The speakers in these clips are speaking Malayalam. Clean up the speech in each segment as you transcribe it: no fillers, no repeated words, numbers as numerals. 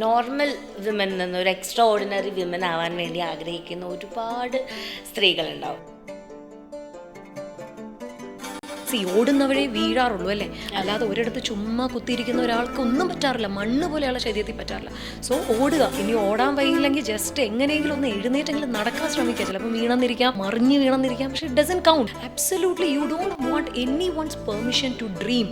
നോർമൽ വിമൻ നിന്ന് ഒരു എക്സ്ട്രാ ഓർഡിനറി വിമൻ ആവാൻ വേണ്ടി ആഗ്രഹിക്കുന്ന ഒരുപാട് സ്ത്രീകളുണ്ടാവും. ഓടുന്നവഴേ വീഴാറുള്ളൂ അല്ലേ, അല്ലാതെ ഒരിടത്ത് ചുമ്മാ കുത്തിയിരിക്കുന്ന ഒരാൾക്ക് ഒന്നും പറ്റാറില്ല, മണ്ണ് പോലെയുള്ള ശരീരത്തിൽ പറ്റാറില്ല. സോ ഓടുക. ഇനി ഓടാൻ വയ്യില്ലെങ്കിൽ ജസ്റ്റ് എങ്ങനെയെങ്കിലും ഒന്ന് എഴുന്നേറ്റെങ്കിലും നടക്കാൻ ശ്രമിക്കുക. ചിലപ്പോൾ വീണെന്നിരിക്കാം, മറിഞ്ഞ് വീണെന്നിരിക്കാം, പക്ഷെ it doesn't count. Absolutely you don't want any one's permission to dream.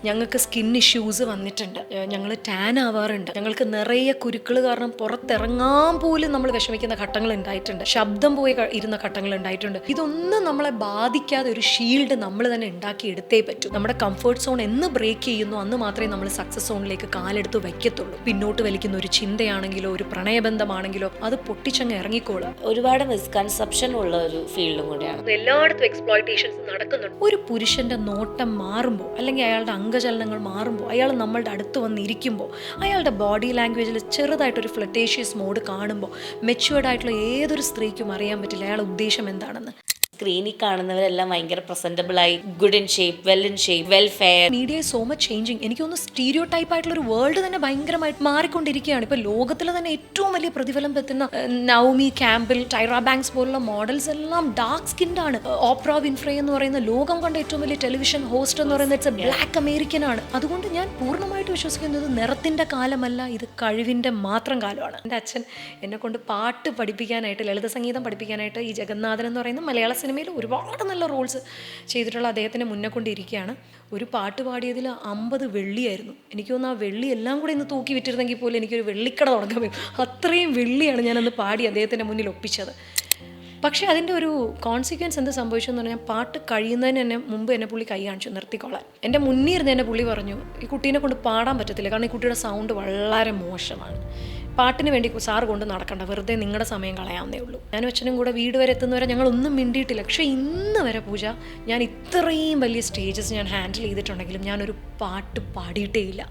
ഞങ്ങൾക്ക് സ്കിൻ ഇഷ്യൂസ് വന്നിട്ടുണ്ട്, ഞങ്ങൾ ടാൻ ആവാറുണ്ട്, ഞങ്ങൾക്ക് നിറയെ കുരുക്കൾ കാരണം പുറത്തിറങ്ങാൻ പോലും നമ്മൾ വിഷമിക്കുന്ന ഘട്ടങ്ങൾ ഉണ്ടായിട്ടുണ്ട്, ശബ്ദം പോയി ഇരുന്ന ഘട്ടങ്ങൾ ഉണ്ടായിട്ടുണ്ട്. ഇതൊന്നും നമ്മളെ ബാധിക്കാതെ ഒരു ഷീൽഡ് നമ്മൾ തന്നെ ഉണ്ടാക്കി എടുത്തേ പറ്റൂ. നമ്മുടെ കംഫർട്ട് സോൺ എന്ന് ബ്രേക്ക് ചെയ്യുന്നു അന്ന് മാത്രമേ നമ്മൾ സക്സസ് സോണിലേക്ക് കാലെടുത്ത് വയ്ക്കത്തുള്ളൂ. പിന്നോട്ട് വലിക്കുന്ന ഒരു ചിന്തയാണെങ്കിലോ ഒരു പ്രണയബന്ധമാണെങ്കിലോ അത് പൊട്ടിച്ചങ്ങ് ഇറങ്ങിക്കോളും. ഒരുപാട് മിസ്കൺസെപ്ഷൻ ഉള്ള ഒരു ഫീൽഡും കൂടിയാണ്. എല്ലായിടത്തും എക്സ്പ്ലോയിറ്റേഷൻസ് നടക്കുന്നുണ്ട്. ഒരു പുരുഷന്റെ നോട്ടം മാറുമ്പോൾ അല്ലെങ്കിൽ അയാളുടെ അംഗചലനങ്ങൾ മാറുമ്പോൾ, അയാൾ നമ്മളുടെ അടുത്ത് വന്നിരിക്കുമ്പോൾ, അയാളുടെ ബോഡി ലാംഗ്വേജിൽ ചെറുതായിട്ടൊരു ഫ്ലട്ടേഷ്യസ് മോഡ് കാണുമ്പോൾ മെച്യൂർഡ് ആയിട്ടുള്ള ഏതൊരു സ്ത്രീക്കും അറിയാൻ പറ്റില്ല അയാളുടെ ഉദ്ദേശം എന്താണെന്ന്. സ്ക്രീനിൽ കാണുന്നവരെല്ലാം ഭയങ്കര പ്രസന്റബിളായി, good in shape, well fair. Media so much changing. എനിക്കൊന്ന് സ്റ്റീരിയോ ടൈപ്പ് ആയിട്ടുള്ള ഒരു വേൾഡ് തന്നെ ഭയങ്കരമായിട്ട് മാറിക്കൊണ്ടിരിക്കുകയാണ്. ഇപ്പോൾ ലോകത്തിൽ തന്നെ ഏറ്റവും വലിയ പ്രതിഫലം പറ്റുന്ന നൗമി ക്യാമ്പിൽ, ടൈറ ബാങ്ക്സ് പോലുള്ള മോഡൽസ് എല്ലാം ഡാർക്ക് സ്കിൻഡ് ആണ്. ഓപ്ര വിൻഫ്രേ എന്ന് പറയുന്ന ലോകം കണ്ട ഏറ്റവും വലിയ ടെലിവിഷൻ ഹോസ്റ്റ് എന്ന് പറയുന്നത് ഇറ്റ്സ് എ ബ്ലാക്ക് അമേരിക്കൻ ആണ്. അതുകൊണ്ട് ഞാൻ പൂർണ്ണമായിട്ട് വിശ്വസിക്കുന്നത് നിറത്തിന്റെ കാലമല്ല, ഇത് കഴിവിന്റെ മാത്രം കാലമാണ്. എൻ്റെ അച്ഛൻ എന്നെ കൊണ്ട് പാട്ട് പഠിപ്പിക്കാനായിട്ട്, ലളിത സംഗീതം പഠിപ്പിക്കാനായിട്ട് ഈ ജഗന്നാഥൻ എന്ന് പറയുന്ന മലയാള സിനിമയിൽ ഒരുപാട് നല്ല റോൾസ് ചെയ്തിട്ടുള്ള അദ്ദേഹത്തിനെ മുന്നേ കൊണ്ടിരിക്കുകയാണ്. ഒരു പാട്ട് പാടിയതിൽ 50 വെള്ളിയായിരുന്നു. എനിക്ക് തോന്നുന്നു ആ വെള്ളി എല്ലാം കൂടെ ഇന്ന് തൂക്കി വിറ്റിരുന്നെങ്കിൽ പോലും എനിക്കൊരു വെള്ളിക്കട തുടങ്ങാൻ പറ്റും. അത്രയും വെള്ളിയാണ് ഞാനന്ന് പാടി അദ്ദേഹത്തിൻ്റെ മുന്നിൽ ഒപ്പിച്ചത്. പക്ഷേ അതിൻ്റെ ഒരു കോൺസിക്വൻസ് എന്ത് സംഭവിച്ചെന്ന് പറഞ്ഞാൽ, പാട്ട് കഴിയുന്നതിന് തന്നെ മുമ്പ് എന്നെ പുള്ളി കൈ കാണിച്ചു നിർത്തിക്കൊള്ളാൻ. എൻ്റെ മുന്നിൽ ഇരുന്ന് എന്നെ പുള്ളി പറഞ്ഞു, ഈ കുട്ടീനെ കൊണ്ട് പാടാൻ പറ്റത്തില്ല, കാരണം ഈ കുട്ടിയുടെ സൗണ്ട് വളരെ മോശമാണ്, പാട്ടിന് വേണ്ടി സാറ് കൊണ്ട് നടക്കണ്ട, വെറുതെ നിങ്ങളുടെ സമയം കളയാവുന്നേ ഉള്ളൂ. ഞാനും അച്ഛനും കൂടെ വീട് വരെ എത്തുന്നവരെ ഞങ്ങളൊന്നും മിണ്ടിയിട്ടില്ല. പക്ഷേ ഇന്ന് വരെ പൂജ, ഞാൻ ഇത്രയും വലിയ സ്റ്റേജസ് ഞാൻ ഹാൻഡിൽ ചെയ്തിട്ടുണ്ടെങ്കിലും ഞാനൊരു പാട്ട് പാടിയിട്ടേ ഇല്ല.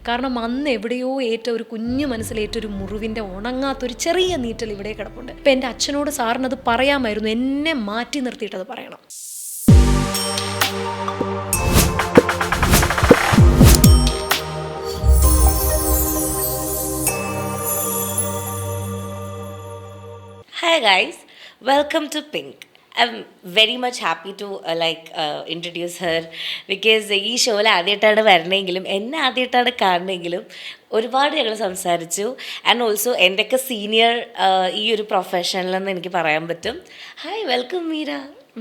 കാരണം അന്ന് എവിടെയോ ഒരു കുഞ്ഞു മനസ്സിലേറ്റൊരു മുറിവിൻ്റെ ഉണങ്ങാത്തൊരു ചെറിയ നീറ്റൽ ഇവിടെ കിടപ്പുണ്ട്. ഇപ്പം എൻ്റെ അച്ഛനോട് സാറിനത് പറയാമായിരുന്നു, എന്നെ മാറ്റി നിർത്തിയിട്ടത് പറയണം. Hi guys, welcome to Pink. I'm very much happy to introduce her because ഈ ഷോയിൽ ആദ്യമായിട്ടാണ് വരണമെങ്കിലും എന്നെ ആദ്യമായിട്ടാണ് കാണണമെങ്കിലും ഒരുപാട് ഞങ്ങൾ സംസാരിച്ചു. ആൻഡ് ഓൾസോ എൻ്റെയൊക്കെ സീനിയർ ഈ ഒരു പ്രൊഫഷനിലെന്ന് എനിക്ക് പറയാൻ പറ്റും. Hi, welcome Meera.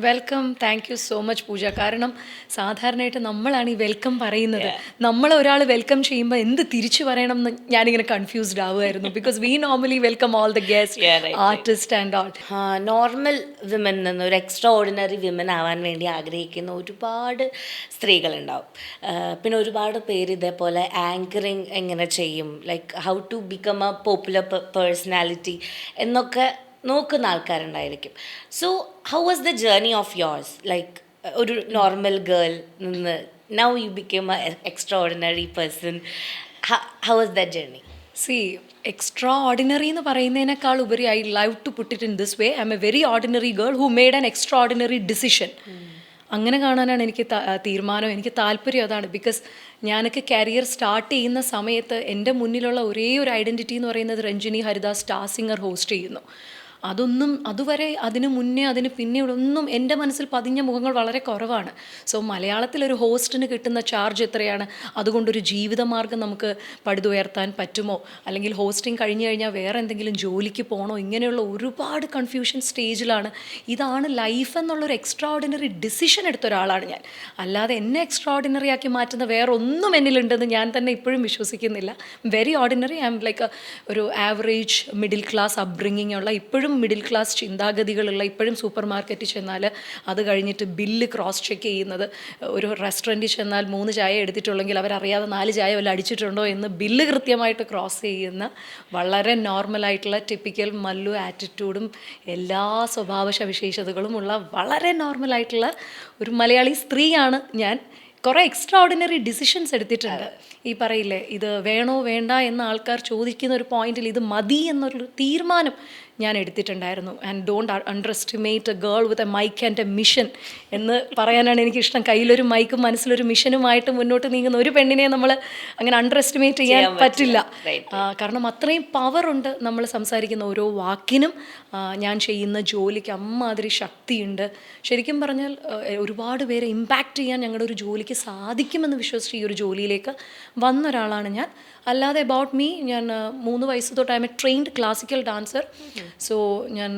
Welcome, thank you so much Pooja. കാരണം സാധാരണയായിട്ട് നമ്മളാണ് ഈ വെൽക്കം പറയുന്നത്. നമ്മളെ ഒരാൾ വെൽക്കം ചെയ്യുമ്പോൾ എന്ത് തിരിച്ചു പറയണം എന്ന് ഞാനിങ്ങനെ കൺഫ്യൂസ്ഡ് ആവുമായിരുന്നു. Because we normally welcome all the guest, artist and all. Normal women നിന്ന് ഒരു എക്സ്ട്രാ ഓർഡിനറി വിമൻ ആവാൻ വേണ്ടി ആഗ്രഹിക്കുന്ന ഒരുപാട് സ്ത്രീകളുണ്ടാവും. പിന്നെ ഒരുപാട് പേര് ഇതേപോലെ ആങ്കറിങ് എങ്ങനെ ചെയ്യും, like how to become a popular personality എന്നൊക്കെ നോക്കുന്ന ആൾക്കാരുണ്ടായിരിക്കും. So how was the journey of yours, like ഒരു നോർമൽ ഗേൾ നിന്ന് now you become a extraordinary person, how was the journey? Extraordinary എന്ന് പറയുന്നതിനേക്കാൾ ഉപരി I love to put it in this way. I am a very ordinary girl who made an extraordinary decision. അങ്ങനെ കാണാനാണ് എനിക്ക് തീരുമാനം, എനിക്ക് താല്പര്യം അതാണ്. ബിക്കോസ് ഞാനൊക്കെ കരിയർ സ്റ്റാർട്ട് ചെയ്യുന്ന സമയത്ത് എൻ്റെ മുന്നിലുള്ള ഒരേ ഒരു ഐഡൻറ്റിറ്റി എന്ന് പറയുന്നത് Ranjini Haridas star singer host ചെയ്യുന്നു. അതുവരെ അതിന് മുന്നേ അതിന് പിന്നീടൊന്നും എൻ്റെ മനസ്സിൽ പതിഞ്ഞ മുഖങ്ങൾ വളരെ കുറവാണ്. സോ മലയാളത്തിലൊരു ഹോസ്റ്റിന് കിട്ടുന്ന ചാർജ് എത്രയാണ്, അതുകൊണ്ടൊരു ജീവിതമാർഗം നമുക്ക് പടുതുയർത്താൻ പറ്റുമോ, അല്ലെങ്കിൽ ഹോസ്റ്റിംഗ് കഴിഞ്ഞ് കഴിഞ്ഞാൽ വേറെ എന്തെങ്കിലും ജോലിക്ക് പോകണോ, ഇങ്ങനെയുള്ള ഒരുപാട് കൺഫ്യൂഷൻ സ്റ്റേജിലാണ്. ഇതാണ് ലൈഫ് എന്നുള്ളൊരു എക്സ്ട്രാ ഓർഡിനറി ഡിസിഷൻ എടുത്ത ഒരാളാണ് ഞാൻ. അല്ലാതെ എന്നെ എക്സ്ട്രാ ഓർഡിനറി ആക്കി മാറ്റുന്ന വേറെ ഒന്നും എന്നിലുണ്ടെന്ന് ഞാൻ തന്നെ ഇപ്പോഴും വിശ്വസിക്കുന്നില്ല. Very ordinary. I M like ഒരു ആവറേജ് മിഡിൽ ക്ലാസ് അപ്ബ്രിങ്ങിങ് ഉള്ള, ഇപ്പോഴും മിഡിൽ ക്ലാസ് ചിന്താഗതികളുള്ള, ഇപ്പോഴും സൂപ്പർ മാർക്കറ്റിൽ ചെന്നാൽ അത് കഴിഞ്ഞിട്ട് ബില്ല് ക്രോസ് ചെക്ക് ചെയ്യുന്നത്, ഒരു റെസ്റ്റോറൻറ്റിൽ ചെന്നാൽ 3 ചായ എടുത്തിട്ടുള്ളെങ്കിൽ അവരറിയാതെ 4 ചായ വല്ല അടിച്ചിട്ടുണ്ടോ എന്ന് ബില്ല് കൃത്യമായിട്ട് ക്രോസ് ചെയ്യുന്ന, വളരെ നോർമലായിട്ടുള്ള ടിപ്പിക്കൽ മല്ലു ആറ്റിറ്റ്യൂഡും എല്ലാ സ്വഭാവ സവിശേഷതകളുമുള്ള വളരെ നോർമലായിട്ടുള്ള ഒരു മലയാളി സ്ത്രീയാണ് ഞാൻ. കുറേ എക്സ്ട്രാ ഓർഡിനറി ഡിസിഷൻസ് എടുത്തിട്ടുണ്ട്. ഈ പറയില്ലേ, ഇത് വേണോ വേണ്ട എന്ന ആൾക്കാർ ചോദിക്കുന്ന ഒരു പോയിന്റിൽ ഇത് മതി എന്നൊരു തീരുമാനം ഞാൻ എടുത്തിട്ടുണ്ടായിരുന്നു. And don't underestimate a girl with a mic and a mission എന്ന് പറയാനാണ് എനിക്കിഷ്ടം. കയ്യിലൊരു മൈക്കും മനസ്സിലൊരു മിഷനുമായിട്ട് മുന്നോട്ട് നീങ്ങുന്ന ഒരു പെണ്ണിനെ നമ്മൾ അങ്ങനെ അണ്ടർ എസ്റ്റിമേറ്റ് ചെയ്യാൻ പറ്റില്ല. കാരണം അത്രയും പവറുണ്ട് നമ്മൾ സംസാരിക്കുന്ന ഓരോ വാക്കിനും, ഞാൻ ചെയ്യുന്ന ജോലിക്ക് അമ്മാതിരി ശക്തിയുണ്ട്. ശരിക്കും പറഞ്ഞാൽ ഒരുപാട് പേരെ ഇമ്പാക്റ്റ് ചെയ്യാൻ ഞങ്ങളുടെ ഒരു ജോലിക്ക് സാധിക്കുമെന്ന് വിശ്വസിച്ച് ഈ ഒരു ജോലിയിലേക്ക് വന്ന ഒരാളാണ് ഞാൻ. അല്ലാതെ അബൌട്ട് മീ, ഞാൻ 3 വയസ്സ് തൊട്ട് I am A trained classical dancer. So ഞാൻ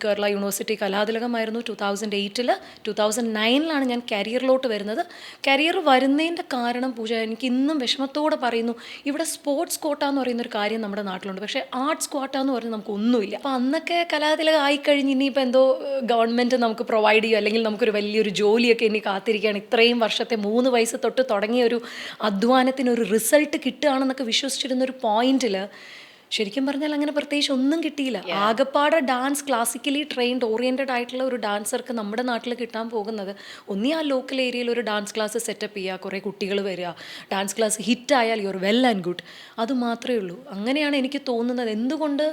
കേരള യൂണിവേഴ്സിറ്റി കലാതിലകമായിരുന്നു 2008. 2009 ഞാൻ കരിയറിലോട്ട് വരുന്നത്. കരിയർ വരുന്നതിൻ്റെ കാരണം പൂജ, എനിക്ക് ഇന്നും വിഷമത്തോടെ പറയുന്നു, ഇവിടെ സ്പോർട്സ് കോട്ട എന്ന് പറയുന്നൊരു കാര്യം നമ്മുടെ നാട്ടിലുണ്ട്, പക്ഷേ ആർട്സ് കോട്ട എന്ന് പറഞ്ഞാൽ നമുക്ക് ഒന്നുമില്ല. അപ്പോൾ അന്നൊക്കെ കലാതിലകം ആയിക്കഴിഞ്ഞ് ഇനിയിപ്പോൾ എന്തോ ഗവൺമെൻറ് നമുക്ക് പ്രൊവൈഡ് ചെയ്യും, അല്ലെങ്കിൽ നമുക്കൊരു വലിയൊരു ജോലിയൊക്കെ ഇനി കാത്തിരിക്കുകയാണ്. ഇത്രയും വർഷത്തെ 3 വയസ്സ് തൊട്ട് തുടങ്ങിയ ഒരു അധ്വാനത്തിനൊരു റിസൾട്ട് കിട്ടുകയാണെന്നൊക്കെ വിശ്വസിച്ചിരുന്നൊരു പോയിന്റിൽ ശരിക്കും പറഞ്ഞാൽ അങ്ങനെ പ്രത്യേകിച്ച് ഒന്നും കിട്ടിയില്ല. ആകപ്പാടെ ഡാൻസ് ക്ലാസിക്കലി ട്രെയിൻഡ് ഓറിയൻറ്റഡ് ആയിട്ടുള്ള ഒരു ഡാൻസർക്ക് നമ്മുടെ നാട്ടിൽ കിട്ടാൻ പോകുന്നത് ഒന്നീ ആ ലോക്കൽ ഏരിയയിൽ ഒരു ഡാൻസ് ക്ലാസ് സെറ്റപ്പ് ചെയ്യുക, കുറേ കുട്ടികൾ വരിക, ഡാൻസ് ക്ലാസ് ഹിറ്റായാൽ യുവർ വെൽ ആൻഡ് ഗുഡ്, അത് മാത്രമേ ഉള്ളൂ. അങ്ങനെയാണ് എനിക്ക് തോന്നുന്നത്. എന്തുകൊണ്ട്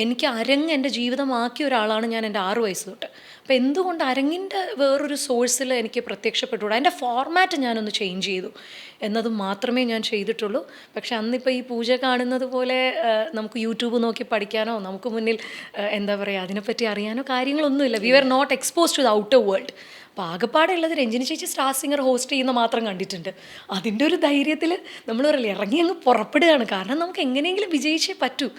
എനിക്ക് അരങ്ങ് എൻ്റെ ജീവിതമാക്കിയ ഒരാളാണ് ഞാൻ എൻ്റെ 6 വയസ്സ് തൊട്ട്. അപ്പോൾ എന്തുകൊണ്ട് അരങ്ങിൻ്റെ വേറൊരു സോഴ്സിൽ എനിക്ക് പ്രത്യക്ഷപ്പെട്ടുകൂടാ? അതിൻ്റെ ഫോർമാറ്റ് ഞാനൊന്ന് ചേഞ്ച് ചെയ്തു എന്നത് മാത്രമേ ഞാൻ ചെയ്തിട്ടുള്ളൂ. പക്ഷെ അന്നിപ്പോൾ ഈ പൂജ കാണുന്നത് പോലെ നമുക്ക് യൂട്യൂബ് നോക്കി പഠിക്കാനോ നമുക്ക് മുന്നിൽ എന്താ പറയുക അതിനെപ്പറ്റി അറിയാനോ കാര്യങ്ങളൊന്നുമില്ല. We are not expose to the outer world. അപ്പോൾ ആകെപ്പാടെ ഉള്ളത് രഞ്ജിനി ചേച്ചി സ്റ്റാർ സിംഗർ ഹോസ്റ്റ് ചെയ്യുന്ന മാത്രം കണ്ടിട്ടുണ്ട്. അതിൻ്റെ ഒരു ധൈര്യത്തിൽ നമ്മൾ പറയില്ല, ഇറങ്ങി അങ്ങ് പുറപ്പെടുകയാണ്. കാരണം നമുക്ക് എങ്ങനെയെങ്കിലും വിജയിച്ചേ പറ്റൂ.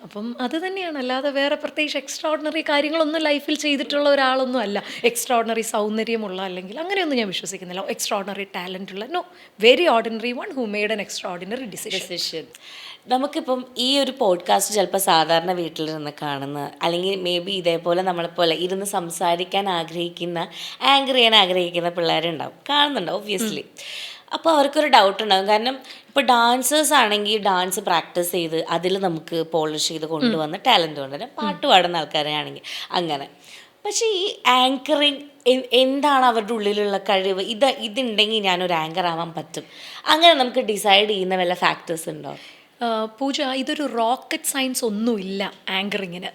അപ്പം അത് തന്നെയാണ്, അല്ലാതെ വേറെ പ്രത്യേകിച്ച് എക്സ്ട്രാ ഓർഡിനറി കാര്യങ്ങളൊന്നും ലൈഫിൽ ചെയ്തിട്ടുള്ള ഒരാളൊന്നും അല്ല. എക്സ്ട്രാ ഓർഡിനറി സൗന്ദര്യമുള്ള അല്ലെങ്കിൽ അങ്ങനെയൊന്നും ഞാൻ വിശ്വസിക്കുന്നില്ല. എക്സ്ട്രാ ഓർഡിനറി ടാലൻ്റ് ഉള്ള, no, very ordinary one who made an extraordinary decision. നമുക്കിപ്പം ഈ ഒരു പോഡ്കാസ്റ്റ് ചിലപ്പോൾ സാധാരണ വീട്ടിലിരുന്ന് കാണുന്ന, അല്ലെങ്കിൽ മേ ബി ഇതേപോലെ നമ്മളെപ്പോലെ ഇരുന്ന് സംസാരിക്കാൻ ആഗ്രഹിക്കുന്ന, ആങ്കർ ചെയ്യാൻ ആഗ്രഹിക്കുന്ന പിള്ളേരുണ്ടാവും, കാണുന്നുണ്ടാവും ഒബ്വിയസ്ലി. അപ്പോൾ അവർക്കൊരു ഡൗട്ട് ഉണ്ടാകും. കാരണം ഇപ്പോൾ ഡാൻസേഴ്സ് ആണെങ്കിൽ ഡാൻസ് പ്രാക്ടീസ് ചെയ്ത് അതിൽ നമുക്ക് പോളിഷ് ചെയ്ത് കൊണ്ടുവന്ന് ടാലൻറ്റ് കൊണ്ടുവരാം, പാട്ട് പാടുന്ന ആൾക്കാരാണെങ്കിൽ അങ്ങനെ. പക്ഷേ ഈ ആങ്കറിങ് എന്താണ് അവരുടെ ഉള്ളിലുള്ള കഴിവ്, ഇതുണ്ടെങ്കിൽ ഞാനൊരു ആങ്കർ ആവാൻ പറ്റും, അങ്ങനെ നമുക്ക് ഡിസൈഡ് ചെയ്യുന്ന വല്ല ഫാക്ടേഴ്സ് ഉണ്ടോ? പൂജ, ഇതൊരു റോക്കറ്റ് സയൻസ് ഒന്നുമില്ല ആങ്കറിങ്ങിന്.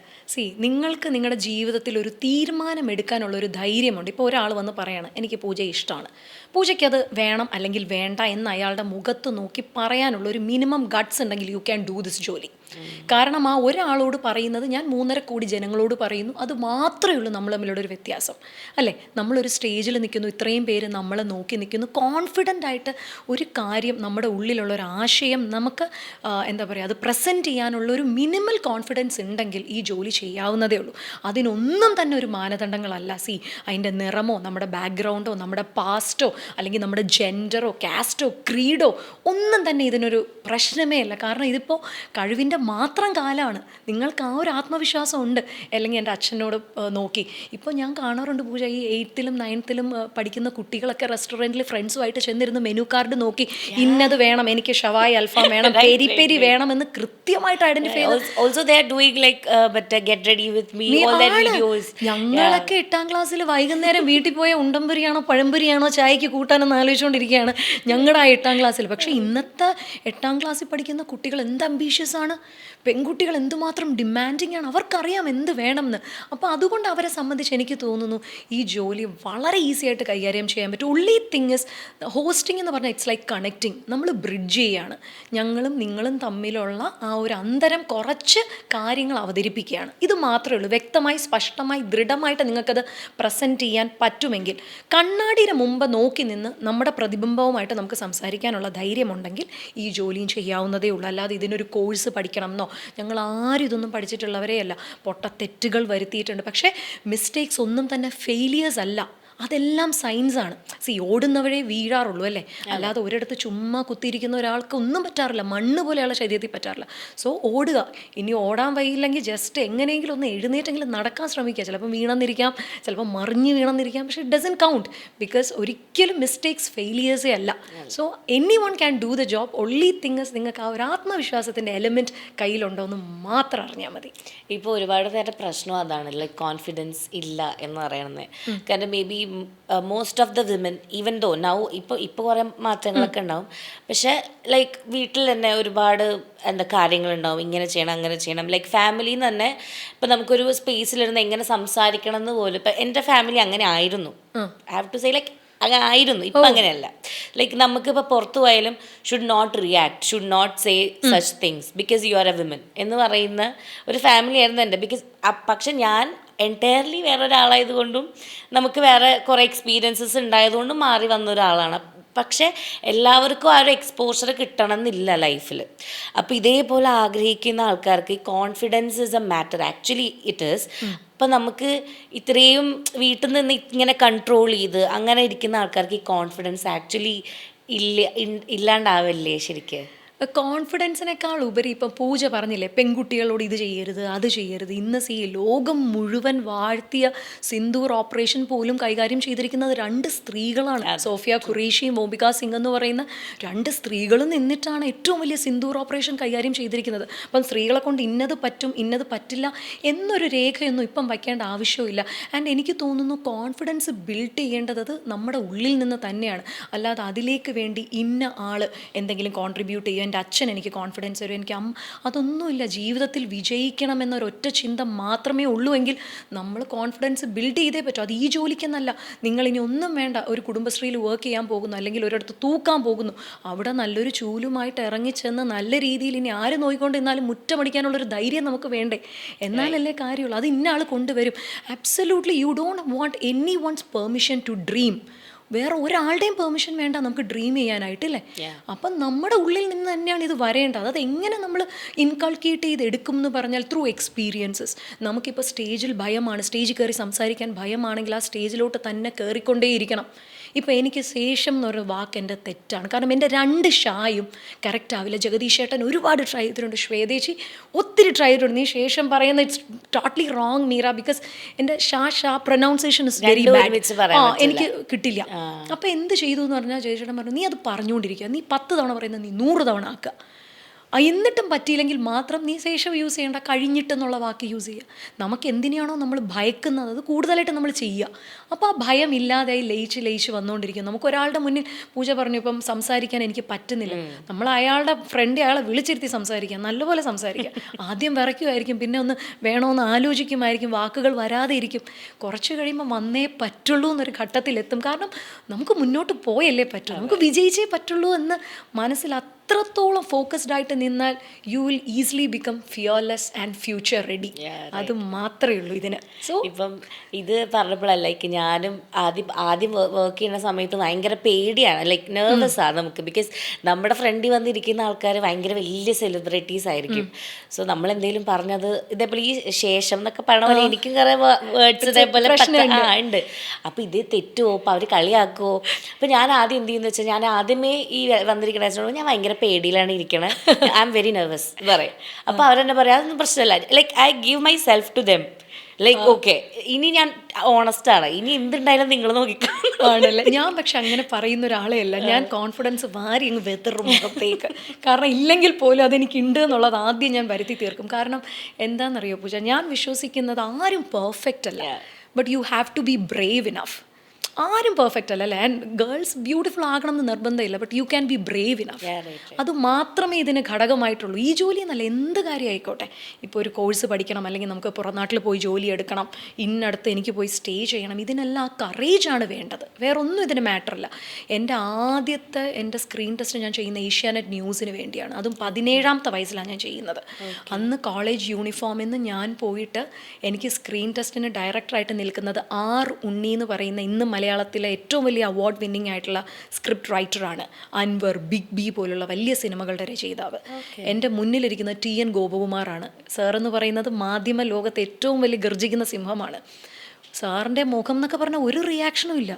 നിങ്ങൾക്ക് നിങ്ങളുടെ ജീവിതത്തിൽ ഒരു തീരുമാനം എടുക്കാനുള്ള ഒരു ധൈര്യമുണ്ട്. ഇപ്പോൾ ഒരാൾ വന്ന് പറയാണ് എനിക്ക് പൂജയെ ഇഷ്ടമാണ്, പൂജയ്ക്കത് വേണം അല്ലെങ്കിൽ വേണ്ട എന്ന് അയാളുടെ മുഖത്ത് നോക്കി പറയാനുള്ള ഒരു മിനിമം ഗട്ട്സ് ഉണ്ടെങ്കിൽ യു ക്യാൻ ഡൂ ദിസ് ജോലി. കാരണം ആ ഒരാളോട് പറയുന്നത് ഞാൻ 3.5 കോടി ജനങ്ങളോട് പറയുന്നു, അത് മാത്രമേ ഉള്ളൂ നമ്മൾ തമ്മിലുള്ള ഒരു വ്യത്യാസം, അല്ലേ? നമ്മളൊരു സ്റ്റേജിൽ നിൽക്കുന്നു, ഇത്രയും പേര് നമ്മളെ നോക്കി നിൽക്കുന്നു, കോൺഫിഡൻ്റ് ആയിട്ട് ഒരു കാര്യം, നമ്മുടെ ഉള്ളിലുള്ള ഒരു ആശയം നമുക്ക് എന്താ പറയുക അത് പ്രസൻറ്റ് ചെയ്യാനുള്ള ഒരു മിനിമൽ കോൺഫിഡൻസ് ഉണ്ടെങ്കിൽ ഈ ജോലി ചെയ്യാവുന്നതേ ഉള്ളൂ. അതിനൊന്നും തന്നെ ഒരു മാനദണ്ഡങ്ങളല്ല. അതിൻ്റെ നിറമോ നമ്മുടെ ബാക്ക്ഗ്രൗണ്ടോ നമ്മുടെ പാസ്റ്റോ അല്ലെങ്കിൽ നമ്മുടെ ജെൻഡറോ കാസ്റ്റോ ക്രീഡോ ഒന്നും തന്നെ ഇതിനൊരു പ്രശ്നമേ അല്ല. കാരണം ഇതിപ്പോൾ കഴിവിൻ്റെ മാത്രം കാലമാണ്. നിങ്ങൾക്ക് ആ ഒരു ആത്മവിശ്വാസം ഉണ്ട്. അല്ലെങ്കിൽ എൻ്റെ അച്ഛനോട് നോക്കി ഇപ്പോൾ ഞാൻ കാണാറുണ്ട് പൂജ, ഈ 8th-ലും 9th-ലും പഠിക്കുന്ന കുട്ടികളൊക്കെ റെസ്റ്റോറൻറ്റിൽ ഫ്രണ്ട്സുമായിട്ട് ചെന്നിരുന്ന് മെനു കാർഡ് നോക്കി ഇന്നത് വേണം, എനിക്ക് ഷവായി അൽഫാം വേണം, പെരി പെരി വേണമെന്ന് കൃത്യമായിട്ട് ഐഡന്റിഫൈ ഞങ്ങളൊക്കെ 8ാം ക്ലാസ്സിൽ വൈകുന്നേരം വീട്ടിൽ പോയ ഉണ്ടംപൊരിയാണോ പഴംപൊരിയാണോ ചായക്ക് കൂട്ടാനെന്ന് ആലോചിച്ചുകൊണ്ടിരിക്കുകയാണ് ഞങ്ങളുടെ ആ 8ാം ക്ലാസ്സിൽ. പക്ഷേ ഇന്നത്തെ 8ാം ക്ലാസ്സിൽ പഠിക്കുന്ന കുട്ടികൾ എന്ത് അംബീഷ്യസ് ആണ്, പെൺകുട്ടികൾ എന്തുമാത്രം ഡിമാൻഡിങ് ആണ്, അവർക്കറിയാം എന്ത് വേണമെന്ന്. അപ്പോൾ അതുകൊണ്ട് അവരെ സംബന്ധിച്ച് എനിക്ക് തോന്നുന്നു ഈ ജോലി വളരെ ഈസി ആയിട്ട് കൈകാര്യം ചെയ്യാൻ പറ്റും. ഉള്ളി തിങ് ഇസ് ഹോസ്റ്റിംഗ് എന്ന് പറഞ്ഞാൽ ഇറ്റ്സ് ലൈക്ക് കണക്റ്റിംഗ്. നമ്മൾ ബ്രിഡ്ജ് ചെയ്യാണ്, ഞങ്ങളും നിങ്ങളും തമ്മിലുള്ള ആ ഒരു അന്തരം കുറച്ച് കാര്യങ്ങൾ അവതരിപ്പിക്കുകയാണ്. ഇത് മാത്രമേ ഉള്ളൂ. വ്യക്തമായി സ്പഷ്ടമായി ദൃഢമായിട്ട് നിങ്ങൾക്കത് പ്രസൻറ്റ് ചെയ്യാൻ പറ്റുമെങ്കിൽ, കണ്ണാടിയുടെ മുമ്പ് നോക്കി നിന്ന് നമ്മുടെ പ്രതിബിംബവുമായിട്ട് നമുക്ക് സംസാരിക്കാനുള്ള ധൈര്യമുണ്ടെങ്കിൽ ഈ ജോലിയും ചെയ്യാവുന്നതേ ഉള്ളൂ. അല്ലാതെ ഇതിനൊരു കോഴ്സ് പഠിക്കണം എന്നോ, ഞങ്ങൾ ആരും ഇതൊന്നും പഠിച്ചിട്ടുള്ളവരേ അല്ല. തെറ്റുകൾ വരുത്തിയിട്ടുണ്ട്, പക്ഷേ മിസ്റ്റേക്സ് ഒന്നും തന്നെ ഫെയിലിയേഴ്സ് അല്ല, അതെല്ലാം സയൻസാണ്. ഓടുന്നവരെ വീഴാറുള്ളൂ, അല്ലേ? അല്ലാതെ ഒരിടത്ത് ചുമ്മാ കുത്തിയിരിക്കുന്ന ഒരാൾക്ക് ഒന്നും പറ്റാറില്ല, മണ്ണ് പോലെയുള്ള ശരീരത്തിൽ പറ്റാറില്ല. സോ ഓടുക. ഇനി ഓടാൻ വയ്യില്ലെങ്കിൽ ജസ്റ്റ് എങ്ങനെയെങ്കിലും ഒന്ന് എഴുന്നേറ്റെങ്കിലും നടക്കാൻ ശ്രമിക്കുക. ചിലപ്പോൾ വീണെന്നിരിക്കാം, ചിലപ്പോൾ മറിഞ്ഞ് വീണെന്നിരിക്കാം, പക്ഷേ ഇറ്റ് ഡസൻറ്റ് കൗണ്ട് ബിക്കോസ് ഒരിക്കലും മിസ്റ്റേക്സ് ഫെയിലിയേഴ്സേ അല്ല. So any one can do the job. Only things നിങ്ങൾക്ക് ആ ഒരു ആത്മവിശ്വാസത്തിൻ്റെ എലിമെൻറ്റ് കയ്യിലുണ്ടോ എന്ന് മാത്രം അറിഞ്ഞാൽ മതി. ഇപ്പോൾ ഒരുപാട് നേരം പ്രശ്നം അതാണ്, ലൈക്ക് കോൺഫിഡൻസ് ഇല്ല എന്ന് പറയണത്. കാരണം maybe most of the women even though now ഇപ്പോൾ കുറേ മാറ്റങ്ങളൊക്കെ ഉണ്ടാവും, പക്ഷേ ലൈക്ക് വീട്ടിൽ തന്നെ ഒരുപാട് എന്താ കാര്യങ്ങളുണ്ടാവും, ഇങ്ങനെ ചെയ്യണം അങ്ങനെ ചെയ്യണം. ലൈക്ക് ഫാമിലിയിൽ നിന്ന് തന്നെ ഇപ്പം നമുക്കൊരു സ്പേസിലിരുന്ന് എങ്ങനെ സംസാരിക്കണം എന്ന് പോലും ഇപ്പം എൻ്റെ ഫാമിലി അങ്ങനെ ആയിരുന്നു. I have to say like അങ്ങനെ ആയിരുന്നു. ഇപ്പം അങ്ങനെയല്ല. ലൈക്ക് നമുക്കിപ്പോൾ പുറത്തു പോയാലും should not react, should not say such things because you are a women എന്ന് പറയുന്ന ഒരു ഫാമിലി ആയിരുന്നു എൻ്റെ. ബിക്കോസ് പക്ഷെ ഞാൻ എൻറ്റയർലി വേറൊരാളായതുകൊണ്ടും നമുക്ക് വേറെ കുറേ എക്സ്പീരിയൻസസ് ഉണ്ടായതുകൊണ്ടും മാറി വന്ന ഒരാളാണ്. പക്ഷേ എല്ലാവർക്കും ആ ഒരു എക്സ്പോഷർ കിട്ടണം എന്നില്ല ലൈഫിൽ. അപ്പോൾ ഇതേപോലെ ആഗ്രഹിക്കുന്ന ആൾക്കാർക്ക് confidence is A matter, actually it is. അപ്പം നമുക്ക് ഇത്രയും വീട്ടിൽ നിന്ന് ഇങ്ങനെ കൺട്രോൾ ചെയ്ത് അങ്ങനെ ഇരിക്കുന്ന ആൾക്കാർക്ക് ഈ കോൺഫിഡൻസ് ആക്ച്വലി ഇല്ലാണ്ടാവില്ലേ ശരിക്കും? കോൺഫിഡൻസിനേക്കാൾ ഉപരി ഇപ്പം പൂജ പറഞ്ഞില്ലേ, പെൺകുട്ടികളോട് ഇത് ചെയ്യരുത് അത് ചെയ്യരുത്. ഇന്ന് ലോകം മുഴുവൻ വാഴ്ത്തിയ സിന്ദൂർ ഓപ്പറേഷൻ പോലും കൈകാര്യം ചെയ്തിരിക്കുന്നത് 2 സ്ത്രീകളാണ്. സോഫിയ ഖുറേഷിയും മോബിക സിംഗ് എന്ന് പറയുന്ന 2 സ്ത്രീകളും നിന്നിട്ടാണ് ഏറ്റവും വലിയ സിന്ദൂർ ഓപ്പറേഷൻ കൈകാര്യം ചെയ്തിരിക്കുന്നത്. അപ്പം സ്ത്രീകളെ കൊണ്ട് ഇന്നത് പറ്റും ഇന്നത് പറ്റില്ല എന്നൊരു രേഖയൊന്നും ഇപ്പം വയ്ക്കേണ്ട ആവശ്യമില്ല. ആൻഡ് എനിക്ക് തോന്നുന്നു കോൺഫിഡൻസ് ബിൽഡ് ചെയ്യേണ്ടത് അത് നമ്മുടെ ഉള്ളിൽ നിന്ന് തന്നെയാണ്. അല്ലാതെ അതിലേക്ക് വേണ്ടി ഇന്ന ആൾ എന്തെങ്കിലും കോൺട്രിബ്യൂട്ട് ചെയ്യും, എൻ്റെ അച്ഛൻ എനിക്ക് കോൺഫിഡൻസ് തരും, എനിക്ക് അതൊന്നുമില്ല. ജീവിതത്തിൽ വിജയിക്കണം എന്നൊരൊറ്റ ചിന്ത മാത്രമേ ഉള്ളൂ എങ്കിൽ നമ്മൾ കോൺഫിഡൻസ് ബിൽഡ് ചെയ്തേ പറ്റും. അത് ഈ ജോലിക്കെന്നല്ല, നിങ്ങളിനി ഒന്നും വേണ്ട, ഒരു കുടുംബശ്രീയിൽ വർക്ക് ചെയ്യാൻ പോകുന്നു അല്ലെങ്കിൽ ഒരിടത്ത് തൂക്കാൻ പോകുന്നു, അവിടെ നല്ലൊരു ചൂലുമായിട്ട് ഇറങ്ങിച്ചെന്ന് നല്ല രീതിയിൽ ഇനി ആര് നോക്കിക്കൊണ്ടിരുന്നാലും മുറ്റമടിക്കാനുള്ളൊരു ധൈര്യം നമുക്ക് വേണ്ടേ? എന്നാലല്ലേ കാര്യമുള്ളൂ. അത് ഇന്ന ആൾ കൊണ്ടുവരും. Absolutely you don't want any one's permission to dream. വേറെ ഒരാളുടെയും പെർമിഷൻ വേണ്ട നമുക്ക് ഡ്രീം ചെയ്യാനായിട്ടില്ലേ? അപ്പം നമ്മുടെ ഉള്ളിൽ നിന്ന് തന്നെയാണ് ഇത് വരേണ്ടത്. അത് എങ്ങനെ നമ്മൾ ഇൻകൾക്കേറ്റ് ചെയ്ത് എടുക്കും എന്ന് പറഞ്ഞാൽ ത്രൂ എക്സ്പീരിയൻസസ്. നമുക്കിപ്പോൾ സ്റ്റേജിൽ ഭയമാണ്, സ്റ്റേജിൽ കയറി സംസാരിക്കാൻ ഭയമാണെങ്കിൽ ആ സ്റ്റേജിലോട്ട് തന്നെ കയറിക്കൊണ്ടേയിരിക്കണം. ഇപ്പോൾ എനിക്ക് ശേഷം എന്നൊരു വാക്ക് എൻ്റെ തെറ്റാണ്, കാരണം എൻ്റെ 2 ഷായും കറക്റ്റ് ആവില്ല. ജഗദീഷ് ചേട്ടൻ ഒരുപാട് ട്രൈ ചെയ്തിട്ടുണ്ട്, ശ്വേതേച്ചി ഒത്തിരി ട്രൈ ചെയ്തിട്ടുണ്ട്. നീ ശേഷം പറയുന്ന it's totally wrong Meera, because എൻ്റെ ഷാ പ്രൊനൗൺസിയേഷൻ ഇസ് വെരി ബാഡ്. എനിക്ക് കിട്ടില്ല. അപ്പോൾ എന്ത് ചെയ്തു എന്ന് പറഞ്ഞാൽ ജഗദീഷ് പറഞ്ഞു, നീ അത് പറഞ്ഞുകൊണ്ടിരിക്കുക, നീ 10 തവണ പറയുന്നത് നീ 100 തവണ ആക്കുക. എന്നിട്ടും പറ്റിയില്ലെങ്കിൽ മാത്രം നീ ശേഷം യൂസ് ചെയ്യേണ്ട, കഴിഞ്ഞിട്ടെന്നുള്ള വാക്ക് യൂസ് ചെയ്യുക. നമുക്ക് എന്തിനാണോ നമ്മൾ ഭയക്കുന്നത് അത് കൂടുതലായിട്ട് നമ്മൾ ചെയ്യുക. അപ്പോൾ ആ ഭയം ഇല്ലാതായി ലയിച്ച് വന്നുകൊണ്ടിരിക്കും. നമുക്ക് ഒരാളുടെ മുന്നിൽ പൂജ പറഞ്ഞു ഇപ്പം സംസാരിക്കാൻ എനിക്ക് പറ്റുന്നില്ല, നമ്മൾ അയാളുടെ അയാളെ വിളിച്ചിരുത്തി സംസാരിക്കുക, നല്ലപോലെ സംസാരിക്കുക. ആദ്യം വിറയ്ക്കുമായിരിക്കും, പിന്നെ ഒന്ന് വേണമെന്ന് ആലോചിക്കുമായിരിക്കും, വാക്കുകൾ വരാതെ ഇരിക്കും. കുറച്ച് കഴിയുമ്പോൾ വന്നേ പറ്റുള്ളൂ എന്നൊരു ഘട്ടത്തിലെത്തും. കാരണം നമുക്ക് മുന്നോട്ട് പോയല്ലേ പറ്റൂ, നമുക്ക് വിജയിച്ചേ പറ്റുള്ളൂ എന്ന് മനസ്സിൽ അത്രത്തോളം ഫോക്കസ്ഡ് ആയിട്ട് നിന്നാൽ you will easily become fearless and future ready. അത് മാത്രമേ ഉള്ളൂ ഇതിന്. സോ ഇപ്പം ഇത് പറഞ്ഞപ്പോഴല്ല, ലൈക്ക് ഞാനും ആദ്യം വർക്ക് ചെയ്യുന്ന സമയത്ത് ഭയങ്കര പേടിയാണ്, ലൈക്ക് നെർവസ് ആണ് നമുക്ക്. ബിക്കോസ് നമ്മുടെ ഫ്രണ്ടിൽ വന്നിരിക്കുന്ന ആൾക്കാർ ഭയങ്കര വലിയ സെലിബ്രിറ്റീസ് ആയിരിക്കും. സോ നമ്മളെന്തെങ്കിലും പറഞ്ഞത് ഇതേപോലെ ഈ ശേഷം എന്നൊക്കെ പറഞ്ഞ പോലെ എനിക്കും കുറേ വേർഡ്സ് ഇതേപോലെ ഉണ്ട്. അപ്പോൾ ഇത് തെറ്റുമോ, അപ്പോൾ അവർ കളിയാക്കുമോ? അപ്പോൾ ഞാൻ ആദ്യം എന്ത് ചെയ്യുന്നത് വെച്ചാൽ, ഞാൻ ആദ്യമേ ഈ വന്നിരിക്കുന്ന ഞാൻ ഭയങ്കര പേടിയിലാണ് ഇരിക്കണത്, ഐ ആം വെരി നെർവസ് പറയും. അപ്പോൾ അവരെന്നെ പറയാം അതൊന്നും പ്രശ്നമില്ല, like I give myself to them, like okay ഇനി ഞാൻ ഓണസ്റ്റാണ്, ഇനി എന്തുണ്ടായാലും നിങ്ങൾ നോക്കിക്കാണല്ലേ. ഞാൻ പക്ഷെ അങ്ങനെ പറയുന്ന ഒരാളെ അല്ല. ഞാൻ കോൺഫിഡൻസ് വാരി അങ്ങ് വെതറും മുഖത്തേക്ക്. കാരണം ഇല്ലെങ്കിൽ പോലും അതെനിക്കുണ്ട് എന്നുള്ളത് ആദ്യം ഞാൻ വരുത്തി തീർക്കും. കാരണം എന്താണെന്നറിയോ പൂജ, ഞാൻ വിശ്വസിക്കുന്നത് ആരും പെർഫെക്റ്റ് അല്ല, but you have to be brave enough. ആരും പെർഫെക്റ്റ് അല്ല അല്ലേ? ആൻഡ് ഗേൾസ് ബ്യൂട്ടിഫുൾ ആകണം എന്ന് നിർബന്ധമില്ല, but you can be brave enough. അത് മാത്രമേ ഇതിന് ഘടകമായിട്ടുള്ളൂ. ഈ ജോലി എന്നല്ല, എന്ത് കാര്യം ആയിക്കോട്ടെ. ഇപ്പോൾ ഒരു കോഴ്സ് പഠിക്കണം, അല്ലെങ്കിൽ നമുക്ക് പുറംനാട്ടിൽ പോയി ജോലി എടുക്കണം, ഇന്നടുത്ത് എനിക്ക് പോയി സ്റ്റേ ചെയ്യണം, ഇതിനെല്ലാം ആ കറേജാണ് വേണ്ടത്, വേറൊന്നും ഇതിന് മാറ്ററല്ല. എൻ്റെ സ്ക്രീൻ ടെസ്റ്റ് ഞാൻ ചെയ്യുന്ന ഏഷ്യാനെറ്റ് ന്യൂസിന് വേണ്ടിയാണ്. അതും 17ാമത്തെ വയസ്സിലാണ് ഞാൻ ചെയ്യുന്നത്. അന്ന് കോളേജ് യൂണിഫോമിൽ നിന്ന് ഞാൻ പോയിട്ട് എനിക്ക് സ്ക്രീൻ ടെസ്റ്റിന് ഡയറക്ടറായിട്ട് നിൽക്കുന്നത് ഉണ്ണി എന്ന് പറയുന്ന ഇന്ന് മലയാളത്തിലെ ഏറ്റവും വലിയ അവാർഡ് വിന്നിംഗ് ആയിട്ടുള്ള സ്ക്രിപ്റ്റ് റൈറ്ററാണ്. അൻവർ, ബിഗ് ബി പോലുള്ള വലിയ സിനിമകളുടെ രചയിതാവ്. എൻ്റെ മുന്നിലിരിക്കുന്ന TN ഗോപകുമാറാണ്. സാർ എന്ന് പറയുന്നത് മാധ്യമ ലോകത്ത് ഏറ്റവും വലിയ ഗർജിക്കുന്ന സിംഹമാണ്. സാറിൻ്റെ മുഖം എന്നൊക്കെ പറഞ്ഞാൽ ഒരു റിയാക്ഷനും ഇല്ല.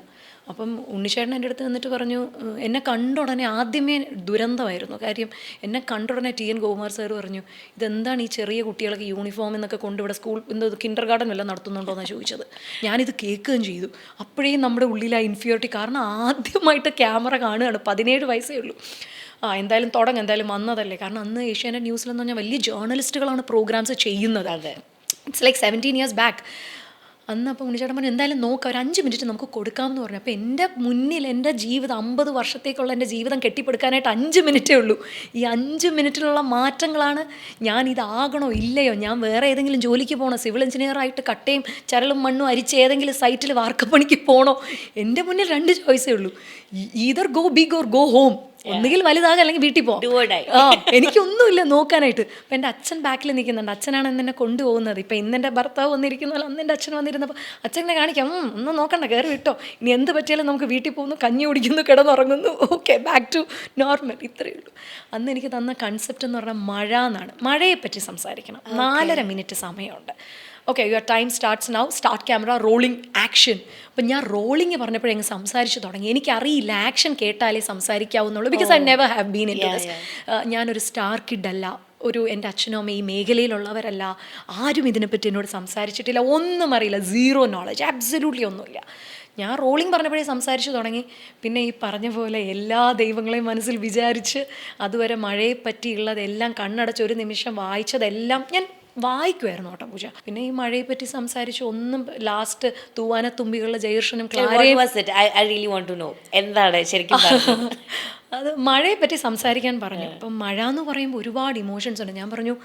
അപ്പം ഉണ്ണിച്ചേട്ടൻ എൻ്റെ അടുത്ത് നിന്നിട്ട് പറഞ്ഞു, എന്നെ കണ്ട ഉടനെ ആദ്യമേ ദുരന്തമായിരുന്നു. കാര്യം എന്നെ കണ്ട ഉടനെ TN ഗോകുമാർ സാർ പറഞ്ഞു, ഇതെന്താണ് ഈ ചെറിയ കുട്ടികളൊക്കെ യൂണിഫോം എന്നൊക്കെ കൊണ്ട് ഇവിടെ സ്കൂൾ കിൻഡർ ഗാർഡൻ വല്ലതും നടത്തുന്നുണ്ടോ എന്നാണ് ചോദിച്ചത്. ഞാനിത് കേൾക്കുകയും ചെയ്തു. അപ്പോഴേ നമ്മുടെ ഉള്ളിൽ ആ ഇൻഫിയോറിറ്റി, കാരണം ആദ്യമായിട്ട് ക്യാമറ കാണുകയാണ്, 17 വയസ്സേ ഉള്ളൂ. എന്തായാലും വന്നതല്ലേ. കാരണം അന്ന് ഏഷ്യാനെറ്റ് ന്യൂസിലെന്ന് പറഞ്ഞാൽ വലിയ ജേർണലിസ്റ്റുകളാണ് പ്രോഗ്രാംസ് ചെയ്യുന്നത്. It's like 17 years back. അന്ന് അപ്പോൾ ഉണ്ണിച്ചേട്ടൻ പറഞ്ഞു എന്തായാലും നോക്കാം, ഒരു 5 മിനിറ്റ് നമുക്ക് കൊടുക്കാമെന്ന് പറഞ്ഞു. അപ്പോൾ എൻ്റെ മുന്നിൽ എൻ്റെ ജീവിതം 50 വർഷത്തേക്കുള്ള എൻ്റെ ജീവിതം കെട്ടിപ്പടുക്കാനായിട്ട് 5 മിനിറ്റേ ഉള്ളൂ. ഈ 5 മിനിറ്റിലുള്ള മാറ്റങ്ങളാണ് ഞാൻ ഇതാകണോ ഇല്ലയോ, ഞാൻ വേറെ ഏതെങ്കിലും ജോലിക്ക് പോകണോ, സിവിൽ എഞ്ചിനീയറായിട്ട് കട്ടയും ചരളും മണ്ണും അരിച്ച് ഏതെങ്കിലും സൈറ്റിൽ വാർക്കപ്പണിക്ക് പോകണോ. എൻ്റെ മുന്നിൽ 2 ചോയ്സേ ഉള്ളൂ, either go big or go home. ഒന്നുകിൽ വലുതാകുക അല്ലെങ്കിൽ വീട്ടിൽ പോകാം. എനിക്കൊന്നുമില്ല നോക്കാനായിട്ട്. അപ്പം എൻ്റെ അച്ഛൻ ബാക്കിൽ നിൽക്കുന്നുണ്ട്, അച്ഛനാണ് എന്നെ കൊണ്ടുപോകുന്നത്. ഇപ്പം ഇന്നെൻ്റെ ഭർത്താവ് വന്നിരിക്കുന്നല്ലോ, അന്ന് എൻ്റെ അച്ഛൻ വന്നിരുന്നപ്പോൾ അച്ഛനെ കാണിക്കാം, ഒന്നും നോക്കണ്ട, കയറി വിട്ടോ, ഇനി എന്ത് പറ്റിയാലും നമുക്ക് വീട്ടിൽ പോകുന്നു, കഞ്ഞി കുടിക്കുന്നു, കിടന്നുറങ്ങുന്നു, ഓക്കെ ബാക്ക് ടു നോർമൽ. ഇത്രയേ ഉള്ളൂ. അന്ന് എനിക്ക് തന്ന കൺസെപ്റ്റ് എന്ന് പറഞ്ഞാൽ മഴ എന്നാണ്. മഴയെപ്പറ്റി സംസാരിക്കണം. 4.5 മിനിറ്റ് സമയമുണ്ട്. Okay, your time starts now, start camera, rolling, action. അപ്പം ഞാൻ റോളിങ് പറഞ്ഞപ്പോഴെങ്ങ് സംസാരിച്ച് തുടങ്ങി. എനിക്കറിയില്ല ആക്ഷൻ കേട്ടാലേ സംസാരിക്കാവുന്നുള്ളൂ, because I never have been in to this. ഞാനൊരു സ്റ്റാർ കിഡ് അല്ല, എൻ്റെ അച്ഛനും അമ്മയും ഈ മേഖലയിലുള്ളവരല്ല, ആരും ഇതിനെപ്പറ്റി എന്നോട് സംസാരിച്ചിട്ടില്ല, ഒന്നും അറിയില്ല, 0 നോളജ്, അബ്സല്യൂട്ട്ലി ഒന്നുമില്ല. ഞാൻ റോളിംഗ് പറഞ്ഞപ്പോഴേ സംസാരിച്ച് തുടങ്ങി. പിന്നെ ഈ പറഞ്ഞ പോലെ എല്ലാ ദൈവങ്ങളെയും മനസ്സിൽ വിചാരിച്ച് അതുവരെ മഴയെ പറ്റിയുള്ളതെല്ലാം കണ്ണടച്ച് ഒരു നിമിഷം വായിച്ചതെല്ലാം ഞാൻ വായിക്കുമായിരുന്നു കേട്ടോ പൂജ. പിന്നെ ഈ മഴയെ പറ്റി സംസാരിച്ച് ഒന്നും ലാസ്റ്റ് തൂവാനത്തുമ്പികളുടെ ജയർഷനും ക്ലാരയും എന്താണ് ശരിക്കും അത് മഴയെ പറ്റി സംസാരിക്കാൻ പറഞ്ഞു. അപ്പം മഴ എന്ന് പറയുമ്പോൾ ഒരുപാട് ഇമോഷൻസ് ഉണ്ട്. ഞാൻ പറഞ്ഞു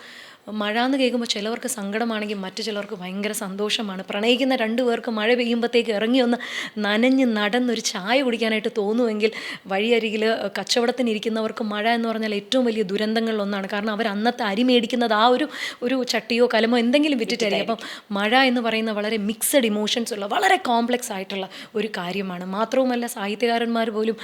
മഴ എന്ന് കേൾക്കുമ്പോൾ ചിലവർക്ക് സങ്കടമാണെങ്കിൽ മറ്റു ചിലർക്ക് ഭയങ്കര സന്തോഷമാണ്. പ്രണയിക്കുന്ന 2 പേർക്ക് മഴ പെയ്യുമ്പോഴത്തേക്ക് ഇറങ്ങി ഒന്ന് നനഞ്ഞ് നടന്നൊരു ചായ കുടിക്കാനായിട്ട് തോന്നുമെങ്കിൽ വഴിയരികിൽ കച്ചവടത്തിനിരിക്കുന്നവർക്ക് മഴ എന്ന് പറഞ്ഞാൽ ഏറ്റവും വലിയ ദുരന്തങ്ങളിലൊന്നാണ്. കാരണം അവർ അന്നത്തെ അരി മേടിക്കുന്നത് ആ ഒരു ചട്ടിയോ കലമോ എന്തെങ്കിലും വിറ്റിട്ടായിരിക്കും. അപ്പം മഴ എന്ന് പറയുന്ന വളരെ മിക്സഡ് ഇമോഷൻസ് ഉള്ള വളരെ കോംപ്ലക്സ് ആയിട്ടുള്ള ഒരു കാര്യമാണ്. മാത്രവുമല്ല സാഹിത്യകാരന്മാർ പോലും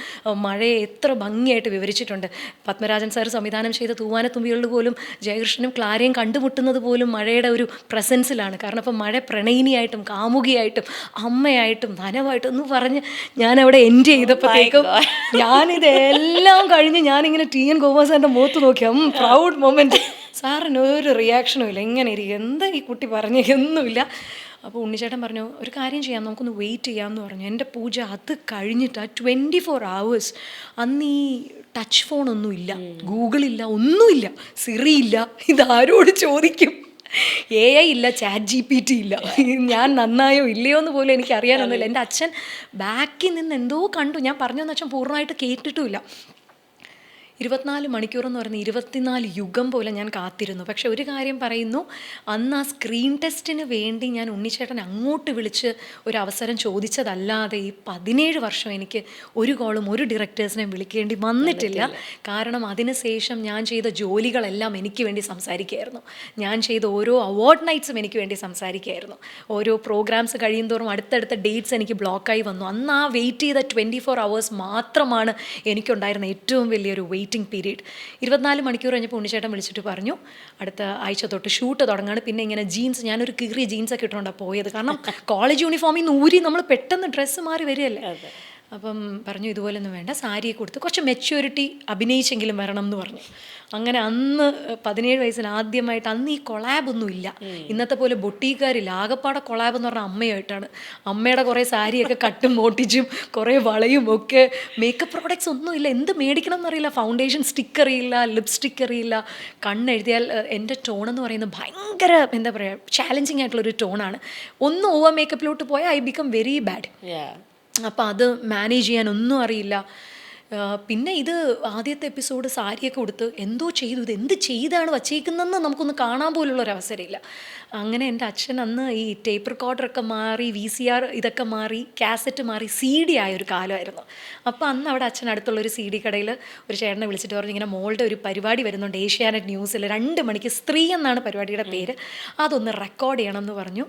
മഴയെ എത്ര ഭംഗിയായിട്ട് വിവരിച്ചിട്ടുണ്ട്. പത്മരാജൻ സാർ സംവിധാനം ചെയ്ത തൂവാനത്തുമ്പികളിൽ പോലും ജയകൃഷ്ണനും ക്ലാരയും കണ്ടുമുട്ടുന്നത് പോലും മഴയുടെ ഒരു പ്രസൻസിലാണ്. കാരണം അപ്പം മഴ പ്രണയിനിയായിട്ടും കാമുകിയായിട്ടും അമ്മയായിട്ടും ധനമായിട്ടും എന്ന് പറഞ്ഞ് ഞാനവിടെ എൻഡ് ചെയ്തപ്പോഴത്തേക്കും ഞാനിതെല്ലാം കഴിഞ്ഞ് ഞാനിങ്ങനെ TN ഗോപാസാറിൻ്റെ മുഖത്ത് നോക്കിയാൽ പ്രൗഡ് മൊമെൻറ്റ്. സാറിന് ഒരു റിയാക്ഷനും ഇല്ല, എങ്ങനെ ഇരിക്കും, എന്താ ഈ കുട്ടി പറഞ്ഞൊന്നുമില്ല. അപ്പോൾ ഉണ്ണിച്ചേട്ടൻ പറഞ്ഞു ഒരു കാര്യം ചെയ്യാം, നമുക്കൊന്ന് വെയിറ്റ് ചെയ്യാമെന്ന് പറഞ്ഞു. എൻ്റെ പൂജ അത് കഴിഞ്ഞിട്ട് 24 hours അന്ന് ഈ ടച്ച് ഫോണൊന്നും ഇല്ല, ഗൂഗിളില്ല, ഒന്നുമില്ല, സിറി ഇല്ല, ഇതാരോട് ചോദിക്കും, AI ഇല്ല, ChatGPT ഇല്ല, ഞാൻ നന്നായോ ഇല്ലയോ എന്ന് പോലും എനിക്ക് അറിയാനൊന്നുമില്ല. എൻ്റെ അച്ഛൻ ബാക്കിൽ നിന്ന് എന്തോ കണ്ടു, ഞാൻ പറഞ്ഞതെന്ന് അച്ഛൻ പൂർണ്ണമായിട്ട് കേട്ടിട്ടുമില്ല. 24 മണിക്കൂറെന്ന് പറയുന്നത് 24 യുഗം പോലെ ഞാൻ കാത്തിരുന്നു. പക്ഷെ ഒരു കാര്യം പറയുന്നു, അന്ന് ആ സ്ക്രീൻ ടെസ്റ്റിന് വേണ്ടി ഞാൻ ഉണ്ണിച്ചേട്ടൻ അങ്ങോട്ട് വിളിച്ച് ഒരു അവസരം ചോദിച്ചതല്ലാതെ ഈ 17 വർഷം എനിക്ക് ഒരു കോളും ഒരു ഡയറക്ടേഴ്സിനെയും വിളിക്കേണ്ടി വന്നിട്ടില്ല. കാരണം അതിനുശേഷം ഞാൻ ചെയ്ത ജോലികളെല്ലാം എനിക്ക് വേണ്ടി സംസാരിക്കുകയായിരുന്നു. ഞാൻ ചെയ്ത ഓരോ അവാർഡ് നൈറ്റ്സും എനിക്ക് വേണ്ടി സംസാരിക്കുകയായിരുന്നു. ഓരോ പ്രോഗ്രാംസ് കഴിയുന്തോറും അടുത്തടുത്ത ഡേറ്റ്സ് എനിക്ക് ബ്ലോക്കായി വന്നു. അന്ന് ആ വെയിറ്റ് ചെയ്ത 24 hours മാത്രമാണ് എനിക്കുണ്ടായിരുന്ന ഏറ്റവും വലിയൊരു വെയിറ്റിംഗ് പീരീഡ്. 24 മണിക്കൂർ കഴിഞ്ഞപ്പോൾ ഉണ്ണിച്ചേട്ടൻ വിളിച്ചിട്ട് പറഞ്ഞു അടുത്ത ആഴ്ച തൊട്ട് ഷൂട്ട് തുടങ്ങാണ്. പിന്നെ ഇങ്ങനെ ജീൻസ്, ഞാനൊരു കീറിയ ജീൻസൊക്കെ ഇട്ടുകൊണ്ടാണ് പോയത്. കാരണം കോളേജ് യൂണിഫോമിൽ നിന്ന് ഊരി നമ്മൾ പെട്ടെന്ന് ഡ്രസ്സ് മാറി വരികയല്ലേ. അപ്പം പറഞ്ഞു ഇതുപോലൊന്നും വേണ്ട, സാരിയെ കൊടുത്ത് കുറച്ച് മെച്യൂരിറ്റി അഭിനയിച്ചെങ്കിലും വരണം എന്ന് പറഞ്ഞു. അങ്ങനെ അന്ന് 17 വയസ്സിന് ആദ്യമായിട്ട്, അന്ന് ഈ കൊളാബൊന്നും ഇല്ല, ഇന്നത്തെ പോലെ ബൊട്ടീക്കാരില്ല, ആകപ്പാടെ കൊളാബ് എന്ന് പറഞ്ഞാൽ അമ്മയായിട്ടാണ്. അമ്മയുടെ കുറേ സാരിയൊക്കെ കട്ടും മോട്ടിച്ചും കുറേ വളയും ഒക്കെ, മേക്കപ്പ് പ്രോഡക്ട്സ് ഒന്നും ഇല്ല, എന്ത് മേടിക്കണം എന്നറിയില്ല, ഫൗണ്ടേഷൻ സ്റ്റിക്ക് അറിയില്ല, ലിപ്സ്റ്റിക്ക് അറിയില്ല, കണ്ണെഴുതിയാൽ എൻ്റെ ടോണെന്ന് പറയുന്നത് ഭയങ്കര എന്താ പറയുക ചാലഞ്ചിങ് ആയിട്ടുള്ളൊരു ടോണാണ്. ഒന്ന് ഓവർ മേക്കപ്പിലോട്ട് പോയാൽ ഐ ബിക്കം വെരി ബാഡ്. അപ്പം അത് മാനേജ് ചെയ്യാനൊന്നും അറിയില്ല. പിന്നെ ഇത് ആദ്യത്തെ എപ്പിസോഡ് സാരിയൊക്കെ കൊടുത്ത് എന്തോ ചെയ്തു, ഇത് എന്ത് ചെയ്താണ് വച്ചേക്കുന്നതെന്ന് നമുക്കൊന്ന് കാണാൻ പോലുള്ളൊരവസരമില്ല. അങ്ങനെ എൻ്റെ അച്ഛൻ അന്ന് ഈ ടേപ്പ് റെക്കോർഡറൊക്കെ മാറി, VCR ഇതൊക്കെ മാറി, കാസറ്റ് മാറി, CD ആയൊരു കാലമായിരുന്നു. അപ്പോൾ അന്ന് അവിടെ അച്ഛൻ അടുത്തുള്ളൊരു CD കടയിൽ ഒരു ചേട്ടനെ വിളിച്ചിട്ട് പറഞ്ഞു ഇങ്ങനെ മോളുടെ ഒരു പരിപാടി വരുന്നുണ്ട് ഏഷ്യാനെറ്റ് ന്യൂസിൽ 2 മണിക്ക്, സ്ത്രീ എന്നാണ് പരിപാടിയുടെ പേര്, അതൊന്ന് റെക്കോർഡ് ചെയ്യണം എന്ന് പറഞ്ഞു.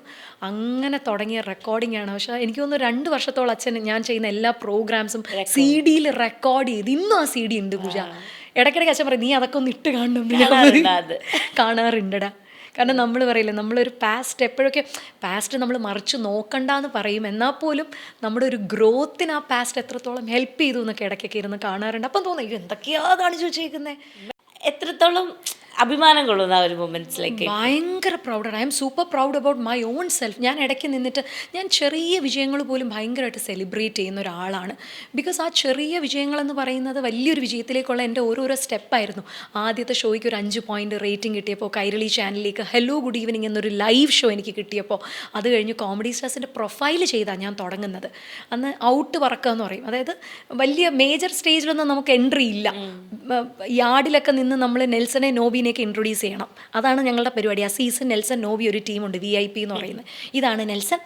അങ്ങനെ തുടങ്ങിയ റെക്കോർഡിംഗ് ആണ്. പക്ഷേ എനിക്ക് തോന്നുന്നു 2 വർഷത്തോളം അച്ഛൻ ഞാൻ ചെയ്യുന്ന എല്ലാ പ്രോഗ്രാംസും CD-യിൽ റെക്കോർഡ് ചെയ്ത് ഇന്നും ആ CD ഉണ്ട് പൂജ. ഇടയ്ക്കിടയ്ക്ക് അച്ഛൻ പറയും നീ അതൊക്കെ ഒന്ന് ഇട്ട് കാണാറുണ്ടടാ. കാരണം നമ്മൾ പറയില്ല, നമ്മളൊരു പാസ്റ്റ് എപ്പോഴൊക്കെ പാസ്റ്റ് നമ്മൾ മറിച്ച് നോക്കണ്ടെന്ന് പറയും, എന്നാൽ പോലും നമ്മുടെ ഒരു ഗ്രോത്തിന് ആ പാസ്റ്റ് എത്രത്തോളം ഹെൽപ്പ് ചെയ്തു എന്നൊക്കെ ഇടയ്ക്കൊക്കെ ഇരുന്ന് കാണാറുണ്ട്. അപ്പം തോന്നുന്നു ഇത് എന്തൊക്കെയാ കാണിച്ചു വെച്ചേക്കുന്നത്. എത്രത്തോളം അഭിമാനം കൊള്ളുന്ന ആ ഒരു മൊമെന്റ്സിലേക്ക്? ഭയങ്കര പ്രൗഡാണ്. I am super proud about my own self. ഞാൻ ഇടയ്ക്ക് നിന്നിട്ട് ഞാൻ ചെറിയ വിജയങ്ങൾ പോലും ഭയങ്കരമായിട്ട് സെലിബ്രേറ്റ് ചെയ്യുന്ന ഒരാളാണ്. ബിക്കോസ് ആ ചെറിയ വിജയങ്ങളെന്ന് പറയുന്നത് വലിയൊരു വിജയത്തിലേക്കുള്ള എൻ്റെ ഓരോരോ സ്റ്റെപ്പായിരുന്നു. ആദ്യത്തെ ഷോയ്ക്ക് ഒരു 5 പോയിൻ്റ് റേറ്റിംഗ് കിട്ടിയപ്പോൾ, കൈരളി ചാനലിലേക്ക് ഹലോ ഗുഡ് ഈവനിങ് എന്നൊരു ലൈവ് ഷോ എനിക്ക് കിട്ടിയപ്പോൾ, അത് കഴിഞ്ഞ് കോമഡി സ്റ്റാർസിൻ്റെ പ്രൊഫൈൽ ചെയ്താണ് ഞാൻ തുടങ്ങുന്നത്. അന്ന് ഔട്ട് പറക്കുക എന്ന് പറയും. അതായത് വലിയ മേജർ സ്റ്റേജിലൊന്നും നമുക്ക് എൻട്രി ഇല്ല. യാർഡിലൊക്കെ നിന്ന് നമ്മൾ നെൽസനെ നോബിനെയൊക്കെ ഇൻട്രൊഡ്യൂസ് ചെയ്യണം. അതാണ് ഞങ്ങളുടെ പരിപാടി. അസീസ്, നെൽസൺ, നോബി ഒരു ടീമുണ്ട്, VIP എന്ന് പറയുന്നത്. ഇതാണ് നെൽസൺ,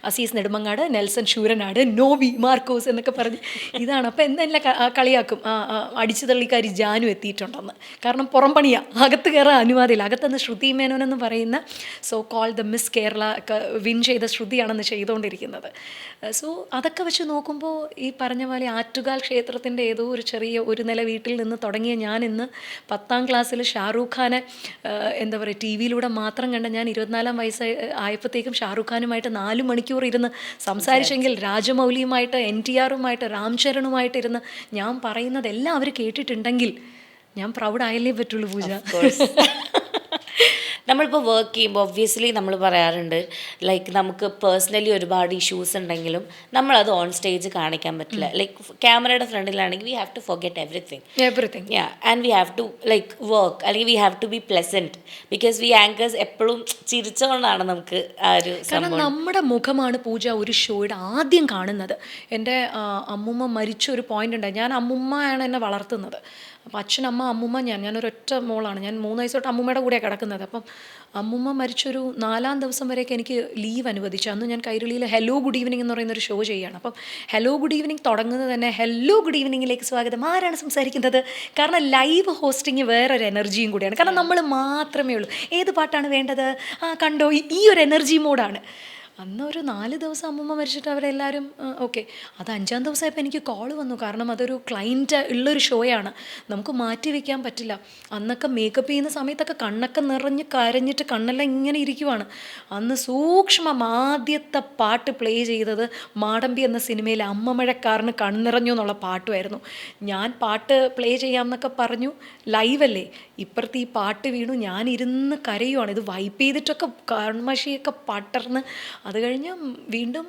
അസീസ് നെടുമങ്ങാട്, നെൽസൺ ശൂരനാട്, നോബി മാർക്കോസ് എന്നൊക്കെ പറഞ്ഞ് ഇതാണ്. അപ്പോൾ എന്തെല്ലാം കളിയാക്കും, അടിച്ചു തള്ളിക്കാരി ജാനു എത്തിയിട്ടുണ്ടെന്ന്. കാരണം പുറം പണിയാ, അകത്ത് കയറാൻ അനുവാദമില്ല. അകത്തുനിന്ന് ശ്രുതി മേനോൻ എന്ന് പറയുന്ന so call the miss Kerala win ചെയ്ത ശ്രുതിയാണെന്ന് ചെയ്തുകൊണ്ടിരിക്കുന്നത്. സോ അതൊക്കെ വെച്ച് നോക്കുമ്പോൾ ഈ പറഞ്ഞ പോലെ ആറ്റുകാൽ ക്ഷേത്രത്തിൻ്റെ ഏതോ ഒരു ചെറിയ ഒരു നില വീട്ടിൽ നിന്ന് തുടങ്ങിയ ഞാൻ ഇന്ന് 10ാം ക്ലാസ്സിൽ ഷാറൂഖ് ഖാനെ എന്താ പറയുക TV യിലൂടെ മാത്രം കണ്ട ഞാൻ 24 വയസ്സ് ആയപ്പോഴത്തേക്കും ഷാറൂഖ് ഖാനുമായിട്ട് 4 മണിക്കൂർ ഇരുന്ന് സംസാരിച്ചെങ്കിൽ രാജമൗലിയുമായിട്ട് NTRുമായിട്ട് രാം ചരണുമായിട്ട് ഇരുന്ന് ഞാൻ പറയുന്നതെല്ലാം അവർ കേട്ടിട്ടുണ്ടെങ്കിൽ ഞാൻ പ്രൗഡായല്ലേ പറ്റുള്ളൂ പൂജ. നമ്മളിപ്പോൾ വർക്ക് ചെയ്യുമ്പോൾ ഒബ്വിയസ്ലി നമ്മൾ പറയാറുണ്ട് ലൈക്ക് നമുക്ക് പേഴ്സണലി ഒരുപാട് ഇഷ്യൂസ് ഉണ്ടെങ്കിലും നമ്മളത് ഓൺ സ്റ്റേജ് കാണിക്കാൻ പറ്റില്ല. ലൈക്ക് ക്യാമറയുടെ ഫ്രണ്ടിലാണെങ്കിൽ we have to forget everything. Yeah, and we have to like work, അല്ലെങ്കിൽ we have to be pleasant, because we anchors എപ്പോഴും ചിരിച്ചുകൊണ്ടാണ് നമുക്ക് ആ ഒരു കാരണം നമ്മുടെ മുഖമാണ് പൂജ ഒരു ഷോയുടെ ആദ്യം കാണുന്നത്. എൻ്റെ അമ്മുമ്മ മരിച്ച ഒരു പോയിന്റ് ഉണ്ടായി. ഞാൻ അമ്മുമ്മയാണ് എന്നെ വളർത്തുന്നത്. അപ്പോൾ അച്ഛനമ്മ അമ്മുമ്മ ഞാനൊരൊറ്റ മോളാണ്. ഞാൻ 3 വയസ്സ് തൊട്ട് അമ്മുമ്മയുടെ കൂടെയാണ് കിടക്കുന്നത്. അപ്പം അമ്മുമ്മ മരിച്ചൊരു 4ാം ദിവസം വരെയൊക്കെ എനിക്ക് ലീവ് അനുവദിച്ചു. അന്ന് ഞാൻ കൈരളിയിൽ ഹലോ ഗുഡ് ഈവനിങ് എന്ന് പറയുന്നൊരു ഷോ ചെയ്യുകയാണ്. അപ്പം ഹലോ ഗുഡ് ഈവനിങ് തുടങ്ങുന്നത് തന്നെ ഹലോ ഗുഡ് ഈവനിങ്ങിലേക്ക് സ്വാഗതം, ആരാണ് സംസാരിക്കുന്നത്? കാരണം ലൈവ് ഹോസ്റ്റിങ് വേറൊരു എനർജിയും കൂടിയാണ്. കാരണം നമ്മൾ മാത്രമേ ഉള്ളൂ. ഏത് പാട്ടാണ് വേണ്ടത്, കണ്ടോ, ഈ ഒരു എനർജി മോഡാണ്. അന്ന് ഒരു 4 ദിവസം അമ്മൂമ്മ മരിച്ചിട്ട് അവരെല്ലാവരും ഓക്കെ. അത് 5ാം ദിവസമായപ്പോൾ എനിക്ക് കോൾ വന്നു. കാരണം അതൊരു ക്ലൈൻറ്റ് ഉള്ളൊരു ഷോയാണ്, നമുക്ക് മാറ്റി വയ്ക്കാൻ പറ്റില്ല. അന്നൊക്കെ മേക്കപ്പ് ചെയ്യുന്ന സമയത്തൊക്കെ കണ്ണൊക്കെ നിറഞ്ഞ് കരഞ്ഞിട്ട് കണ്ണെല്ലാം ഇങ്ങനെ ഇരിക്കുവാണ്. അന്ന് സൂക്ഷ്മം ആദ്യത്തെ പാട്ട് പ്ലേ ചെയ്തത് മാടമ്പി എന്ന സിനിമയിലെ അമ്മമഴക്കാരന് കണ്ണിറഞ്ഞു എന്നുള്ള പാട്ടുമായിരുന്നു. ഞാൻ പാട്ട് പ്ലേ ചെയ്യാമെന്നൊക്കെ പറഞ്ഞു, ലൈവല്ലേ, ഇപ്പുറത്ത് ഈ പാട്ട് വീണു, ഞാൻ ഇരുന്ന് കരയുവാണ്. ഇത് വൈപ്പ് ചെയ്തിട്ടൊക്കെ കൺമഷിയൊക്കെ പടർന്ന് അത് കഴിഞ്ഞ് വീണ്ടും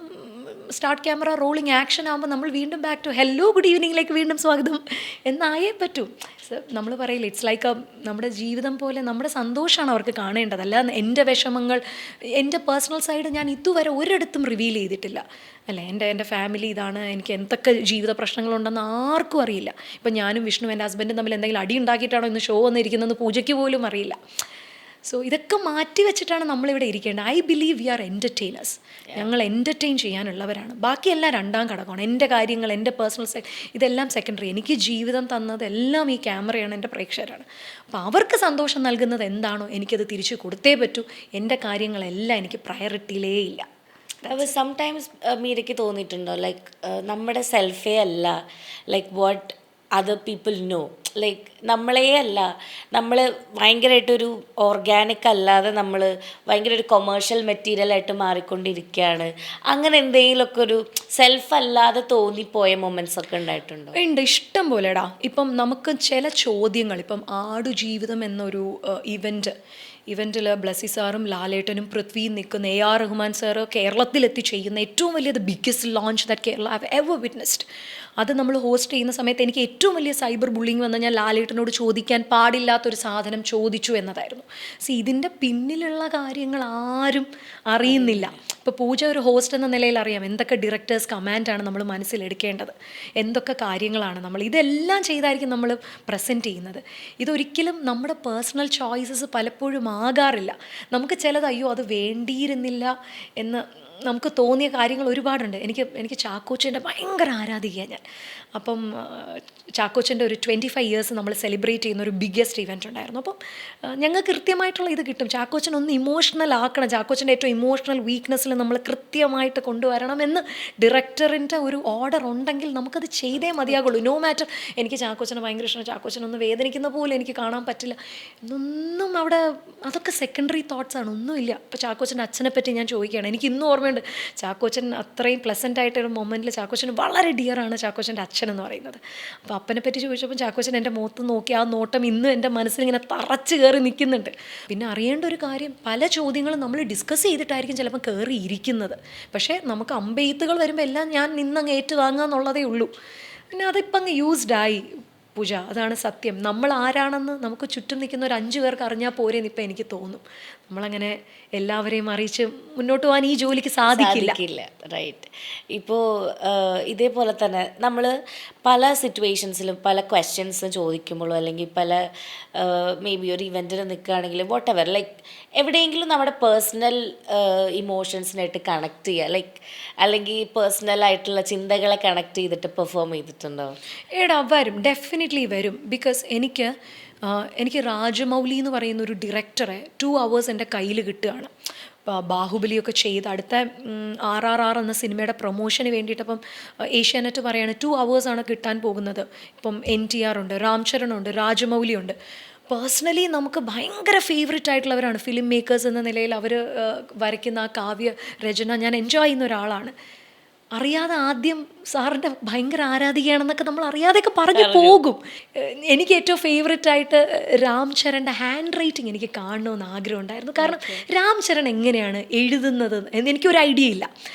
സ്റ്റാർട്ട് ക്യാമറ റോളിങ് ആക്ഷൻ ആകുമ്പോൾ നമ്മൾ വീണ്ടും ബാക്ക് ടു ഹലോ ഗുഡ് ഈവനിങ്ങിലേക്ക് വീണ്ടും സ്വാഗതം എന്നായേ പറ്റൂ. നമ്മൾ പറയില്ല, ഇറ്റ്സ് ലൈക്ക് നമ്മുടെ ജീവിതം പോലെ നമ്മുടെ സന്തോഷമാണ് അവർക്ക് കാണേണ്ടത്. അല്ല എൻ്റെ വിഷമങ്ങൾ, എൻ്റെ പേഴ്സണൽ സൈഡ് ഞാൻ ഇതുവരെ ഒരിടത്തും റിവീൽ ചെയ്തിട്ടില്ല. അല്ല, എൻ്റെ ഫാമിലി ഇതാണ്, എനിക്ക് എന്തൊക്കെ ജീവിത പ്രശ്നങ്ങളുണ്ടെന്ന് ആർക്കും അറിയില്ല. ഇപ്പം ഞാനും വിഷ്ണു എൻ്റെ ഹസ്ബൻഡും തമ്മിൽ എന്തെങ്കിലും അടി ഉണ്ടാക്കിയിട്ടാണോ ഇന്ന് ഷോ വന്നിരിക്കുന്നതെന്ന് പൂജയ്ക്ക് പോലും അറിയില്ല. സോ ഇതൊക്കെ മാറ്റി വെച്ചിട്ടാണ് നമ്മളിവിടെ ഇരിക്കേണ്ടത്. I believe we are entertainers. ഞങ്ങൾ എൻ്റർടൈൻ ചെയ്യാനുള്ളവരാണ്. ബാക്കിയെല്ലാം 2ാം ഘടകമാണ്. എൻ്റെ കാര്യങ്ങൾ, എൻ്റെ പേഴ്സണൽ ഇതെല്ലാം സെക്കൻഡറി. എനിക്ക് ജീവിതം തന്നത് എല്ലാം ഈ ക്യാമറയാണ്, എൻ്റെ പ്രേക്ഷകരാണ്. അപ്പോൾ അവർക്ക് സന്തോഷം നൽകുന്നത് എന്താണോ എനിക്കത് തിരിച്ചു കൊടുത്തേ പറ്റൂ. എൻ്റെ കാര്യങ്ങളെല്ലാം എനിക്ക് പ്രയോറിറ്റിയിലേ ഇല്ല. അപ്പോൾ സംടൈംസ് മീരയ്ക്ക് തോന്നിയിട്ടുണ്ടോ ലൈക്ക് നമ്മുടെ സെൽഫേ അല്ല like what other people no, like നമ്മളേ അല്ല, നമ്മൾ ഭയങ്കരമായിട്ടൊരു ഓർഗാനിക് അല്ലാതെ നമ്മൾ ഭയങ്കര ഒരു കൊമേഴ്ഷ്യൽ മെറ്റീരിയലായിട്ട് മാറിക്കൊണ്ടിരിക്കുകയാണ്, അങ്ങനെ എന്തെങ്കിലുമൊക്കെ ഒരു സെൽഫ് അല്ലാതെ തോന്നിപ്പോയ മൊമെൻറ്റ്സ് ഒക്കെ ഉണ്ടായിട്ടുണ്ടോ? ഉണ്ട്, ഇഷ്ടം പോലെടാ. ഇപ്പം നമുക്ക് ചില ചോദ്യങ്ങൾ, ഇപ്പം ആടുജീവിതം എന്നൊരു ഇവൻറ്റിൽ ബ്ലസ്സി സാറും ലാലേട്ടനും പൃഥ്വിയും നിൽക്കുന്ന AR റഹ്മാൻ സാറ് കേരളത്തിലെത്തി ചെയ്യുന്ന ഏറ്റവും വലിയ biggest launch that Kerala have ever witnessed. അത് നമ്മൾ ഹോസ്റ്റ് ചെയ്യുന്ന സമയത്ത് എനിക്ക് ഏറ്റവും വലിയ സൈബർ ബുള്ളിങ് വന്ന് ഞാൻ ലാലേട്ടനോട് ചോദിക്കാൻ പാടില്ലാത്തൊരു സാധനം ചോദിച്ചു എന്നതായിരുന്നു. ഇതിൻ്റെ പിന്നിലുള്ള കാര്യങ്ങൾ ആരും അറിയുന്നില്ല. ഇപ്പോൾ പൂജ ഒരു ഹോസ്റ്റ് എന്ന നിലയിൽ അറിയാം എന്തൊക്കെ ഡയറക്ടേഴ്സ് കമാൻഡാണ് നമ്മൾ മനസ്സിലെടുക്കേണ്ടത്, എന്തൊക്കെ കാര്യങ്ങളാണ് നമ്മൾ ഇതെല്ലാം ചെയ്തായിരിക്കും നമ്മൾ പ്രസൻറ്റ് ചെയ്യുന്നത്. ഇതൊരിക്കലും നമ്മുടെ പേഴ്സണൽ ചോയ്സസ് പലപ്പോഴും ആകാറില്ല. നമുക്ക് ചിലത് അയ്യോ അത് വേണ്ടിയിരുന്നില്ല എന്ന് നമുക്ക് തോന്നിയ കാര്യങ്ങൾ ഒരുപാടുണ്ട്. എനിക്ക് ചാക്കോച്ചൻ്റെ ഭയങ്കര ആരാധികയാണ് ഞാൻ. അപ്പം ചാക്കോച്ചൻ്റെ ഒരു 25 ഇയേഴ്സ് നമ്മൾ സെലിബ്രേറ്റ് ചെയ്യുന്ന ഒരു ബിഗ്ഗസ്റ്റ് ഇവൻ്റ് ഉണ്ടായിരുന്നു. അപ്പം ഞങ്ങൾക്ക് കൃത്യമായിട്ടുള്ള ഇത് കിട്ടും. ചാക്കോച്ചൻ ഒന്ന് ഇമോഷണൽ ആക്കണം, ചാക്കോച്ചൻ്റെ ഏറ്റവും ഇമോഷണൽ വീക്ക്നെസ്സിൽ നമ്മൾ കൃത്യമായിട്ട് കൊണ്ടുവരണം എന്ന് ഡയറക്ടറിൻ്റെ ഒരു ഓർഡർ ഉണ്ടെങ്കിൽ നമുക്കത് ചെയ്തേ മതിയാകുള്ളൂ. നോ മാറ്റർ എനിക്ക് ചാക്കോച്ചനെ ഭയങ്കര ഇഷ്ടമാണ്, ചാക്കോച്ചനൊന്ന് വേദനിക്കുന്ന പോലെ എനിക്ക് കാണാൻ പറ്റില്ല എന്നൊന്നും അവിടെ, അതൊക്കെ സെക്കൻഡറി തോട്ട്സാണ്, ഒന്നുമില്ല. ഇപ്പോൾ ചാക്കോച്ചൻ്റെ അച്ഛനെ പറ്റി ഞാൻ ചോദിക്കുകയാണ്, എനിക്ക് ഇന്നും ഓർമ്മ ഓർമ്മയുണ്ട്. ചാക്കോച്ചൻ അത്രയും പ്ലസൻ്റ് ആയിട്ടൊരു മൊമെൻറ്റിൽ ചാക്കോച്ചൻ വളരെ ഡിയറാണ് ചാക്കോച്ചൻ്റെ അച്ഛൻ എന്ന് പറയുന്നത്. അപ്പോൾ അപ്പനെ പറ്റി ചോദിച്ചപ്പോൾ ചാക്കോച്ചൻ എൻ്റെ മുഖത്ത് നോക്കി ആ നോട്ടം ഇന്നും എൻ്റെ മനസ്സിൽ ഇങ്ങനെ തറച്ച് കയറി നിൽക്കുന്നുണ്ട്. പിന്നെ അറിയേണ്ട ഒരു കാര്യം, പല ചോദ്യങ്ങളും നമ്മൾ ഡിസ്കസ് ചെയ്തിട്ടായിരിക്കും ചിലപ്പോൾ കയറി ഇരിക്കുന്നത്. പക്ഷേ നമുക്ക് അമ്പെയ്ത്തുകൾ വരുമ്പോൾ എല്ലാം ഞാൻ നിന്നങ്ങ് ഏറ്റുവാങ്ങുക എന്നുള്ളതേ ഉള്ളൂ. പിന്നെ അതിപ്പോൾ അങ്ങ് യൂസ്ഡായി പൂജ. അതാണ് സത്യം. നമ്മൾ ആരാണെന്ന് നമുക്ക് ചുറ്റും നിൽക്കുന്ന ഒരു 5 പേർക്ക് അറിഞ്ഞാൽ പോരെന്ന് ഇപ്പം എനിക്ക് തോന്നും. നമ്മളങ്ങനെ എല്ലാവരെയും അറിയിച്ച് മുന്നോട്ട് പോകാൻ ഈ ജോലിക്ക് സാധിക്കില്ല. റൈറ്റ്. ഇപ്പോൾ ഇതേപോലെ തന്നെ നമ്മൾ പല സിറ്റുവേഷൻസിലും പല ക്വസ്റ്റ്യൻസും ചോദിക്കുമ്പോഴും അല്ലെങ്കിൽ പല മേ ബി ഒരു ഇവൻറ്റിന് നിൽക്കുകയാണെങ്കിലും വാട്ട് എവർ, ലൈക്ക് എവിടെയെങ്കിലും നമ്മുടെ പേഴ്സണൽ ഇമോഷൻസിനായിട്ട് കണക്ട് ചെയ്യുക, ലൈക്ക് അല്ലെങ്കിൽ പേഴ്സണലായിട്ടുള്ള ചിന്തകളെ കണക്ട് ചെയ്തിട്ട് പെർഫോം ചെയ്തിട്ടുണ്ടോ? വരും, ഡെഫിനറ്റ്ലി വരും. ബിക്കോസ് എനിക്ക് രാജമൗലി എന്ന് പറയുന്ന ഒരു ഡയറക്ടറെ 2 hours എൻ്റെ കയ്യിൽ കിട്ടുകയാണ്. ബാഹുബലിയൊക്കെ ചെയ്ത് അടുത്ത RRR എന്ന സിനിമയുടെ പ്രൊമോഷന് വേണ്ടിയിട്ടപ്പം ഏഷ്യാനെറ്റ് പറയാണ് 2 hours കിട്ടാൻ പോകുന്നത്. ഇപ്പം NTR ഉണ്ട്, രാം ചരൺ ഉണ്ട്, രാജമൗലി ഉണ്ട്. പേഴ്സണലി നമുക്ക് ഭയങ്കര ഫേവറേറ്റ് ആയിട്ടുള്ളവരാണ് ഫിലിം മേക്കേഴ്സ് എന്ന നിലയിൽ. അവർ വരയ്ക്കുന്ന ആ കാവ്യ രചന ഞാൻ എൻജോയ് ചെയ്യുന്ന ഒരാളാണ്. അറിയാതെ ആദ്യം സാറിൻ്റെ ഭയങ്കര ആരാധികയാണെന്നൊക്കെ നമ്മൾ അറിയാതെയൊക്കെ പറഞ്ഞു പോകും. എനിക്ക് ഏറ്റവും ഫേവററ്റ് ആയിട്ട് രാം ചരൻ്റെ ഹാൻഡ് റൈറ്റിംഗ് എനിക്ക് കാണണമെന്ന് ആഗ്രഹം ഉണ്ടായിരുന്നു. കാരണം രാം ചരൺ എങ്ങനെയാണ് എഴുതുന്നത് എന്ന് എനിക്കൊരു ഐഡിയ ഇല്ല.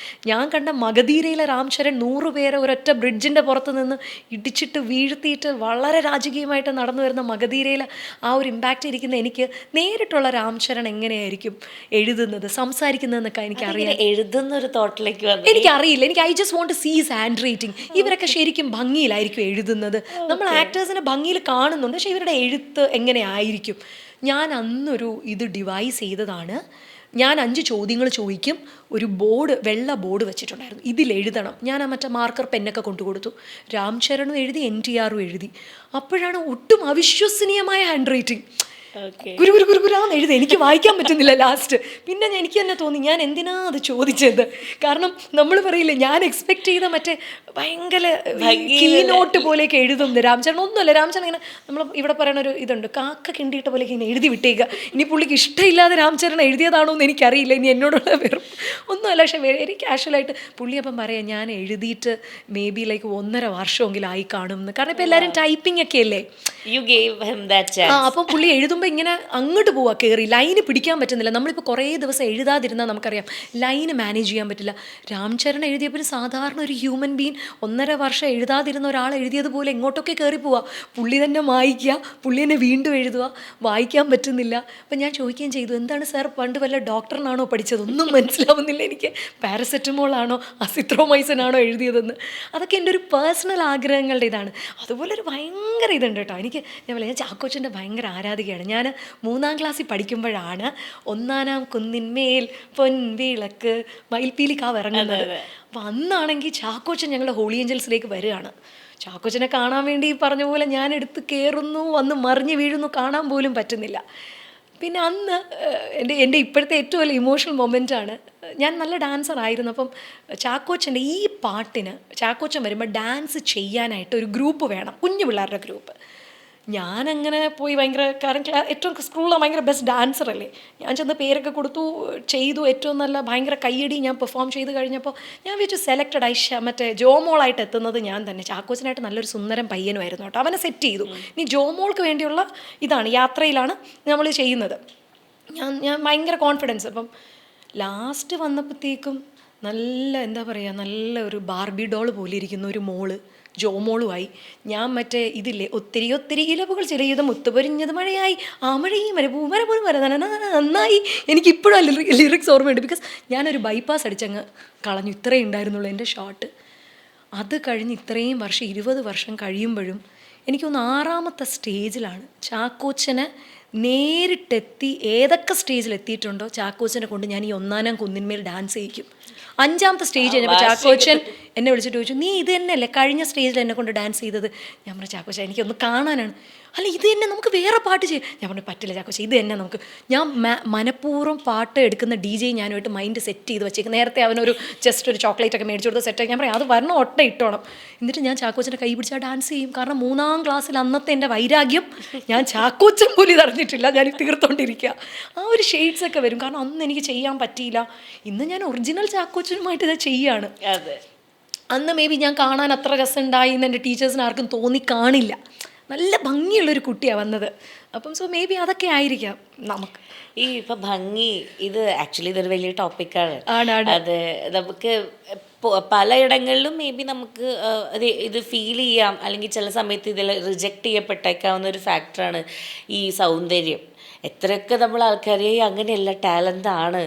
ഞാൻ കണ്ട മഗധീരയിലെ രാം ചരൺ 100 പേരെ ഒരൊറ്റ ബ്രിഡ്ജിൻ്റെ പുറത്ത് നിന്ന് ഇടിച്ചിട്ട് വീഴ്ത്തിയിട്ട് വളരെ രാജകീയമായിട്ട് നടന്നു വരുന്ന മഗധീരയിലെ ആ ഒരു ഇമ്പാക്റ്റ് ഇരിക്കുന്ന എനിക്ക് നേരിട്ടുള്ള രാം ചരൺ എങ്ങനെയായിരിക്കും എഴുതുന്നത്, സംസാരിക്കുന്നതെന്നൊക്കെ എനിക്കറിയാം. എഴുതുന്ന ഒരു തോട്ടിലേക്ക് എനിക്കറിയില്ല. I just want to see his handwriting. ഇവരൊക്കെ ശരിക്കും ഭംഗിയിലായിരിക്കും എഴുതുന്നത്. നമ്മൾ ആക്ടേഴ്സിനെ ഭംഗിയിൽ കാണുന്നുണ്ട്, പക്ഷേ ഇവരുടെ എഴുത്ത് എങ്ങനെയായിരിക്കും? ഞാൻ അന്നൊരു ഇത് ഡിവൈസ് ചെയ്തതാണ്. ഞാൻ 5 ചോദ്യങ്ങൾ ചോദിക്കും. ഒരു വെള്ള ബോർഡ് വെച്ചിട്ടുണ്ടായിരുന്നു, ഇതിലെഴുതണം. ഞാൻ ആ മറ്റേ മാർക്കർ പെന്നൊക്കെ കൊണ്ടുകൊടുത്തു. രാം ചരണും എഴുതി, NTRും എഴുതി. അപ്പോഴാണ് ഒട്ടും അവിശ്വസനീയമായ ഹാൻഡ് റൈറ്റിംഗ്. ഗുരുഗുരാന്ന് എഴുതി, എനിക്ക് വായിക്കാൻ പറ്റുന്നില്ല ലാസ്റ്റ്. പിന്നെ എനിക്ക് തന്നെ തോന്നി ഞാൻ എന്തിനാ അത് ചോദിച്ചത്. കാരണം നമ്മൾ പറയില്ലേ, ഞാൻ എക്സ്പെക്ട് ചെയ്ത മറ്റേ ഭയങ്കര കീനോട്ട് പോലെയൊക്കെ എഴുതുന്നത് രാംചരൺ ഒന്നുമല്ല. രാംചരൺ ഇങ്ങനെ നമ്മൾ ഇവിടെ പറയുന്ന ഒരു ഇതുണ്ട്, കാക്ക കിണ്ടിയിട്ട പോലെ ഇങ്ങനെ എഴുതി വിട്ടേക്കുക. ഇനി പുള്ളിക്ക് ഇഷ്ടമില്ലാതെ രാംചരൺ എഴുതിയതാണോ എന്ന് എനിക്കറിയില്ല, ഇനി എന്നോടുള്ള വെറും ഒന്നുമല്ല. പക്ഷേ വെരി കാഷ്വലായിട്ട് പുള്ളി അപ്പം പറയാം, ഞാൻ എഴുതിയിട്ട് മേ ബി ലൈക്ക് 1.5 വർഷമെങ്കിലും ആയി കാണും എന്ന്. കാരണം ഇപ്പം എല്ലാവരും ടൈപ്പിംഗ് ഒക്കെ അല്ലേ. അപ്പം പുള്ളി എഴുതുമ്പോൾ ഇങ്ങനെ അങ്ങോട്ട് പോവാ, കയറി ലൈന് പിടിക്കാൻ പറ്റുന്നില്ല. നമ്മളിപ്പോൾ കുറേ ദിവസം എഴുതാതിരുന്നാൽ നമുക്കറിയാം ലൈന് മാനേജ് ചെയ്യാൻ പറ്റില്ല. രാംചരൺ എഴുതിയപ്പോൾ സാധാരണ ഒരു ഹ്യൂമൻ ബീൻ 1.5 വർഷം എഴുതാതിരുന്ന ഒരാൾ എഴുതിയതുപോലെ എങ്ങോട്ടൊക്കെ കയറി പോവുക. പുള്ളി തന്നെ വായിക്കുക, പുള്ളി തന്നെ വീണ്ടും എഴുതുക, വായിക്കാൻ പറ്റുന്നില്ല. അപ്പം ഞാൻ ചോദിക്കുകയും ചെയ്തു, എന്താണ് സാർ പണ്ട് വല്ല ഡോക്ടറിനാണോ പഠിച്ചത്? ഒന്നും മനസ്സിലാവുന്നില്ല എനിക്ക്. പാരസെറ്റമോളാണോ അസിത്രോമൈസിനാണോ എഴുതിയതെന്ന്. അതൊക്കെ എൻ്റെ ഒരു പേഴ്സണൽ ആഗ്രഹങ്ങളുടെ ഇതാണ്. അതുപോലെ ഒരു ഭയങ്കര ഇതുണ്ട് കേട്ടോ എനിക്ക്. ഞാൻ ചാക്കോച്ചൻ്റെ ഭയങ്കര ആരാധികയാണ്. ഞാൻ 3ാം ക്ലാസ്സിൽ പഠിക്കുമ്പോഴാണ് 1-ാം കുന്നിന്മേൽ പൊൻവിളക്ക് മയിൽപ്പീലിക്കാവ് ഇറങ്ങുന്നത്. അപ്പം അന്നാണെങ്കിൽ ചാക്കോച്ചൻ ഞങ്ങളുടെ ഹോളി ഏഞ്ചൽസിലേക്ക് വരികയാണ്. ചാക്കോച്ചനെ കാണാൻ വേണ്ടി പറഞ്ഞ പോലെ ഞാൻ എടുത്ത് കയറുന്നു, വന്ന് മറിഞ്ഞ് വീഴുന്നു, കാണാൻ പോലും പറ്റുന്നില്ല. പിന്നെ അന്ന് എൻ്റെ ഇപ്പോഴത്തെ ഏറ്റവും വലിയ ഇമോഷണൽ മൊമെൻ്റാണ്. ഞാൻ നല്ല ഡാൻസർ ആയിരുന്നു. അപ്പം ചാക്കോച്ചൻ്റെ ഈ പാട്ടിന് ചാക്കോച്ചൻ വരുമ്പോൾ ഡാൻസ് ചെയ്യാനായിട്ട് ഒരു ഗ്രൂപ്പ് വേണം, കുഞ്ഞു പിള്ളേരുടെ ഗ്രൂപ്പ്. ഞാനങ്ങനെ പോയി ഭയങ്കര, കാരണം ഏറ്റവും സ്കൂളിൽ ഭയങ്കര ബെസ്റ്റ് ഡാൻസർ അല്ലേ. ഞാൻ ചെന്ന് പേരൊക്കെ കൊടുത്തു, ചെയ്തു, ഏറ്റവും നല്ല ഭയങ്കര കയ്യടി ഞാൻ പെർഫോം ചെയ്ത് കഴിഞ്ഞപ്പോൾ ഞാൻ വിചാരിച്ചു സെലക്റ്റഡ് മറ്റേ ജോമോളായിട്ട് എത്തുന്നത് ഞാൻ തന്നെ. ചാക്കോച്ചനായിട്ട് നല്ലൊരു സുന്ദരം പയ്യനുമായിരുന്നു കേട്ടോ, അവനെ സെറ്റ് ചെയ്തു. ഇനി ജോമോൾക്ക് വേണ്ടിയുള്ള ഇതാണ്, യാത്രയിലാണ് നമ്മൾ ചെയ്യുന്നത്. ഞാൻ ഭയങ്കര കോൺഫിഡൻസ്. അപ്പം ലാസ്റ്റ് വന്നപ്പോഴത്തേക്കും നല്ല എന്താ പറയുക, നല്ല ഒരു ബാർബി ഡോൾ പോലെ ഇരിക്കുന്ന ഒരു മോള് ജോമോളുമായി. ഞാൻ മറ്റേ ഇതില്ലേ, ഒത്തിരി ഒത്തിരി ഇലവുകൾ ചിലയത് മുത്തുപൊരിഞ്ഞത് മഴയായി, ആ മഴയും മരപൂമര പോലും നന്നായി. എനിക്കിപ്പോഴും ആ ലിറിക്സ് ഓർമ്മയുണ്ട്. ബിക്കോസ് ഞാനൊരു ബൈപ്പാസ് അടിച്ചങ്ങ് കളഞ്ഞു. ഇത്രയും ഉണ്ടായിരുന്നുള്ളൂ എൻ്റെ ഷോട്ട്. അത് കഴിഞ്ഞ് ഇത്രയും വർഷം 20 വർഷം കഴിയുമ്പോഴും എനിക്കൊന്ന് 6ാമത്തെ സ്റ്റേജിലാണ് ചാക്കോച്ചനെ നേരിട്ടെത്തി. ഏതൊക്കെ സ്റ്റേജിൽ എത്തിയിട്ടുണ്ടോ ചാക്കോച്ചനെ കൊണ്ട് ഞാൻ ഈ 1-ാം കുന്നിന്മേൽ ഡാൻസ് ചെയ്യിക്കും. 5ാമത്തെ സ്റ്റേജ് കഴിഞ്ഞപ്പോൾ ചാക്കോച്ചൻ എന്നെ വിളിച്ചിട്ട് ചോദിച്ചു, നീ ഇത് തന്നെയല്ലേ കഴിഞ്ഞ സ്റ്റേജിൽ എന്നെ കൊണ്ട് ഡാൻസ് ചെയ്തത്? ഞാൻ പറഞ്ഞു, ചാക്കോച്ച എനിക്കൊന്ന് കാണാനാണ്. അല്ല ഇത് തന്നെ, നമുക്ക് വേറെ പാട്ട് ചെയ്യാം. ഞാൻ പറഞ്ഞു, പറ്റില്ല ചാക്കോച്ച, ഇത് തന്നെ നമുക്ക്. ഞാൻ മനഃപൂർവ്വം പാട്ട് എടുക്കുന്ന DJ ഞാനുമായിട്ട് മൈൻഡ് സെറ്റ് ചെയ്ത് വെച്ചേക്കും. നേരത്തെ അവനൊരു ജസ്റ്റ് ഒരു ചോക്ലേറ്റ് ഒക്കെ മേടിച്ചു കൊടുത്ത് സെറ്റാക്കി. ഞാൻ പറയാം, അത് വരണം, ഒട്ട ഇട്ടോണം. എന്നിട്ട് ഞാൻ ചാക്കോച്ചൻ്റെ കൈ പിടിച്ചാൽ ഡാൻസ് ചെയ്യും. കാരണം 3ാം ക്ലാസ്സിൽ അന്നത്തെ എൻ്റെ വൈരാഗ്യം ഞാൻ ചാക്കോച്ചൻ പോലും ഇതറിഞ്ഞിട്ടില്ല, ഞാൻ തീർത്തോണ്ടിരിക്കുക. ആ ഒരു ഷെയ്ഡ്സ് ഒക്കെ വരും. കാരണം അന്ന് എനിക്ക് ചെയ്യാൻ പറ്റിയില്ല. ഇന്ന് ഞാൻ ഒറിജിനൽ ചാക്കോച്ചനുമായിട്ട് ഇത് ചെയ്യാണ്. അതെ. അന്ന് മേ ബി ഞാൻ കാണാൻ അത്ര രസമുണ്ടായി എന്ന് എൻ്റെ ടീച്ചേഴ്സിന് ആർക്കും തോന്നി കാണില്ല. നല്ല ഭംഗിയുള്ളൊരു കുട്ടിയാണ് വന്നത്. അപ്പം സോ മേ ബി അതൊക്കെ ആയിരിക്കാം നമുക്ക്. ഈ ഇപ്പൊ ഭംഗി ഇത് ആക്ച്വലി ഇതൊരു വലിയ ടോപ്പിക്കാണ്. ആണ്. അത് നമുക്ക് പലയിടങ്ങളിലും മേ ബി നമുക്ക് ഇത് ഫീൽ ചെയ്യാം, അല്ലെങ്കിൽ ചില സമയത്ത് ഇതിൽ റിജക്റ്റ് ചെയ്യപ്പെട്ടേക്കാവുന്ന ഒരു ഫാക്ടറാണ് ഈ സൗന്ദര്യം. എത്രയൊക്കെ നമ്മൾ ആൾക്കാരെ അങ്ങനെയല്ല ടാലൻ്റ് ആണ്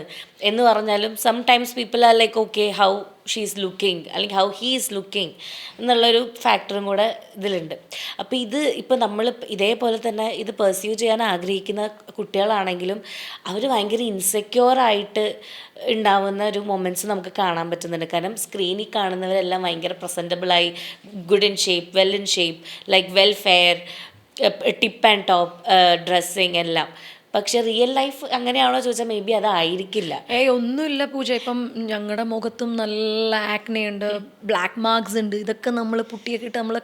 എന്ന് പറഞ്ഞാലും sometimes people are like okay how she is looking അല്ലെങ്കിൽ ഹൗ ഹീ ഈസ് ലുക്കിംഗ് എന്നുള്ളൊരു ഫാക്ടറും കൂടെ ഇതിലുണ്ട്. അപ്പോൾ ഇപ്പോൾ നമ്മൾ ഇതേപോലെ തന്നെ ഇത് പെർസ്യൂ ചെയ്യാൻ ആഗ്രഹിക്കുന്ന കുട്ടികളാണെങ്കിലും അവർ ഭയങ്കര ഇൻസെക്യൂറായിട്ട് ഉണ്ടാവുന്ന ഒരു മൊമെൻറ്റ്സ് നമുക്ക് കാണാൻ പറ്റുന്നുണ്ട്. കാരണം സ്ക്രീനിൽ കാണുന്നവരെല്ലാം ഭയങ്കര പ്രസൻറ്റബിളായി, good in shape, well in shape, like well fair, tip and top dressing എല്ലാം. പക്ഷെ റിയൽ ലൈഫ് അങ്ങനെയാണോ ചോദിച്ചാൽ മേ ബി അതായിരിക്കില്ല. ഒന്നുമില്ല പൂജ. ഇപ്പം ഞങ്ങളുടെ മുഖത്തും നല്ല ആക്നെ ഉണ്ട്, ബ്ലാക്ക് മാർക്സ് ഉണ്ട്. ഇതൊക്കെ നമ്മൾ പുട്ടിയൊക്കെ ഇട്ട് നമ്മൾ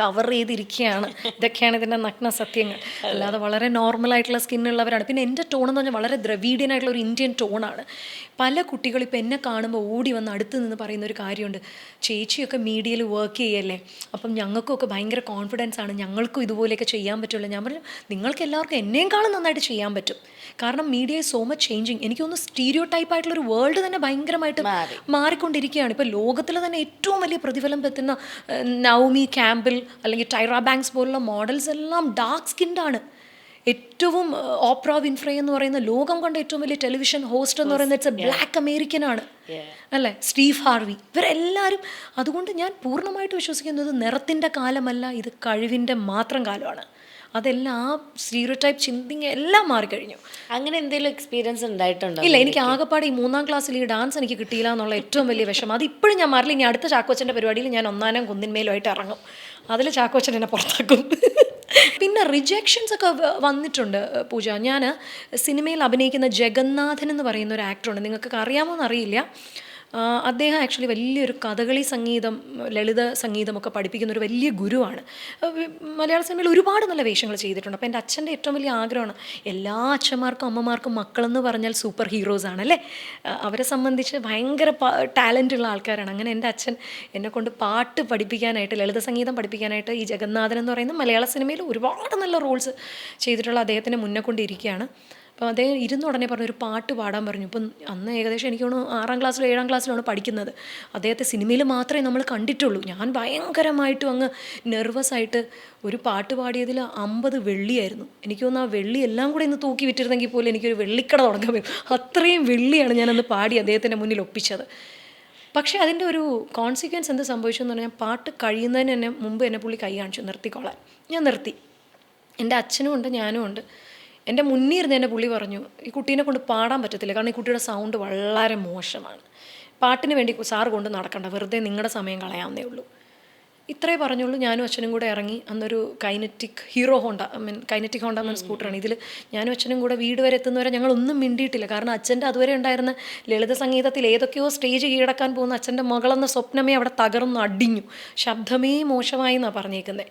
കവർ ചെയ്തിരിക്കുകയാണ്. ഇതൊക്കെയാണ് ഇതിൻ്റെ നഗ്ന സത്യങ്ങൾ. അല്ലാതെ വളരെ നോർമലായിട്ടുള്ള സ്കിന്നുള്ളവരാണ്. പിന്നെ എൻ്റെ ടോൺ എന്ന് പറഞ്ഞാൽ വളരെ ദ്രവീഡിയനായിട്ടുള്ള ഒരു ഇന്ത്യൻ ടോണാണ്. പല കുട്ടികൾ ഇപ്പം എന്നെ കാണുമ്പോൾ ഓടി വന്ന് അടുത്ത് നിന്ന് പറയുന്ന ഒരു കാര്യമുണ്ട്, ചേച്ചിയൊക്കെ മീഡിയയിൽ വർക്ക് ചെയ്യല്ലേ, അപ്പം ഞങ്ങൾക്കൊക്കെ ഭയങ്കര കോൺഫിഡൻസ് ആണ്, ഞങ്ങൾക്കും ഇതുപോലെയൊക്കെ ചെയ്യാൻ പറ്റുമല്ലോ. ഞാൻ പറഞ്ഞു നിങ്ങൾക്ക് എല്ലാവർക്കും എന്നേക്കാളും നന്നായിട്ട് ചെയ്യാൻ പറ്റും. കാരണം media is so much changing. എനിക്ക് തോന്നുന്നു സ്റ്റീരിയോ ടൈപ്പ് ആയിട്ടുള്ളൊരു വേൾഡ് തന്നെ ഭയങ്കരമായിട്ട് മാറിക്കൊണ്ടിരിക്കുകയാണ്. ഇപ്പോൾ ലോകത്തിൽ തന്നെ ഏറ്റവും വലിയ പ്രതിഫലം പറ്റുന്ന നവോമി ക്യാമ്പിൽ അല്ലെങ്കിൽ ടൈറ ബാങ്ക്സ് പോലുള്ള മോഡൽസ് എല്ലാം ഡാർക്ക് സ്കിൻഡാണ്. ഏറ്റവും ഓപ്ര വിൻഫ്രേ എന്ന് പറയുന്ന ലോകം കണ്ട ഏറ്റവും വലിയ ടെലിവിഷൻ ഹോസ്റ്റ് എന്ന് പറയുന്നത് ഇറ്റ്സ് എ ബ്ലാക്ക് അമേരിക്കനാണ് അല്ലേ, സ്റ്റീവ് ഹാർവി. ഇവരെല്ലാവരും. അതുകൊണ്ട് ഞാൻ പൂർണ്ണമായിട്ട് വിശ്വസിക്കുന്നത് നിറത്തിൻ്റെ കാലമല്ല, ഇത് കഴിവിൻ്റെ മാത്രം കാലമാണ്. അതെല്ലാം ആ സ്റ്റീരിയോടൈപ്പ് ചിന്തിങ് എല്ലാം മാറിക്കഴിഞ്ഞു. അങ്ങനെ എന്തെങ്കിലും എക്സ്പീരിയൻസ് ഉണ്ടായിട്ടുണ്ടോ? ഇല്ല, എനിക്ക് ആകെപ്പാടെ ഈ 3ാം ക്ലാസ്സിൽ ഈ ഡാൻസ് എനിക്ക് കിട്ടിയില്ല എന്നുള്ള ഏറ്റവും വലിയ വിഷമം. അത് ഇപ്പോഴും ഞാൻ മാറില്ല. ഇനി അടുത്ത ചാക്കോച്ചൻ്റെ പരിപാടിയിൽ ഞാൻ 1ാം കുന്നിന്മേലുമായിട്ട് ഇറങ്ങും. അതിൽ ചാക്കോച്ചൻ എന്നെ പുറത്താക്കും. പിന്നെ റിജക്ഷൻസ് ഒക്കെ വന്നിട്ടുണ്ട് പൂജ. ഞാൻ സിനിമയിൽ അഭിനയിക്കുന്ന ജഗന്നാഥൻ എന്ന് പറയുന്ന ഒരു ആക്ടറുണ്ട്, നിങ്ങൾക്ക് അറിയാമോ എന്നറിയില്ല. അദ്ദേഹം ആക്ച്വലി വലിയൊരു കഥകളി സംഗീതം, ലളിത സംഗീതമൊക്കെ പഠിപ്പിക്കുന്ന ഒരു വലിയ ഗുരുവാണ്. മലയാള സിനിമയിൽ ഒരുപാട് നല്ല വേഷങ്ങൾ ചെയ്തിട്ടുണ്ട്. അപ്പോൾ എൻ്റെ അച്ഛൻ്റെ ഏറ്റവും വലിയ ആഗ്രഹമാണ്, എല്ലാ അച്ഛന്മാർക്കും അമ്മമാർക്കും മക്കളെന്ന് പറഞ്ഞാൽ സൂപ്പർ ഹീറോസ് ആണല്ലേ. അവരെ സംബന്ധിച്ച് ഭയങ്കര ടാലൻ്റ് ഉള്ള ആൾക്കാരാണ്. അങ്ങനെ എൻ്റെ അച്ഛൻ എന്നെക്കൊണ്ട് പാട്ട് പഠിപ്പിക്കാനായിട്ട്, ലളിത സംഗീതം പഠിപ്പിക്കാനായിട്ട് ഈ ജഗന്നാഥൻ എന്ന് പറയുന്ന മലയാള സിനിമയിൽ ഒരുപാട് നല്ല റോൾസ് ചെയ്തിട്ടുള്ള അദ്ദേഹത്തിനെ മുന്നേ കൊണ്ടിരിക്കുകയാണ്. അപ്പോൾ അദ്ദേഹം ഇരുന്ന ഉടനെ പറഞ്ഞു ഒരു പാട്ട് പാടാൻ പറഞ്ഞു. ഇപ്പം അന്ന് ഏകദേശം എനിക്ക് തോന്നുന്നു 6ാം ക്ലാസ്സിലോ 7ാം ക്ലാസ്സിലാണ് പഠിക്കുന്നത്. അദ്ദേഹത്തെ സിനിമയിൽ മാത്രമേ നമ്മൾ കണ്ടിട്ടുള്ളൂ. ഞാൻ ഭയങ്കരമായിട്ടും അങ്ങ് നെർവസായിട്ട് ഒരു പാട്ട് പാടിയതിൽ 50 വെള്ളിയായിരുന്നു. എനിക്ക് തോന്നുന്നു ആ വെള്ളി എല്ലാം കൂടെ ഇന്ന് തൂക്കി വിറ്റിരുന്നെങ്കിൽ പോലും എനിക്കൊരു വെള്ളിക്കട തുടങ്ങാൻ പറ്റും. അത്രയും വെള്ളിയാണ് ഞാനന്ന് പാടി അദ്ദേഹത്തിൻ്റെ മുന്നിൽ ഒപ്പിച്ചത്. പക്ഷേ അതിൻ്റെ ഒരു കോൺസിക്വൻസ് എന്ത് സംഭവിച്ചു എന്ന് പറഞ്ഞാൽ പാട്ട് കഴിയുന്നതിന് മുമ്പ് എന്നെ പുള്ളി കൈ കാണിച്ചു നിർത്തിക്കോളാൻ. ഞാൻ നിർത്തി. എൻ്റെ അച്ഛനും ഉണ്ട്, ഞാനും ഉണ്ട്. എൻ്റെ മുന്നിൽ ഇരുന്ന് എൻ്റെ പുള്ളി പറഞ്ഞു ഈ കുട്ടീനെ കൊണ്ട് പാടാൻ പറ്റത്തില്ല, കാരണം ഈ കുട്ടിയുടെ സൗണ്ട് വളരെ മോശമാണ്, പാട്ടിന് വേണ്ടി സാറ് കൊണ്ട് നടക്കണ്ട, വെറുതെ നിങ്ങളുടെ സമയം കളയാവുന്നേ ഉള്ളൂ. ഇത്രേ പറഞ്ഞുള്ളൂ. ഞാനും അച്ഛനും കൂടെ ഇറങ്ങി. അന്നൊരു കൈനറ്റിക് കൈനറ്റിക് ഹോണ്ട എന്ന സ്കൂട്ടറാണ്. ഇതിൽ ഞാനും അച്ഛനും കൂടെ വീട് വരെ എത്തുന്നവരെ ഞങ്ങളൊന്നും മിണ്ടിയിട്ടില്ല. കാരണം അച്ഛൻ്റെ അതുവരെ ഉണ്ടായിരുന്ന ലളിത സംഗീതത്തിൽ ഏതൊക്കെയോ സ്റ്റേജ് കീഴടക്കാൻ പോകുന്ന അച്ഛൻ്റെ മകളെന്ന സ്വപ്നമേ അവിടെ തകർന്ന് അടിഞ്ഞു. ശബ്ദമേ മോശമായി എന്നാണ് പറഞ്ഞേക്കുന്നത്.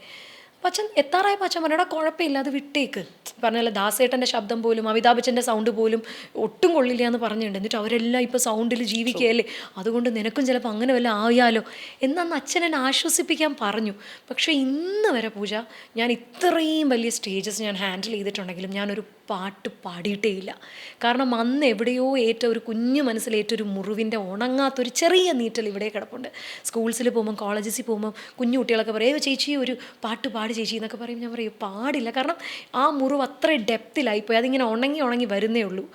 അപ്പം അച്ഛൻ എത്താറായപ്പോൾ അച്ഛൻ പറഞ്ഞാൽ കുഴപ്പമില്ല, അത് വിട്ടേക്ക്. പറഞ്ഞാൽ ദാസേട്ടൻ്റെ ശബ്ദം പോലും അമിതാഭ് ബച്ചൻ്റെ സൗണ്ട് പോലും ഒട്ടും കൊള്ളില്ല എന്ന് പറഞ്ഞിട്ടുണ്ട്. എന്നിട്ട് അവരെല്ലാം ഇപ്പോൾ സൗണ്ടിൽ ജീവിക്കുകയല്ലേ, അതുകൊണ്ട് നിനക്കും ചിലപ്പോൾ അങ്ങനെ വല്ല ആയാലോ എന്നന്ന് അച്ഛൻ എന്നെ ആശ്വസിപ്പിക്കാൻ പറഞ്ഞു. പക്ഷേ ഇന്ന് വരെ പൂജ ഞാൻ ഇത്രയും വലിയ സ്റ്റേജസ് ഞാൻ ഹാൻഡിൽ ചെയ്തിട്ടുണ്ടെങ്കിലും ഞാനൊരു പാട്ട് പാടിയിട്ടേ ഇല്ല. കാരണം അന്ന് എവിടെയോ ഒരു കുഞ്ഞു മനസ്സിലേറ്റൊരു മുറിവിൻ്റെ ഉണങ്ങാത്തൊരു ചെറിയ നീറ്റൽ ഇവിടെ കിടപ്പുണ്ട്. സ്കൂൾസിൽ പോകുമ്പോൾ കോളേജസിൽ പോകുമ്പോൾ കുഞ്ഞു കുട്ടികളൊക്കെ പറയും ചേച്ചി ഒരു പാട്ട് പാടി ചേച്ചി എന്നൊക്കെ പറയും. ഞാൻ പറയും പാടില്ല, കാരണം ആ മുറിവ് അത്ര ഡെപ്തിലായിപ്പോയി. അതിങ്ങനെ ഉണങ്ങി വരുന്നേ ഉള്ളൂ.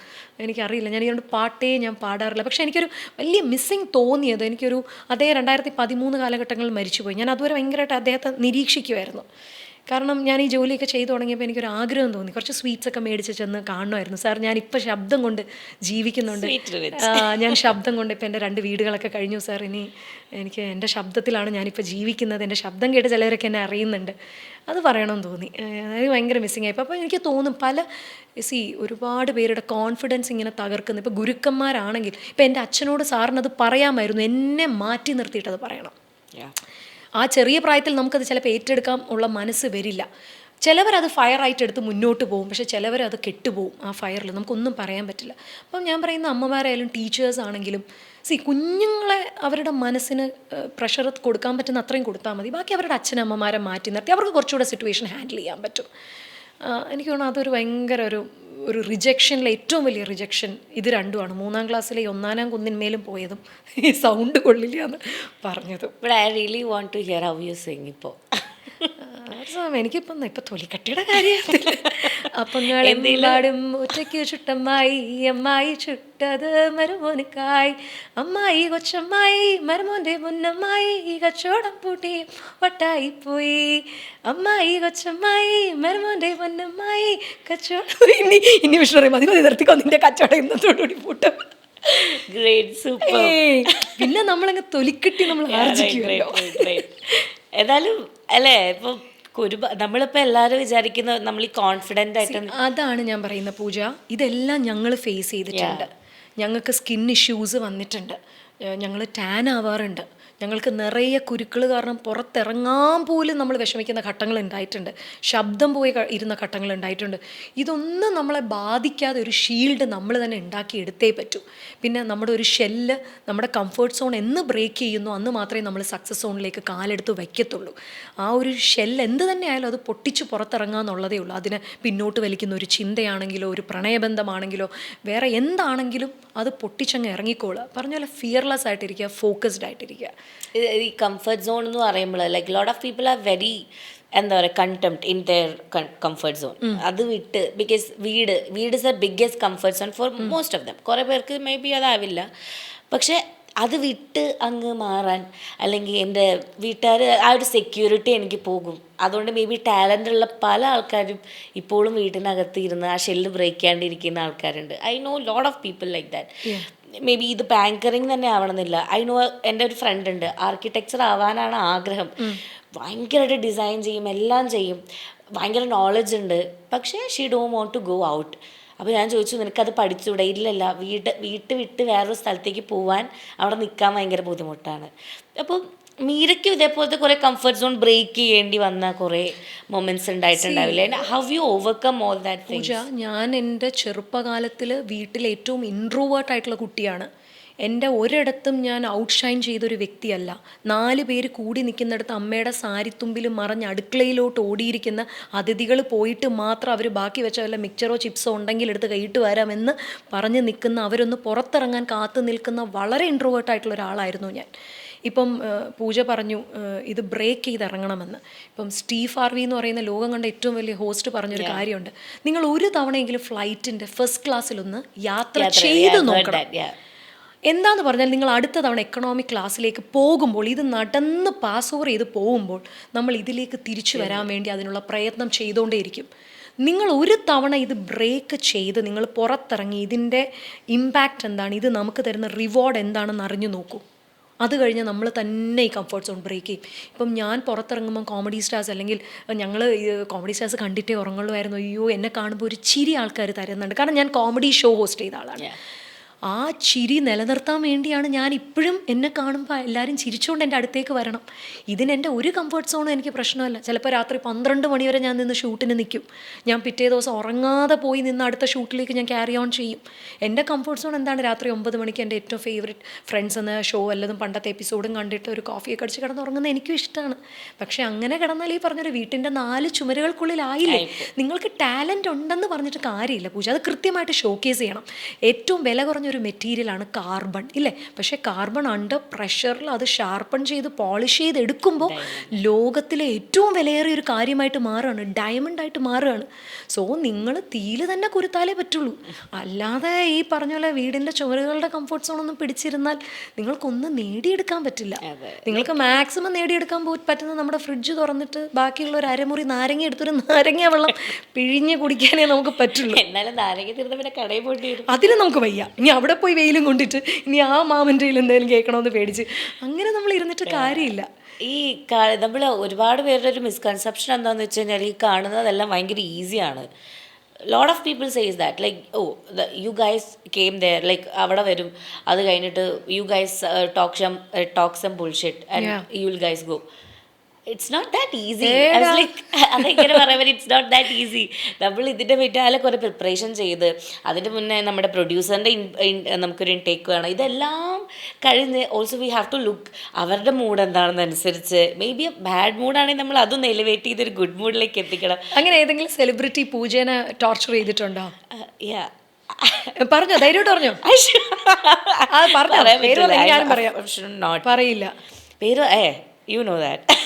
എനിക്കറിയില്ല, ഞാൻ ഇതുകൊണ്ട് പാട്ടേ ഞാൻ പാടാറില്ല. പക്ഷേ എനിക്കൊരു വലിയ മിസ്സിങ് തോന്നിയത്, എനിക്കൊരു അതേ 2013 കാലഘട്ടങ്ങളിൽ മരിച്ചുപോയി. ഞാൻ അതുവരെ ഭയങ്കരമായിട്ട് അദ്ദേഹത്തെ നിരീക്ഷിക്കുമായിരുന്നു. കാരണം ഞാൻ ഈ ജോലിയൊക്കെ ചെയ്തു തുടങ്ങിയപ്പോൾ എനിക്കൊരു ആഗ്രഹം തോന്നി, കുറച്ച് സ്വീറ്റ്സൊക്കെ മേടിച്ച് ചെന്ന് കാണുമായിരുന്നു. സാർ ഞാനിപ്പോൾ ശബ്ദം കൊണ്ട് ജീവിക്കുന്നുണ്ട്, ഞാൻ ശബ്ദം കൊണ്ട് ഇപ്പോൾ എൻ്റെ 2 വീടുകളൊക്കെ കഴിഞ്ഞു സാർ, ഇനി എനിക്ക് എൻ്റെ ശബ്ദത്തിലാണ് ഞാനിപ്പോൾ ജീവിക്കുന്നത്, എൻ്റെ ശബ്ദം കേട്ട് ചിലവരൊക്കെ എന്നെ അറിയുന്നുണ്ട്, അത് പറയണമെന്ന് തോന്നി. അത് ഭയങ്കര മിസ്സിങ് ആയിപ്പോൾ. അപ്പോൾ എനിക്ക് തോന്നും ഒരുപാട് പേരുടെ കോൺഫിഡൻസ് ഇങ്ങനെ തകർക്കുന്നു. ഇപ്പോൾ ഗുരുക്കന്മാരാണെങ്കിൽ ഇപ്പോൾ എൻ്റെ അച്ഛനോട് സാറിനത് പറയാമായിരുന്നു, എന്നെ മാറ്റി നിർത്തിയിട്ടത് പറയണം. ആ ചെറിയ പ്രായത്തിൽ നമുക്കത് ചിലപ്പോൾ ഏറ്റെടുക്കാൻ ഉള്ള മനസ്സ് വരില്ല. ചിലവരത് ഫയറായിട്ട് എടുത്ത് മുന്നോട്ട് പോകും, പക്ഷെ ചിലവരത് കെട്ടുപോകും ആ ഫയറിൽ, നമുക്കൊന്നും പറയാൻ പറ്റില്ല. അപ്പം ഞാൻ പറയുന്ന അമ്മമാരായാലും ടീച്ചേഴ്സ് ആണെങ്കിലും കുഞ്ഞുങ്ങളെ അവരുടെ മനസ്സിന് പ്രഷർ കൊടുക്കാൻ പറ്റുന്ന അത്രയും കൊടുത്താൽ മതി. ബാക്കി അവരുടെ അച്ഛനമ്മമാരെ മാറ്റി നിർത്തി അവർക്ക് കുറച്ചുകൂടെ സിറ്റുവേഷൻ ഹാൻഡിൽ ചെയ്യാൻ പറ്റും. എനിക്ക് തോന്നുന്നു അതൊരു ഭയങ്കര ഒരു റിജക്ഷനിലെ ഏറ്റവും വലിയ റിജക്ഷൻ ഇത് രണ്ടുമാണ്. 3ാം ക്ലാസ്സിലെ 1-ാം കുന്നിന്മേലും പോയതും ഈ സൗണ്ട് കൊള്ളില്ല എന്ന് പറഞ്ഞതും. But I really want to hear how you sing ഇപ്പോൾ. എനിക്കിപ്പം ഇപ്പം തൊലിക്കട്ടിയുടെ കാര്യത്തിൽ അപ്പം പാടും ഒറ്റയ്ക്ക് ചുട്ടമ്മായി അമ്മായി ചുട്ടത് മരുമോനുക്കായി അമ്മായി കൊച്ചമ്മായി മരുമോൻ്റെ മുന്നമ്മായി കച്ചവടം പൂട്ടി വട്ടായി പോയി അമ്മായി കൊച്ചമ്മായി മരുമോൻ്റെ മുന്നമ്മായി കച്ചവടം ഇനി വിഷ്ണു മതി നിർത്തിക്കോ നിന്റെ കച്ചവടം ഇന്നത്തോടുകൂടി പൂട്ടും. Great, super. പിന്നെ നമ്മളങ്ങ് തൊലിക്കെട്ടി നമ്മൾ ആർജിക്കുമല്ലോ. ഏതായാലും അല്ലേ, ഇപ്പം നമ്മളിപ്പോൾ എല്ലാവരും വിചാരിക്കുന്ന നമ്മൾ ഈ കോൺഫിഡൻ്റ് ആയിട്ട്. അതാണ് ഞാൻ പറയുന്ന പൂജ, ഇതെല്ലാം ഞങ്ങൾ ഫേസ് ചെയ്തിട്ടുണ്ട്. ഞങ്ങൾക്ക് സ്കിൻ ഇഷ്യൂസ് വന്നിട്ടുണ്ട്, ഞങ്ങൾ ടാൻ ആവാറുണ്ട്, ഞങ്ങൾക്ക് നിറയെ കുരുക്കൾ കാരണം പുറത്തിറങ്ങാൻ പോലും നമ്മൾ വിഷമിക്കുന്ന ഘട്ടങ്ങൾ ഉണ്ടായിട്ടുണ്ട്, ശബ്ദം പോയി ഇരുന്ന ഘട്ടങ്ങൾ ഉണ്ടായിട്ടുണ്ട്. ഇതൊന്നും നമ്മളെ ബാധിക്കാതെ ഒരു ഷീൽഡ് നമ്മൾ തന്നെ ഉണ്ടാക്കിയെടുത്തേ പറ്റൂ. പിന്നെ നമ്മുടെ ഒരു ഷെല്ല്, നമ്മുടെ കംഫർട്ട് സോൺ എന്ന് ബ്രേക്ക് ചെയ്യുന്നു അന്ന് മാത്രമേ നമ്മൾ സക്സസ് സോണിലേക്ക് കാലെടുത്ത് വയ്ക്കത്തുള്ളൂ. ആ ഒരു ഷെല്ല് എന്ത് തന്നെ ആയാലും അത് പൊട്ടിച്ച് പുറത്തിറങ്ങാന്നുള്ളതേ ഉള്ളൂ. അതിനെ പിന്നോട്ട് വലിക്കുന്ന ഒരു ചിന്തയാണെങ്കിലോ ഒരു പ്രണയബന്ധമാണെങ്കിലോ വേറെ എന്താണെങ്കിലും അത് പൊട്ടിച്ചങ്ങ് ഇറങ്ങിക്കോളുക. പറഞ്ഞ പോലെ ഫിയർലെസ് ആയിട്ടിരിക്കുക, ഫോക്കസ്ഡ് ആയിട്ടിരിക്കുക. ഈ കംഫർട്ട് സോൺ എന്ന് പറയുമ്പോൾ like lot of people are very എന്താ പറയുക contempt in their comfort zone. അത് വിട്ട് ബിക്കോസ് വീട് is a biggest comfort zone for most of them. കുറേ പേർക്ക് മേ ബി അതാവില്ല. പക്ഷേ അത് വിട്ട് അങ്ങ് മാറാൻ, അല്ലെങ്കിൽ എൻ്റെ വീട്ടുകാർ ആ ഒരു സെക്യൂരിറ്റി എനിക്ക് പോകും. അതുകൊണ്ട് മേ ബി ടാലൻ്റ് ഉള്ള പല ആൾക്കാരും ഇപ്പോഴും വീട്ടിനകത്ത് ഇരുന്ന് ആ ഷെല്ല് ബ്രേക്ക് ചെയ്യാണ്ടിരിക്കുന്ന ആൾക്കാരുണ്ട്. I know lot of people like that. May be ഇത് ബാങ്കറിങ് തന്നെ ആവണമെന്നില്ല. ഐ നോ എൻ്റെ ഒരു ഫ്രണ്ട് ഉണ്ട്, ആർക്കിടെക്ചർ ആവാനാണ് ആഗ്രഹം, ഭയങ്കരമായിട്ട് ഡിസൈൻ ചെയ്യും, എല്ലാം ചെയ്യും, ഭയങ്കര നോളജ് ഉണ്ട്, പക്ഷേ she don't want to go out. അപ്പോൾ ഞാൻ ചോദിച്ചു, നിനക്കത് പഠിച്ചുകൂടെ? ഇല്ലല്ല, വീട്ട് വിട്ട് വേറൊരു സ്ഥലത്തേക്ക് പോവാൻ, അവിടെ നിൽക്കാൻ ഭയങ്കര ബുദ്ധിമുട്ടാണ്. അപ്പോൾ മീരയ്ക്കും ഇതേപോലത്തെ കുറേ കംഫർട്ട് സോൺ ബ്രേക്ക് ചെയ്യേണ്ടി വന്ന കുറേ മൊമെന്റ്സ് ഉണ്ടായിട്ടുണ്ടാവില്ലേ? How you overcome all that things? ഞാൻ എൻ്റെ ചെറുപ്പകാലത്തിൽ വീട്ടിൽ ഏറ്റവും ഇൻട്രോവേർട്ട് ആയിട്ടുള്ള കുട്ടിയാണ്. എൻ്റെ ഒരിടത്തും ഞാൻ ഔട്ട്ഷൈൻ ചെയ്തൊരു വ്യക്തിയല്ല. 4 പേര് കൂടി നിൽക്കുന്നിടത്ത് അമ്മയുടെ സാരിത്തുമ്പിൽ മറഞ്ഞ് അടുക്കളയിലോട്ട് ഓടിയിരിക്കുന്ന അതിഥികൾ പോയിട്ട് മാത്രം അവർ ബാക്കി വെച്ച വല്ല മിക്ചറോ ചിപ്സോ ഉണ്ടെങ്കിൽ എടുത്ത് കൈയിട്ട് വരാമെന്ന് പറഞ്ഞ് നിൽക്കുന്ന, അവരൊന്ന് പുറത്തിറങ്ങാൻ കാത്തു നിൽക്കുന്ന വളരെ ഇൻട്രോവേർട്ട് ആയിട്ടുള്ള ഒരാളായിരുന്നു ഞാൻ. ഇപ്പം പൂജ പറഞ്ഞു ഇത് ബ്രേക്ക് ചെയ്ത് ഇറങ്ങണമെന്ന്. ഇപ്പം സ്റ്റീവ് ഹാർവി എന്ന് പറയുന്ന ലോകം കണ്ട ഏറ്റവും വലിയ ഹോസ്റ്റ് പറഞ്ഞൊരു കാര്യമുണ്ട്, നിങ്ങൾ ഒരു തവണയെങ്കിലും ഫ്ലൈറ്റിൻ്റെ ഫസ്റ്റ് ക്ലാസ്സിലൊന്ന് യാത്ര ചെയ്ത് നോക്കണം. എന്താന്ന് പറഞ്ഞാൽ നിങ്ങൾ അടുത്ത തവണ എക്കണോമിക് ക്ലാസ്സിലേക്ക് പോകുമ്പോൾ, ഇത് നടന്ന് പാസ് ഓവർ ചെയ്ത് പോകുമ്പോൾ നമ്മൾ ഇതിലേക്ക് തിരിച്ചു വരാൻ വേണ്ടി അതിനുള്ള പ്രയത്നം ചെയ്തുകൊണ്ടേയിരിക്കും. നിങ്ങൾ ഒരു തവണ ഇത് ബ്രേക്ക് ചെയ്ത് നിങ്ങൾ പുറത്തിറങ്ങി ഇതിൻ്റെ ഇമ്പാക്റ്റ് എന്താണ്, ഇത് നമുക്ക് തരുന്ന റിവാർഡ് എന്താണെന്ന് അറിഞ്ഞു നോക്കൂ. അത് കഴിഞ്ഞ് നമ്മൾ തന്നെ ഈ കംഫർട്ട് സോൺ ബ്രേക്ക് ചെയ്യും. ഇപ്പം ഞാൻ പുറത്തിറങ്ങുമ്പം കോമഡി സ്റ്റാർസ്, അല്ലെങ്കിൽ ഞങ്ങൾ കോമഡി സ്റ്റാർസ് കണ്ടിട്ടേ ഉറങ്ങുള്ളൂ. അയ്യോ, എന്നെ കാണുമ്പോൾ ഒരു ചിരി ആൾക്കാർ തരുന്നുണ്ട്. കാരണം ഞാൻ കോമഡി ഷോ ഹോസ്റ്റ് ചെയ്ത ആളാണ്. ആ ചിരി നിലനിർത്താൻ വേണ്ടിയാണ് ഞാൻ ഇപ്പോഴും എന്നെ കാണുമ്പോൾ എല്ലാവരും ചിരിച്ചുകൊണ്ട് എൻ്റെ അടുത്തേക്ക് വരണം. ഇതിനെൻ്റെ ഒരു കംഫർട്ട് സോണും എനിക്ക് പ്രശ്നമല്ല. ചിലപ്പോൾ രാത്രി 12 മണി വരെ ഞാൻ നിന്ന് ഷൂട്ടിന് നിൽക്കും. ഞാൻ പിറ്റേ ദിവസം ഉറങ്ങാതെ പോയി നിന്ന് അടുത്ത ഷൂട്ടിലേക്ക് ഞാൻ ക്യാരി ഓൺ ചെയ്യും. എൻ്റെ കംഫർട്ട് സോൺ എന്താണ്? രാത്രി 9 മണിക്ക് എൻ്റെ ഏറ്റവും ഫേവറേറ്റ് ഫ്രണ്ട്സ് എന്ന ഷോ വല്ലതും പണ്ടത്തെ എപ്പിസോഡും കണ്ടിട്ട് ഒരു കോഫിയൊക്കെ അടിച്ച് കിടന്ന് ഉറങ്ങുന്നത് എനിക്കും ഇഷ്ടമാണ്. പക്ഷേ അങ്ങനെ കിടന്നാൽ ഈ പറഞ്ഞൊരു വീട്ടിൻ്റെ 4 ചുമരുകൾക്കുള്ളിലായില്ലേ. നിങ്ങൾക്ക് ടാലൻറ്റ് ഉണ്ടെന്ന് പറഞ്ഞിട്ട് കാര്യമില്ല പൂജ, അത് കൃത്യമായിട്ട് ഷോക്കേസ് ചെയ്യണം. ഏറ്റവും വില കുറഞ്ഞ ഒരു മെറ്റീരിയലാണ് കാർബൺ, ഇല്ലേ? പക്ഷേ കാർബൺ അണ്ടർ പ്രഷറിൽ അത് ഷാർപ്പൺ ചെയ്ത് പോളിഷ് ചെയ്ത് എടുക്കുമ്പോൾ ലോകത്തിലെ ഏറ്റവും വിലയേറിയ ഒരു കാര്യമായിട്ട് മാറുകയാണ്, ഡയമണ്ട് ആയിട്ട് മാറുകയാണ്. സോ നിങ്ങൾ തീയിൽ തന്നെ കുരുത്താലേ പറ്റുള്ളൂ. അല്ലാതെ ഈ പറഞ്ഞ പോലെ വീടിൻ്റെ ചുമരുകളുടെ കംഫർട്ട് സോണൊന്നും പിടിച്ചിരുന്നാൽ നിങ്ങൾക്കൊന്നും നേടിയെടുക്കാൻ പറ്റില്ല. നിങ്ങൾക്ക് മാക്സിമം നേടിയെടുക്കാൻ പറ്റുന്നത് നമ്മുടെ ഫ്രിഡ്ജ് തുറന്നിട്ട് ബാക്കിയുള്ള ഒരു അരമുറി നാരങ്ങ എടുത്തൊരു നാരങ്ങ വെള്ളം പിഴിഞ്ഞ് കുടിക്കാനേ നമുക്ക് പറ്റുള്ളൂ. എന്നാലും നാരങ്ങ തീർന്ന പിന്നെ കടയിൽ പോയിട്ട് വരും, അതിന് നമുക്ക് വയ്യ. ഇനി അവിടെ പോയി വെയിലും കൊണ്ടിട്ട് ഇനി ആ മാമൻ്റെ കയ്യിൽ എന്തെങ്കിലും കേൾക്കണമെന്ന് പേടിച്ച് അങ്ങനെ നമ്മൾ ഇരുന്നിട്ട് കാര്യമില്ല. ഈ നമ്മൾ ഒരുപാട് പേരുടെ ഒരു മിസ്കൺസെപ്ഷൻ എന്താണെന്ന് വെച്ച് കഴിഞ്ഞാൽ ഈ കാണുന്നതെല്ലാം ഭയങ്കര ഈസിയാണ്. Lot of people says that like you guys came there, like അവിടെ വരും, അത് കഴിഞ്ഞിട്ട് you guys talk some bullshit and you will guys go. It's not that easy. അതെങ്ങനെ പറയാൻ പറ്റും, ഇറ്റ്സ് നോട്ട് ദാറ്റ് ഈസി. നമ്മൾ ഇതിൻ്റെ പിന്നാലെ കുറേ പ്രിപ്പറേഷൻ ചെയ്ത് അതിൻ്റെ മുന്നേ നമ്മുടെ പ്രൊഡ്യൂസറിൻ്റെ നമുക്കൊരു ഇൻടേക്ക് വേണം. ഇതെല്ലാം കഴിഞ്ഞ് also we have to look അവരുടെ മൂഡ് എന്താണെന്നനുസരിച്ച്. മേ ബി ബാഡ് മൂഡാണെങ്കിൽ നമ്മൾ അതൊന്ന് എലിവേറ്റ് ചെയ്തൊരു ഗുഡ് മൂഡിലേക്ക് എത്തിക്കണം. അങ്ങനെ ഏതെങ്കിലും സെലിബ്രിറ്റി പൂജേനെ ടോർച്ചർ ചെയ്തിട്ടുണ്ടോ? യാ, പറഞ്ഞോ, ധൈര്യമായിട്ട് പറഞ്ഞോ. അത് പറഞ്ഞോ, പേര് പറഞ്ഞാൽ ഞാനും പറയാം. പറയില്ല പേര്. You know that.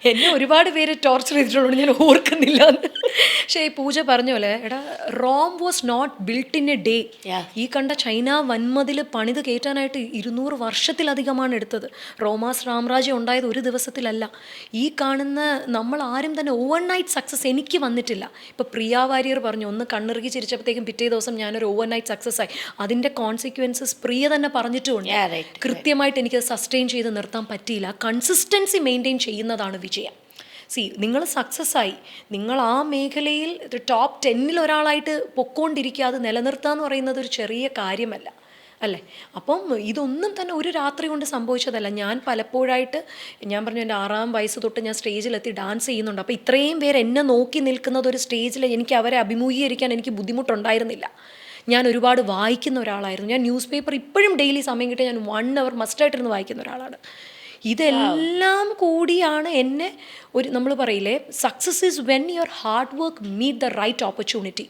എന്നെ ഒരുപാട് പേര് ടോർച്ചർ ചെയ്തിട്ടുള്ളൂ, ഞാൻ ഓർക്കുന്നില്ല. പക്ഷേ ഈ പൂജ പറഞ്ഞ പോലെ എടാ, Rome was not built in a day. ഈ കണ്ട ചൈന വൻമതിൽ പണിത് കയറ്റാനായിട്ട് 200 വർഷത്തിലധികമാണ് എടുത്തത്. റോമാസ് സാമ്രാജ്യം ഉണ്ടായത് ഒരു ദിവസത്തിലല്ല. ഈ കാണുന്ന നമ്മൾ ആരും തന്നെ ഓവർനൈറ്റ് സക്സസ് എനിക്ക് വന്നിട്ടില്ല. ഇപ്പോൾ പ്രിയ വാര്യർ പറഞ്ഞു, ഒന്ന് കണ്ണിറുകി ചിരിച്ചപ്പോഴത്തേക്കും പിറ്റേ ദിവസം ഞാനൊരു ഓവർനൈറ്റ് സക്സസ് ആയി. അതിൻ്റെ കോൺസിക്വൻസസ് പ്രിയ തന്നെ പറഞ്ഞിട്ടുമുണ്ട്. കൃത്യമായിട്ട് എനിക്ക് സസ്റ്റെയിൻ ചെയ്ത് നിർത്താൻ പറ്റിയില്ല. കൺസിസ്റ്റൻസി മെയിൻറ്റെയിൻ ചെയ്യുന്നതാണ് വിജയം. നിങ്ങൾ സക്സസ് ആയി, നിങ്ങൾ ആ മേഖലയിൽ ടോപ്പ് 10 ഒരാളായിട്ട് പൊക്കോണ്ടിരിക്കുക. അത് നിലനിർത്തുക എന്ന് പറയുന്നത് ഒരു ചെറിയ കാര്യമല്ല, അല്ലേ? അപ്പം ഇതൊന്നും തന്നെ ഒരു രാത്രി കൊണ്ട് സംഭവിച്ചതല്ല. ഞാൻ പലപ്പോഴായിട്ട്, ഞാൻ പറഞ്ഞു, എൻ്റെ 6-ാം വയസ്സ് തൊട്ട് ഞാൻ സ്റ്റേജിലെത്തി ഡാൻസ് ചെയ്യുന്നുണ്ട്. അപ്പോൾ ഇത്രയും പേര് എന്നെ നോക്കി നിൽക്കുന്നത് ഒരു സ്റ്റേജിൽ എനിക്ക് അവരെ അഭിമുഖീകരിക്കാൻ എനിക്ക് ബുദ്ധിമുട്ടുണ്ടായിരുന്നില്ല. ഞാൻ ഒരുപാട് വായിക്കുന്ന ഒരാളായിരുന്നു. ഞാൻ ന്യൂസ് പേപ്പർ ഇപ്പോഴും ഡെയിലി സമയം കിട്ടി ഞാൻ 1 hour മസ്റ്റായിട്ടിരുന്ന് വായിക്കുന്ന ഒരാളാണ്. ഇതെല്ലാം കൂടിയാണ് എന്നെ നമ്മൾ പറയില്ലേ, success is when your hard work meet the right opportunity.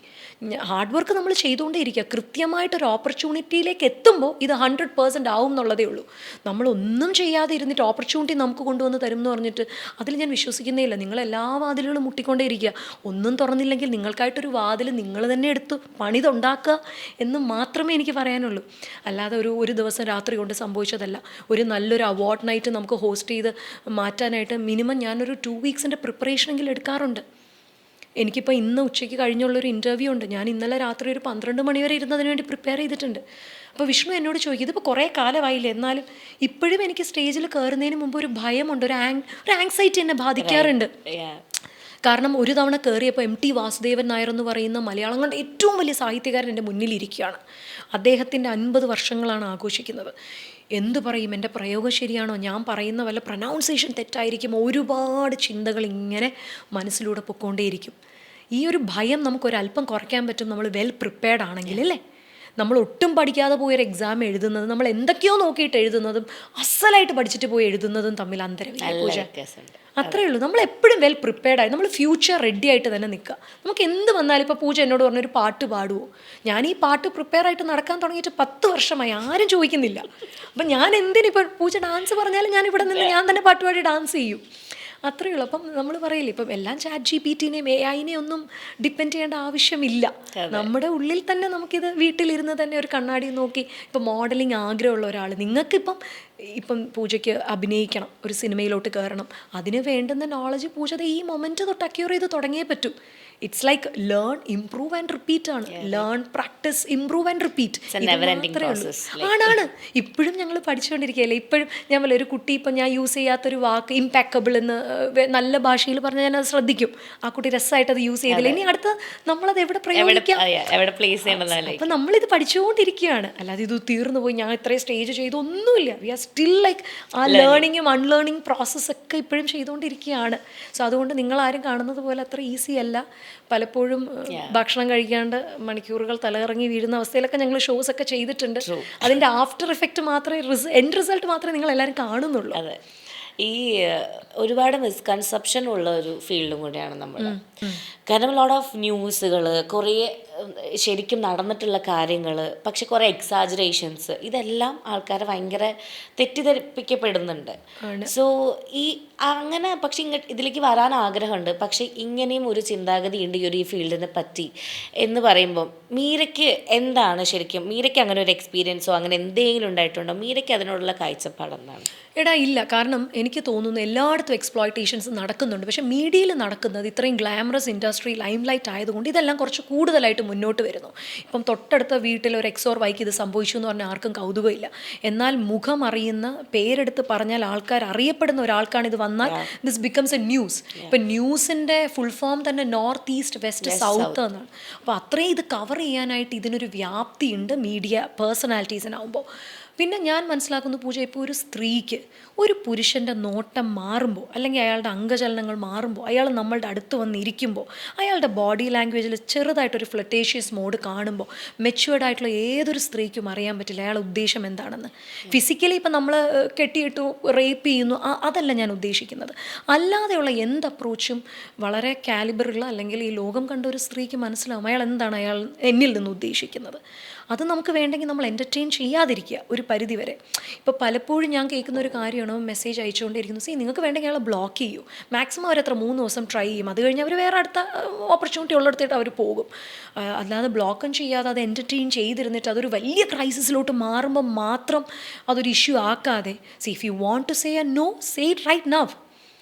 Hard work നമ്മൾ ചെയ്തുകൊണ്ടേ ഇരിക്കുക. കൃത്യമായിട്ടൊരു ഓപ്പർച്യൂണിറ്റിയിലേക്ക് എത്തുമ്പോൾ ഇത് 100% ആവും എന്നുള്ളതേ ഉള്ളൂ. നമ്മളൊന്നും ചെയ്യാതെ ഇരുന്നിട്ട് ഓപ്പർച്യൂണിറ്റി നമുക്ക് കൊണ്ടുവന്ന് തരും എന്ന് പറഞ്ഞിട്ട് അതിൽ ഞാൻ വിശ്വസിക്കുന്നേ ഇല്ല. നിങ്ങളെല്ലാ വാതിലുകളും മുട്ടിക്കൊണ്ടേ ഇരിക്കുക. ഒന്നും തുറന്നില്ലെങ്കിൽ നിങ്ങൾക്കായിട്ടൊരു വാതിൽ നിങ്ങൾ തന്നെ എടുത്ത് പണിതുണ്ടാക്കുക എന്ന് മാത്രമേ എനിക്ക് പറയാനുള്ളൂ. അല്ലാതെ ഒരു ദിവസം രാത്രി കൊണ്ട് സംഭവിച്ചതല്ല. ഒരു നല്ലൊരു അവാർഡ് നൈറ്റ് നമുക്ക് ഹോസ്റ്റ് ചെയ്ത് മാറ്റാനായിട്ട് മിനിമം ഞാനൊരു 2 വീക്സിൻ്റെ പ്രിപ്പറേഷനെങ്കിലും എടുക്കാറുണ്ട്. എനിക്കിപ്പോൾ ഇന്ന് ഉച്ചയ്ക്ക് കഴിഞ്ഞുള്ളൊരു ഇൻ്റർവ്യൂ ഉണ്ട്. ഞാൻ ഇന്നലെ രാത്രി ഒരു 12 മണി വരെ ഇരുന്നതിന് വേണ്ടി പ്രിപ്പയർ ചെയ്തിട്ടുണ്ട്. അപ്പോൾ വിഷ്ണു എന്നോട് ചോദിക്കും, ഇതിപ്പോൾ കുറേ കാലമായില്ലേ, എന്നാലും ഇപ്പോഴും എനിക്ക് സ്റ്റേജിൽ കയറുന്നതിന് മുമ്പ് ഒരു ഭയമുണ്ട്, ഒരു ആങ്സൈറ്റി എന്നെ ബാധിക്കാറുണ്ട്. കാരണം ഒരു തവണ കയറിയപ്പോൾ MT വാസുദേവൻ നായർ എന്ന് പറയുന്ന മലയാളം കൊണ്ട് ഏറ്റവും വലിയ സാഹിത്യകാരൻ എൻ്റെ മുന്നിലിരിക്കുകയാണ്. അദ്ദേഹത്തിൻ്റെ 50 വർഷങ്ങളാണ് ആഘോഷിക്കുന്നത്. എന്തു പറയും, എൻ്റെ പ്രയോഗം ശരിയാണോ, ഞാൻ പറയുന്ന വല്ല പ്രൊനൗൺസിയേഷൻ തെറ്റായിരിക്കും, ഒരുപാട് ചിന്തകൾ ഇങ്ങനെ മനസ്സിലൂടെ പൊയ്ക്കൊണ്ടേയിരിക്കും. ഈ ഒരു ഭയം നമുക്കൊരല്പം കുറയ്ക്കാൻ പറ്റും നമ്മൾ വെൽ പ്രിപ്പയർഡ് ആണെങ്കിൽ, അല്ലേ? നമ്മൾ ഒട്ടും പഠിക്കാതെ പോയൊരു എക്സാം എഴുതുന്നതും നമ്മൾ എന്തൊക്കെയോ നോക്കിയിട്ട് എഴുതുന്നതും അസലായിട്ട് പഠിച്ചിട്ട് പോയി എഴുതുന്നതും തമ്മിൽ അന്തരമില്ല. അത്രയേ ഉള്ളൂ. നമ്മൾ എപ്പോഴും വെൽ പ്രിപ്പയർഡായി, നമ്മൾ ഫ്യൂച്ചർ റെഡി ആയിട്ട് തന്നെ നിൽക്കുക. നമുക്ക് എന്ത് വന്നാലും, ഇപ്പോൾ പൂജ എന്നോട് പറഞ്ഞൊരു പാട്ട് പാടുമോ, ഞാൻ ഈ പാട്ട് പ്രിപ്പയർ ആയിട്ട് നടക്കാൻ തുടങ്ങിയിട്ട് 10 വർഷമായി, ആരും ചോദിക്കുന്നില്ല. അപ്പം ഞാൻ എന്തിനിപ്പോൾ പൂജ ഡാൻസ് പറഞ്ഞാലും ഞാൻ ഇവിടെ നിന്ന് ഞാൻ തന്നെ പാട്ട് പാടി ഡാൻസ് ചെയ്യും. അത്രയേ ഉള്ളൂ. അപ്പം നമ്മൾ പറയില്ലേ, ഇപ്പം എല്ലാം ChatGPTനെയും AI-നെയും ഒന്നും ഡിപ്പെൻഡ് ചെയ്യേണ്ട ആവശ്യമില്ല. നമ്മുടെ ഉള്ളിൽ തന്നെ നമുക്കിത് വീട്ടിലിരുന്ന് തന്നെ ഒരു കണ്ണാടി നോക്കി, ഇപ്പം മോഡലിംഗ് ആഗ്രഹമുള്ള ഒരാൾ, ഇപ്പം പൂജയ്ക്ക് അഭിനയിക്കണം, ഒരു സിനിമയിലോട്ട് കയറണം, അതിന് വേണ്ടുന്ന നോളജ് പൂജ ഈ മൊമെൻറ്റ് തൊട്ട് അക്യൂർ ചെയ്ത് തുടങ്ങിയേ പറ്റൂ. It's like learn, improve and repeat ആണ്. Learn, practice, improve and repeat. ആണ്. ഇപ്പോഴും ഞങ്ങൾ പഠിച്ചുകൊണ്ടിരിക്കുകയല്ലേ. ഇപ്പോഴും ഞാൻ പോലെ ഒരു കുട്ടി, ഇപ്പം ഞാൻ യൂസ് ചെയ്യാത്തൊരു വാക്ക് ഇംപാക്കബിൾ എന്ന് നല്ല ഭാഷയിൽ പറഞ്ഞാൽ ഞാനത് ശ്രദ്ധിക്കും. ആ കുട്ടി രസമായിട്ട് അത് യൂസ് ചെയ്തില്ല, ഇനി അടുത്ത് നമ്മളത് എവിടെ പ്രയോഗിക്കാം. അപ്പം നമ്മളിത് പഠിച്ചുകൊണ്ടിരിക്കുകയാണ്. അല്ലാതെ ഇത് തീർന്നു പോയി ഞാൻ ഇത്രയും സ്റ്റേജ് ചെയ്തു ഒന്നുമില്ല. വി ആർ സ്റ്റിൽ ലൈക്ക് ആ ലേണിങ്ങും അൺലേണിങ് പ്രോസസ്സൊക്കെ ഇപ്പോഴും ചെയ്തുകൊണ്ടിരിക്കുകയാണ്. സോ അതുകൊണ്ട് നിങ്ങളാരും കാണുന്നത് പോലെ അത്ര ഈസി അല്ല. പലപ്പോഴും ഭക്ഷണം കഴിക്കാണ്ട് മണിക്കൂറുകൾ തലകറങ്ങി വീഴുന്ന അവസ്ഥയിലൊക്കെ ഞങ്ങൾ ഷോസ് ഒക്കെ ചെയ്തിട്ടുണ്ട്. അതിൻ്റെ ആഫ്റ്റർ എഫക്റ്റ് മാത്രമേ, എൻഡ് റിസൾട്ട് മാത്രമേ നിങ്ങൾ എല്ലാവരും കാണുന്നുള്ളൂ. അതെ, ഈ ഒരുപാട് മിസ്കൺസെപ്ഷൻ ഉള്ള ഒരു ഫീൽഡും കൂടിയാണ് നമ്മൾ. കാരണം ലോട്ട് ഓഫ് ന്യൂസുകൾ, കുറേ ശരിക്കും നടന്നിട്ടുള്ള കാര്യങ്ങൾ, പക്ഷെ കുറേ എക്സാജറേഷൻസ്, ഇതെല്ലാം ആൾക്കാരെ ഭയങ്കര തെറ്റിദ്ധരിപ്പിക്കപ്പെടുന്നുണ്ട്. സോ ഈ അങ്ങനെ പക്ഷെ ഇതിലേക്ക് വരാൻ ആഗ്രഹമുണ്ട്, പക്ഷെ ഇങ്ങനെയും ഒരു ചിന്താഗതി ഉണ്ട് ഈ ഒരു ഫീൽഡിനെ പറ്റി എന്ന് പറയുമ്പോൾ മീരയ്ക്ക് എന്താണ് ശരിക്കും, മീരയ്ക്ക് അങ്ങനെ ഒരു എക്സ്പീരിയൻസോ അങ്ങനെ എന്തെങ്കിലും ഉണ്ടായിട്ടുണ്ടോ? മീരയ്ക്ക് അതിനോടുള്ള കാഴ്ചപ്പാട് എന്താണ്? ഇല്ല, കാരണം എനിക്ക് തോന്നുന്നു എല്ലായിടത്തും എക്സ്പ്ലോയിറ്റേഷൻസ് നടക്കുന്നുണ്ട്. പക്ഷേ മീഡിയയിൽ നടക്കുന്നത് ഇത്രയും ഗ്ലാമറസ് ഇൻഡസ്ട്രി, ലൈം ലൈറ്റ് ആയതുകൊണ്ട് ഇതെല്ലാം കുറച്ച് കൂടുതലായിട്ട് മുന്നോട്ട് വരുന്നു. ഇപ്പം തൊട്ടടുത്ത വീട്ടിൽ ഒരു എക്സ് ഓർ വൈക്ക് ഇത് സംഭവിച്ചു എന്ന് പറഞ്ഞാൽ ആർക്കും കൗതുകമില്ല. എന്നാൽ മുഖം അറിയുന്ന, പേരെടുത്ത് പറഞ്ഞാൽ ആൾക്കാർ അറിയപ്പെടുന്ന ഒരാൾക്കാണ് ഇത് വന്നാൽ ദിസ് ബിക്കംസ് എ ന്യൂസ്. ഇപ്പം ന്യൂസിൻ്റെ ഫുൾ ഫോം തന്നെ നോർത്ത് ഈസ്റ്റ്, വെസ്റ്റ്, സൗത്ത് എന്നാണ്. അപ്പോൾ അത്രയും ഇത് കവർ ചെയ്യാനായിട്ട് ഇതിനൊരു വ്യാപ്തിയുണ്ട് മീഡിയ പേഴ്സണാലിറ്റീസിനാവുമ്പോൾ. പിന്നെ ഞാൻ മനസ്സിലാക്കുന്ന പൂജ, ഇപ്പോൾ ഒരു സ്ത്രീക്ക് ഒരു പുരുഷൻ്റെ നോട്ടം മാറുമ്പോൾ, അല്ലെങ്കിൽ അയാളുടെ അംഗചലനങ്ങൾ മാറുമ്പോൾ, അയാൾ നമ്മളുടെ അടുത്ത് വന്നിരിക്കുമ്പോൾ, അയാളുടെ ബോഡി ലാംഗ്വേജിൽ ചെറുതായിട്ടൊരു ഫ്ലട്ടേഷ്യസ് മോഡ് കാണുമ്പോൾ, മെച്യൂർഡ് ആയിട്ടുള്ള ഏതൊരു സ്ത്രീക്കും അറിയാൻ പറ്റില്ല അയാളുടെ ഉദ്ദേശം എന്താണെന്ന്. ഫിസിക്കലി ഇപ്പം നമ്മൾ കെട്ടിയിട്ടു റേപ്പ് ചെയ്യുന്നു, അതല്ല ഞാൻ ഉദ്ദേശിക്കുന്നത്. അല്ലാതെയുള്ള എന്ത് അപ്രോച്ചും വളരെ കാലിബറുള്ള, അല്ലെങ്കിൽ ഈ ലോകം കണ്ട ഒരു സ്ത്രീക്ക് മനസ്സിലാവും അയാൾ എന്താണ് അയാൾ എന്നിൽ നിന്ന് ഉദ്ദേശിക്കുന്നത്. അത് നമുക്ക് വേണ്ടെങ്കിൽ നമ്മൾ എൻ്റർടൈൻ ചെയ്യാതിരിക്കുക ഒരു പരിധി വരെ. ഇപ്പോൾ പലപ്പോഴും ഞാൻ കേൾക്കുന്ന ഒരു കാര്യമാണ്, മെസ്സേജ് അയച്ചുകൊണ്ടിരിക്കുന്നു, നിങ്ങൾക്ക് വേണ്ടെങ്കിൽ അയാളെ ബ്ലോക്ക് ചെയ്യൂ. മാക്സിമം അവരെത്ര 3 ദിവസം ട്രൈ ചെയ്യും, അത് കഴിഞ്ഞ് അവർ വേറെ അടുത്ത ഓപ്പർച്യൂണിറ്റി ഉള്ളിടത്തിട്ട് അവർ പോകും. അല്ലാതെ ബ്ലോക്കും ചെയ്യാതെ അത് എൻ്റർടൈൻ ചെയ്തിരുന്നിട്ട് അതൊരു വലിയ ക്രൈസിസിലോട്ട് മാറുമ്പോൾ മാത്രം അതൊരു ഇഷ്യൂ ആക്കാതെ, if you want to say a no, say it right now.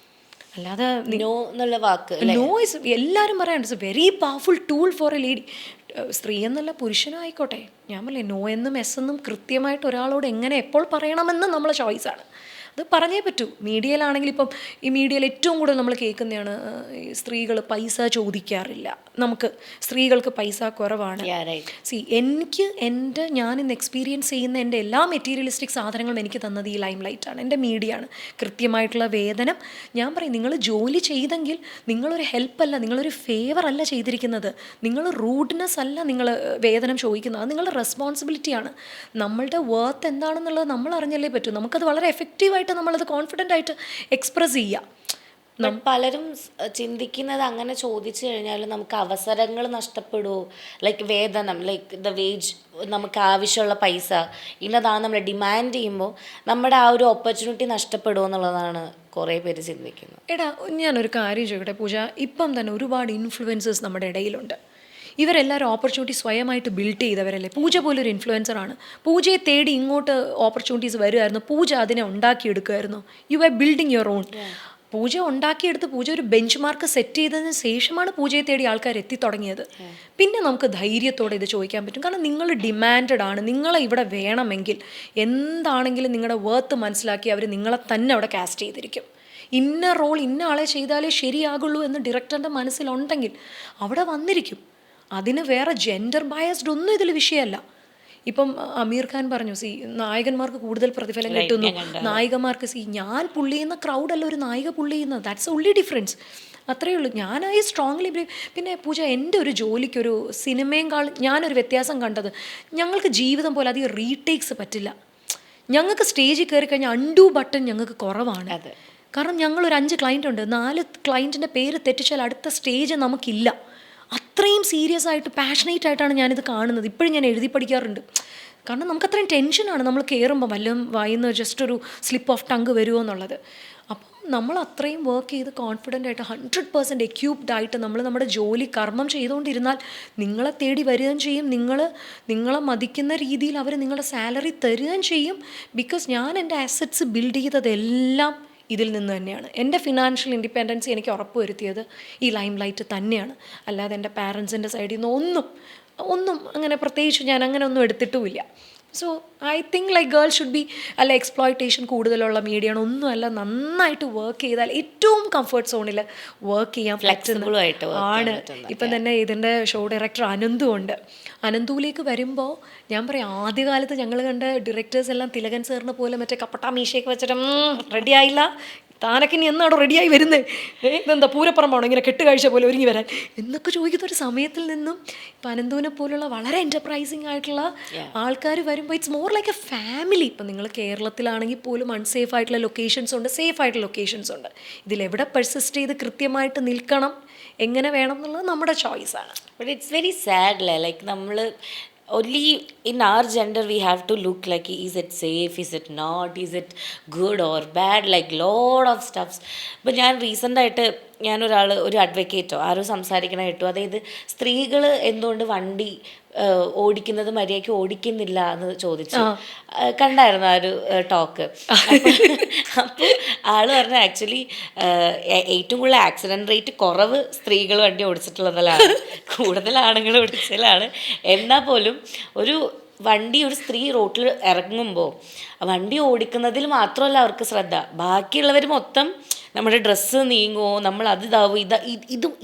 അല്ലാതെ നോ എന്നുള്ള വാക്ക് നോ ഇസ്, എല്ലാവരും പറയാണ്ട്, it's a very powerful tool for a lady. സ്ത്രീ എന്നല്ല പുരുഷനും ആയിക്കോട്ടെ, ഞാൻ പറയില്ലേ, നോ എന്നും എസ് എന്നും കൃത്യമായിട്ട് ഒരാളോട് എങ്ങനെ എപ്പോൾ പറയണമെന്ന് നമ്മളെ ചോയ്സാണ്. അത് പറഞ്ഞേ പറ്റൂ. മീഡിയയിലാണെങ്കിൽ ഇപ്പം ഈ മീഡിയയിൽ ഏറ്റവും കൂടുതൽ നമ്മൾ കേൾക്കുന്നതാണ് സ്ത്രീകൾ പൈസ ചോദിക്കാറില്ല, നമുക്ക് സ്ത്രീകൾക്ക് പൈസ കുറവാണ്. ഞാൻ ഇന്ന് എക്സ്പീരിയൻസ് ചെയ്യുന്ന എൻ്റെ എല്ലാ മെറ്റീരിയലിസ്റ്റിക് സാധനങ്ങളും എനിക്ക് തന്നത് ഈ ലൈം ലൈറ്റാണ്, എൻ്റെ മീഡിയയാണ്. കൃത്യമായിട്ടുള്ള വേതനം. ഞാൻ പറയും, നിങ്ങൾ ജോലി ചെയ്തെങ്കിൽ നിങ്ങളൊരു ഹെൽപ്പല്ല, നിങ്ങളൊരു ഫേവർ അല്ല ചെയ്തിരിക്കുന്നത്, നിങ്ങൾ റൂഡ്നെസ് അല്ല നിങ്ങൾ വേതനം ചോദിക്കുന്നത്, അത് നിങ്ങളുടെ റെസ്പോൺസിബിലിറ്റിയാണ്. നമ്മളുടെ വർത്ത് എന്താണെന്നുള്ളത് നമ്മൾ അറിഞ്ഞല്ലേ പറ്റൂ. നമുക്കത് വളരെ എഫക്റ്റീവായിട്ട് നമ്മളത് കോൺഫിഡൻ്റ് ആയിട്ട് എക്സ്പ്രസ് ചെയ്യാം. പലരും ചിന്തിക്കുന്നത് അങ്ങനെ ചോദിച്ചു കഴിഞ്ഞാൽ നമുക്ക് അവസരങ്ങൾ നഷ്ടപ്പെടുമോ, ലൈക്ക് വേതനം, ലൈക്ക് ദ വേജ്, നമുക്ക് ആവശ്യമുള്ള പൈസ ഇന്നതാണ് നമ്മൾ ഡിമാൻഡ് ചെയ്യുമ്പോൾ നമ്മുടെ ആ ഒരു ഓപ്പർച്യൂണിറ്റി നഷ്ടപ്പെടുമോ എന്നുള്ളതാണ് കുറേ പേര് ചിന്തിക്കുന്നത്. എടാ, ഞാനൊരു കാര്യം ചോദിക്കട്ടെ പൂജ, ഇപ്പം തന്നെ ഒരുപാട് ഇൻഫ്ലുവൻസേഴ്സ് നമ്മുടെ ഇടയിലുണ്ട്. ഇവരെല്ലാവരും ഓപ്പർച്യൂണിറ്റി സ്വയമായിട്ട് ബിൽഡ് ചെയ്തവരല്ലേ. പൂജ പോലൊരു ഇൻഫ്ലുവൻസറാണ്. പൂജയെ തേടി ഇങ്ങോട്ട് ഓപ്പർച്യൂണിറ്റീസ് വരുമായിരുന്നു, പൂജ അതിനെ ഉണ്ടാക്കിയെടുക്കുമായിരുന്നു. You are building your own. Pooja ഉണ്ടാക്കിയെടുത്ത് പൂജ ഒരു ബെഞ്ച് മാർക്ക് സെറ്റ് ചെയ്തതിന് ശേഷമാണ് പൂജയെ തേടി ആൾക്കാർ എത്തിത്തുടങ്ങിയത്. പിന്നെ നമുക്ക് ധൈര്യത്തോടെ ഇത് ചോദിക്കാൻ പറ്റും, കാരണം നിങ്ങൾ ഡിമാൻഡഡ് ആണ്. നിങ്ങളെ ഇവിടെ വേണമെങ്കിൽ എന്താണെങ്കിലും നിങ്ങളുടെ വർത്ത് മനസ്സിലാക്കി അവർ നിങ്ങളെ തന്നെ അവിടെ കാസ്റ്റ് ചെയ്തിരിക്കും. ഇന്ന റോൾ ഇന്ന ആളെ ചെയ്താലേ ശരിയാകുള്ളൂ എന്ന് ഡയറക്ടറിൻ്റെ മനസ്സിലുണ്ടെങ്കിൽ അവിടെ വന്നിരിക്കും. അതിന് വേറെ ജെൻഡർ ബയസ്ഡ് ഒന്നും ഇതിൽ വിഷയമല്ല. ഇപ്പം അമീർ ഖാൻ പറഞ്ഞു, നായകന്മാർക്ക് കൂടുതൽ പ്രതിഫലം കിട്ടുന്നു, നായികമാർക്ക് ഞാൻ പുള്ളി ചെയ്യുന്ന ക്രൗഡല്ല ഒരു നായിക പുള്ളി ചെയ്യുന്നത്. That's only difference. അത്രയേ ഉള്ളൂ. ഞാനായി സ്ട്രോങ്ലി ബിലീവ്. പിന്നെ പൂജ, എൻ്റെ ഒരു ജോലിക്കൊരു സിനിമയേക്കാൾ ഞാനൊരു വ്യത്യാസം കണ്ടത്, ഞങ്ങൾക്ക് ജീവിതം പോലെ അധികം റീടേക്സ് പറ്റില്ല. ഞങ്ങൾക്ക് സ്റ്റേജിൽ കയറി കഴിഞ്ഞാൽ അൺഡു ബട്ടൺ ഞങ്ങൾക്ക് കുറവാണ്. കാരണം ഞങ്ങളൊരു 5 ക്ലയൻ്റ് ഉണ്ട്, 4 ക്ലയൻറ്റിൻ്റെ പേര് തെറ്റിച്ചാൽ അടുത്ത സ്റ്റേജ് നമുക്കില്ല. അത്രയും സീരിയസ് ആയിട്ട് പാഷനേറ്റ് ആയിട്ടാണ് ഞാനിത് കാണുന്നത്. ഇപ്പോഴും ഞാൻ എഴുതി പഠിക്കാറുണ്ട്. കാരണം നമുക്കത്രയും ടെൻഷനാണ് നമ്മൾ കയറുമ്പോൾ, വല്ലതും വായിന്ന് ജസ്റ്റ് ഒരു സ്ലിപ്പ് ഓഫ് ടങ്ക് വരുമോ എന്നുള്ളത്. അപ്പം നമ്മൾ അത്രയും വർക്ക് ചെയ്ത് കോൺഫിഡൻ്റ് ആയിട്ട് 100% എക്യൂപ്ഡ് ആയിട്ട് നമ്മൾ നമ്മുടെ ജോലി കർമ്മം ചെയ്തുകൊണ്ടിരുന്നാൽ നിങ്ങളെ തേടി വരികയും ചെയ്യും. നിങ്ങളെ മതിക്കുന്ന രീതിയിൽ അവർ നിങ്ങളുടെ സാലറി തരികയും ചെയ്യും. ബിക്കോസ് ഞാൻ എൻ്റെ അസറ്റ്സ് ബിൽഡ് ചെയ്തതെല്ലാം ഇതിൽ നിന്ന് തന്നെയാണ്. എൻ്റെ ഫിനാൻഷ്യൽ ഇൻഡിപെൻഡൻസി എനിക്ക് ഉറപ്പ് വരുത്തിയത് ഈ ലൈം ലൈറ്റ് തന്നെയാണ്. അല്ലാതെ എൻ്റെ പാരൻസിൻ്റെ സൈഡിൽ നിന്ന് ഒന്നും അങ്ങനെ പ്രത്യേകിച്ച് ഞാൻ അങ്ങനെ ഒന്നും എടുത്തിട്ടുമില്ല. So I think like girl should be, അല്ല എക്സ്പ്ലോയിറ്റേഷൻ കൂടുതലുള്ള മീഡിയയാണ് ഒന്നുമല്ല, നന്നായിട്ട് വർക്ക് ചെയ്താൽ ഏറ്റവും കംഫർട്ട് സോണിൽ വർക്ക് ചെയ്യാൻ പറ്റുന്നതായിട്ട് ആണ്. ഇപ്പം തന്നെ ഇതിൻ്റെ ഷോ ഡയറക്ടർ അനന്തു ഉണ്ട്. അനന്തുവിലേക്ക് വരുമ്പോൾ ഞാൻ പറയാം, ആദ്യകാലത്ത് ഞങ്ങൾ കണ്ട ഡയറക്ടേഴ്സ് എല്ലാം തിലകൻ സാറിനെ പോലെ മറ്റേ കപ്പട്ട മീശയൊക്കെ വെച്ചിട്ട് റെഡി ആയില്ല, താനൊക്കെ ഇനി എന്നാണോ റെഡിയായി വരുന്നത്, ഇതെന്താ പൂരപ്പുറമാണോ ഇങ്ങനെ കെട്ടുകാഴ്ച പോലെ ഒരുങ്ങി വരാൻ എന്നൊക്കെ ചോദിക്കുന്ന ഒരു സമയത്തിൽ നിന്നും ഇപ്പം അനന്തുവിനെ പോലുള്ള വളരെ എൻ്റർപ്രൈസിങ് ആയിട്ടുള്ള ആൾക്കാർ വരുമ്പോൾ it's more like A family. ഇപ്പം നിങ്ങൾ കേരളത്തിലാണെങ്കിൽ പോലും അൺസേഫ് ആയിട്ടുള്ള ലൊക്കേഷൻസ് ഉണ്ട്, സേഫ് ആയിട്ടുള്ള ലൊക്കേഷൻസ് ഉണ്ട്. ഇതിലെവിടെ പെർസിസ്റ്റ് ചെയ്ത് കൃത്യമായിട്ട് നിൽക്കണം, എങ്ങനെ വേണം എന്നുള്ളത് നമ്മുടെ ചോയ്സാണ്. ബട്ട് ഇറ്റ്സ് വെരി സാഡ് അല്ലേ, ലൈക്ക് നമ്മൾ only in our gender we have to look like, is it safe, is it not, is it good or bad, like lot of stuffs. but ഞാൻ റീസെൻ്റ് ആയിട്ട് ഒരു അഡ്വക്കേറ്റോ ആരോ സംസാരിക്കണ കേട്ടു, അതായത് സ്ത്രീകൾ എന്തുകൊണ്ട് വണ്ടി ഓടിക്കുന്നത് മര്യാദയ്ക്ക് ഓടിക്കുന്നില്ല എന്ന് ചോദിച്ചു. കണ്ടായിരുന്നു ആ ഒരു ടോക്ക്. അപ്പോൾ ആള് പറഞ്ഞ ആക്ച്വലി ഏറ്റവും കൂടുതൽ ആക്സിഡൻറ്റ് റേറ്റ് കുറവ് സ്ത്രീകൾ വണ്ടി ഓടിച്ചിട്ടുള്ളതിലാണ്, കൂടുതൽ ആണുങ്ങൾ ഓടിച്ചതിലാണ്. എന്നാൽ പോലും ഒരു സ്ത്രീ റോട്ടിൽ ഇറങ്ങുമ്പോൾ വണ്ടി ഓടിക്കുന്നതിൽ മാത്രമല്ല അവർക്ക് ശ്രദ്ധ, ബാക്കിയുള്ളവർ മൊത്തം നമ്മുടെ ഡ്രസ്സ് നീങ്ങുമോ, നമ്മൾ അത് ഇതാവും,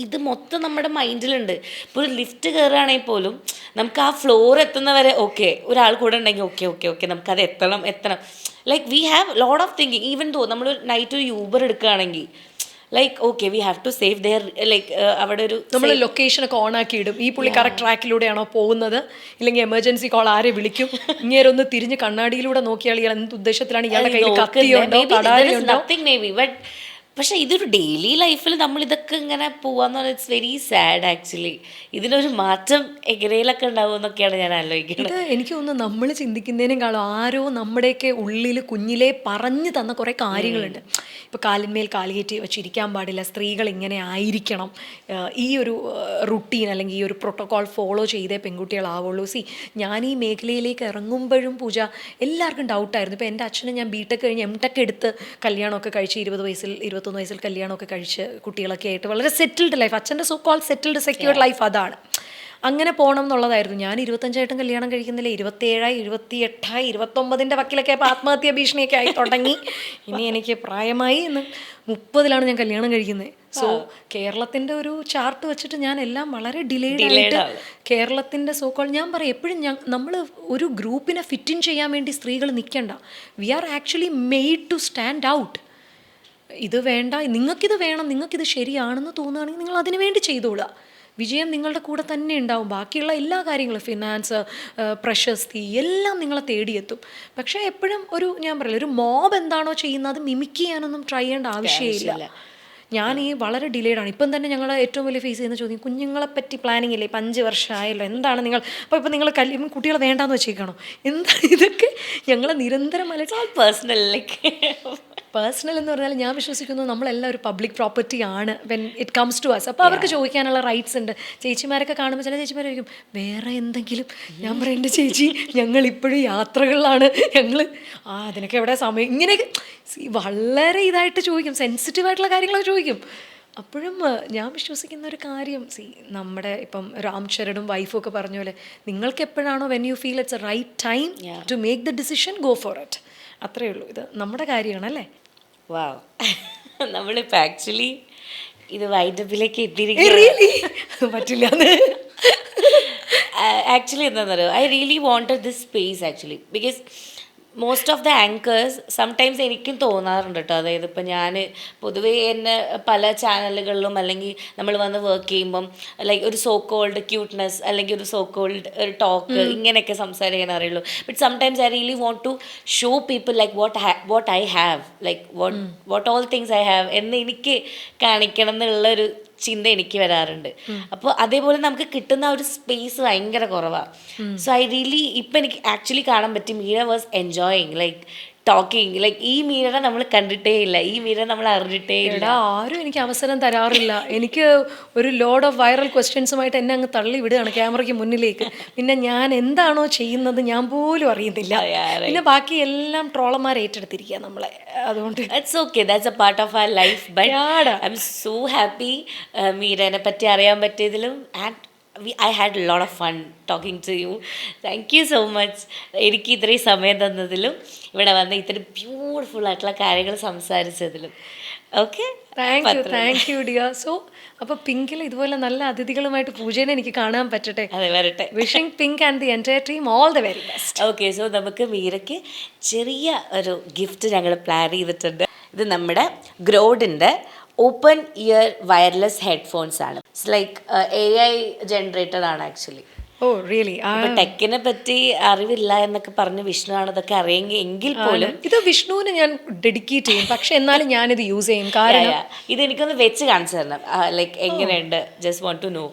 ഇത് മൊത്തം നമ്മുടെ മൈൻഡിലുണ്ട്. ഇപ്പോൾ ഒരു ലിഫ്റ്റ് കയറുകയാണെങ്കിൽ പോലും നമുക്ക് ആ ഫ്ലോർ എത്തുന്നവരെ ഓക്കെ ഒരാൾ കൂടെ ഉണ്ടെങ്കിൽ ഓക്കെ ഓക്കെ ഓക്കെ നമുക്കത് എത്തണം like we have lot of thinking. Even though നമ്മൾ നൈറ്റ് ഒരു യൂബർ എടുക്കുകയാണെങ്കിൽ like okay we have to save there like അവിടെ ഒരു നമ്മൾ ലൊക്കേഷനൊക്കെ ഓൺ ആക്കി ഇടും. ഈ പുള്ളി കറക്റ്റ് ട്രാക്കിലൂടെയാണോ പോകുന്നത്, ഇല്ലെങ്കിൽ എമർജൻസി കോൾ ആരെ വിളിക്കും, ഇങ്ങേരൊന്ന് തിരിഞ്ഞ് കണ്ണാടിയിലൂടെ നോക്കിയാൽ ഇയാൾ എന്ത് ഉദ്ദേശത്തിലാണ്, ഇയാളുടെ കയ്യിൽ കത്തിയുണ്ടോ കടാരയുണ്ടോ. നത്തിങ് മേ ബി ബട്ട് പക്ഷെ ഇതൊരു ഡെയിലി ലൈഫിൽ നമ്മൾ ഇതൊക്കെ ഇങ്ങനെ പോവാന്ന് പറഞ്ഞാൽ ഇറ്റ്സ് വെരി സാഡ് ആക്ച്വലി. ഇതിനൊരു മാറ്റം എങ്ങനെയൊക്കെ ഉണ്ടാവുമെന്നൊക്കെയാണ് ഞാൻ ആലോചിക്കുന്നത്. ഇത് എനിക്ക് തോന്നുന്നു നമ്മൾ ചിന്തിക്കുന്നതിനേക്കാളും ആരോ നമ്മുടെയൊക്കെ ഉള്ളിൽ കുഞ്ഞിലെ പറഞ്ഞു തന്ന കുറേ കാര്യങ്ങളുണ്ട്. ഇപ്പോൾ കാലിന്മേൽ കാലുകയറ്റി വെച്ചിരിക്കാൻ പാടില്ല, സ്ത്രീകൾ ഇങ്ങനെ ആയിരിക്കണം, ഈ ഒരു റുട്ടീൻ അല്ലെങ്കിൽ ഈ ഒരു പ്രോട്ടോകോൾ ഫോളോ ചെയ്തേ പെൺകുട്ടികളാവുള്ളൂ. ഞാൻ ഈ മേഖലയിലേക്ക് ഇറങ്ങുമ്പോഴും പൂജ എല്ലാവർക്കും ഡൗട്ടായിരുന്നു. ഇപ്പോൾ എൻ്റെ അച്ഛനും ഞാൻ ബിടെക് കഴിഞ്ഞ് എംടെക് എടുത്ത് കല്യാണമൊക്കെ കഴിച്ച് 21 വയസ്സിൽ കല്യാണമൊക്കെ കഴിച്ച് കുട്ടികളൊക്കെ ആയിട്ട് വളരെ സെറ്റിൽഡ് ലൈഫ്, അച്ഛൻ്റെ so call settled secured life അതാണ്. അങ്ങനെ പോകണം എന്നുള്ളതായിരുന്നു. ഞാൻ 25 കല്യാണം കഴിക്കുന്നില്ല, 27, 28, 29 വക്കിലൊക്കെ ആയപ്പോൾ ആത്മഹത്യാ ഭീഷണിയൊക്കെ ആയി തുടങ്ങി. ഇനി എനിക്ക് പ്രായമായി എന്ന് 30 ഞാൻ കല്യാണം കഴിക്കുന്നത്. സോ കേരളത്തിൻ്റെ ഒരു ചാർട്ട് വെച്ചിട്ട് ഞാൻ എല്ലാം വളരെ ഡിലേഡ് ആയിട്ട് കേരളത്തിൻ്റെ സോ കോൾ ഞാൻ പറയും എപ്പോഴും നമ്മൾ ഒരു ഗ്രൂപ്പിനെ ഫിറ്റിൻ ചെയ്യാൻ വേണ്ടി സ്ത്രീകൾ നിൽക്കണ്ട. We are actually made to stand out. ഇത് വേണ്ട, നിങ്ങൾക്കിത് വേണം, നിങ്ങൾക്കിത് ശരിയാണെന്ന് തോന്നുകയാണെങ്കിൽ നിങ്ങൾ അതിനു വേണ്ടി ചെയ്തോളുക. വിജയം നിങ്ങളുടെ കൂടെ തന്നെ ഉണ്ടാവും. ബാക്കിയുള്ള എല്ലാ കാര്യങ്ങളും ഫിനാൻസ്, പ്രശസ്തി എല്ലാം നിങ്ങളെ തേടിയെത്തും. പക്ഷേ എപ്പോഴും ഞാൻ പറയില്ല, ഒരു മോബ് എന്താണോ ചെയ്യുന്നത് അത് മിമിക് ചെയ്യാനൊന്നും ട്രൈ ചെയ്യേണ്ട ആവശ്യമില്ല. ഞാൻ ഈ വളരെ ഡിലേഡാണ്. ഇപ്പം തന്നെ ഞങ്ങൾ ഏറ്റവും വലിയ ഫേസ് ചെയ്യുന്ന ചോദ്യം, കുഞ്ഞുങ്ങളെപ്പറ്റി പ്ലാനിങ് ഇല്ലേ, ഇപ്പം 5 വർഷമായല്ലോ, എന്താണ് നിങ്ങൾ ഇപ്പം നിങ്ങൾ കുട്ടികളെ വേണ്ടാന്ന് വെച്ചേക്കാണോ, എന്താ ഇതൊക്കെ ഞങ്ങളെ നിരന്തരം പേഴ്സണൽ എന്ന് പറഞ്ഞാൽ ഞാൻ വിശ്വസിക്കുന്നു നമ്മളെല്ലാം ഒരു പബ്ലിക് പ്രോപ്പർട്ടി ആണ് when it comes to us. അപ്പോൾ അവർക്ക് ചോദിക്കാനുള്ള റൈറ്റ്സ് ഉണ്ട്. ചേച്ചിമാരൊക്കെ കാണുമ്പോൾ ചില ചേച്ചിമാർ ചോദിക്കും വേറെ എന്തെങ്കിലും. ഞാൻ പറയും എൻ്റെ ചേച്ചി ഞങ്ങളിപ്പോഴും യാത്രകളിലാണ്, ഞങ്ങൾ അതിനൊക്കെ എവിടെ സമയം, ഇങ്ങനെയൊക്കെ വളരെ ഇതായിട്ട് ചോദിക്കും, സെൻസിറ്റീവായിട്ടുള്ള കാര്യങ്ങളൊക്കെ ചോദിക്കും. അപ്പോഴും ഞാൻ വിശ്വസിക്കുന്ന ഒരു കാര്യം, നമ്മുടെ ഇപ്പം രാം ചരടും വൈഫും ഒക്കെ പറഞ്ഞ പോലെ നിങ്ങൾക്ക് എപ്പോഴാണോ when you feel it's a right time to make the decision, go for it. അത്രയേ ഉള്ളൂ. ഇത് നമ്മുടെ കാര്യമാണല്ലേ. വാവ്, നമ്മളിപ്പോൾ ആക്ച്വലി ഇത് വൈൻഡപ്പിലേക്ക് എത്തിയിരിക്കുകയാണ്. പറ്റില്ല ആക്ച്വലി എന്താണെന്ന് പറയുക, I really wanted this space actually because most of the anchors sometimes എനിക്കും തോന്നാറുണ്ട് കേട്ടോ. അതായത് ഇപ്പം ഞാൻ പൊതുവേ എന്നെ പല ചാനലുകളിലും അല്ലെങ്കിൽ നമ്മൾ വന്ന് വർക്ക് ചെയ്യുമ്പം ലൈക്ക് ഒരു സോ കോൾഡ് ക്യൂട്ട്നെസ് അല്ലെങ്കിൽ ഒരു സോ കോൾഡ് ഒരു ടോക്ക് ഇങ്ങനെയൊക്കെ സംസാരിക്കാൻ അറിയുള്ളൂ. But sometimes I really want to show people like what I have, like what all things I have എന്ന് എനിക്ക് കാണിക്കണം എന്നുള്ളൊരു ചിന്ത എനിക്ക് വരാറുണ്ട്. അപ്പോൾ അതേപോലെ നമുക്ക് കിട്ടുന്ന ഒരു സ്പേസ് ഭയങ്കര കുറവാണ്. സോ ഐ റിയലി ഇപ്പം എനിക്ക് ആക്ച്വലി കാണാൻ പറ്റും Meera was enjoying like talking. Like ഈ മീരനെ നമ്മൾ കണ്ടിട്ടേ ഇല്ല, ഈ മീര നമ്മൾ അറിഞ്ഞിട്ടേ ഇല്ല. ആരും എനിക്ക് അവസരം തരാറില്ല. എനിക്ക് ഒരു ലോഡ് ഓഫ് വൈറൽ ക്വസ്റ്റ്യൻസുമായിട്ട് എന്നെ അങ്ങ് തള്ളി വിടുകയാണ് ക്യാമറയ്ക്ക് മുന്നിലേക്ക്. പിന്നെ ഞാൻ എന്താണോ ചെയ്യുന്നത് ഞാൻ പോലും അറിയുന്നില്ല. പിന്നെ ബാക്കി എല്ലാം ട്രോളന്മാർ ഏറ്റെടുത്തിരിക്കുക നമ്മളെ. അതുകൊണ്ട് that's okay, that's a part of our life. But I am so happy മീരനെ പറ്റി അറിയാൻ പറ്റിയതിലും. And I had a lot of fun talking to you. Thank you so much. എനിക്ക് ഇത്രയും സമയം തന്നതിലും ഇവിടെ വന്ന് ഇത്രയും ബ്യൂട്ടിഫുൾ ആയിട്ടുള്ള കാര്യങ്ങൾ സംസാരിച്ചതിലും. Okay, thank you dear. So അപ്പോൾ പിങ്കിൽ ഇതുപോലെ നല്ല അതിഥികളുമായിട്ട് പൂജേനെ എനിക്ക് കാണാൻ പറ്റട്ടെ. അതെ, വരട്ടെ. Wishing pink and the entire team all the very best. Okay, so നമുക്ക് മീരയ്ക്ക് ചെറിയ ഒരു ഗിഫ്റ്റ് ഞങ്ങൾ പ്ലാൻ ചെയ്തിട്ടുണ്ട്. ഇത് നമ്മുടെ ഗ്രോഡിൻ്റെ ഓപ്പൺ ഇയർ വയർലെസ് ഹെഡ്ഫോൺസ് ആണ്. ഇറ്റ്സ് ലൈക്ക് AI ജനറേറ്റഡ് ആണ് ആക്ച്വലി. Oh really? ടെക്കിനെ പറ്റി അറിവില്ല എന്നൊക്കെ പറഞ്ഞ് വിഷ്ണു ആണ് ഇതൊക്കെ അറിയെങ്കിൽ എങ്കിൽ പോലും ഇത് വിഷ്ണുവിന് ഞാൻ ഡെഡിക്കേറ്റ് ചെയ്യും. പക്ഷെ എന്നാലും ഞാനിത് യൂസ് ചെയ്യും. കാരണം ഇത് എനിക്കൊന്ന് വെച്ച് കാണിച്ചു തരണം, ലൈക്ക് എങ്ങനെയുണ്ട്, just want to know.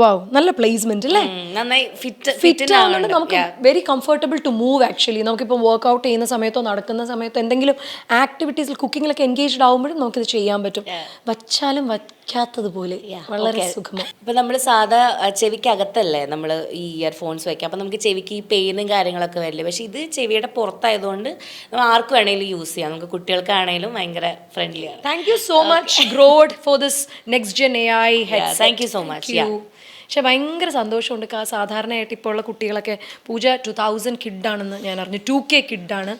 Wow, നല്ല പ്ലേസ്മെന്റ് അല്ലേ, നന്നായി ഫിറ്റ് ആവുന്നുണ്ട്. നമുക്ക് very comfortable to move actually. നമുക്കിപ്പോൾ വർക്ക്ഔട്ട് ചെയ്യുന്ന സമയത്തോ നടക്കുന്ന സമയത്തോ എന്തെങ്കിലും ആക്ടിവിറ്റീസിൽ കുക്കിങ്ങിലൊക്കെ എൻഗേജ്ഡ് ആകുമ്പോഴും നമുക്കിത് ചെയ്യാൻ പറ്റും. വച്ചാലും വയ്ക്കാത്തതുപോലെ വളരെ സുഖമാണ്. ഇപ്പം നമ്മൾ സാധാ ചെവിക്കകത്തല്ലേ നമ്മൾ ഈ ഇയർഫോൺസ് വയ്ക്കുക, അപ്പം നമുക്ക് ചെവിക്ക് ഈ പെയിനും കാര്യങ്ങളൊക്കെ വരില്ലേ. പക്ഷേ ഇത് ചെവിയുടെ പുറത്തായതുകൊണ്ട് നമ്മൾ ആർക്ക് വേണമെങ്കിലും യൂസ് ചെയ്യാം. നമുക്ക് കുട്ടികൾക്കാണെങ്കിലും ഭയങ്കര ഫ്രണ്ട്ലിയാണ്. Thank you so much Grod for this next gen AI headset. Thank you so much. പക്ഷെ ഭയങ്കര സന്തോഷമുണ്ട്. സാധാരണയായിട്ട് ഇപ്പോൾ ഉള്ള കുട്ടികളൊക്കെ പൂജ 2000 കിഡാണെന്ന് ഞാൻ അറിഞ്ഞു. 2K കിഡാണ്.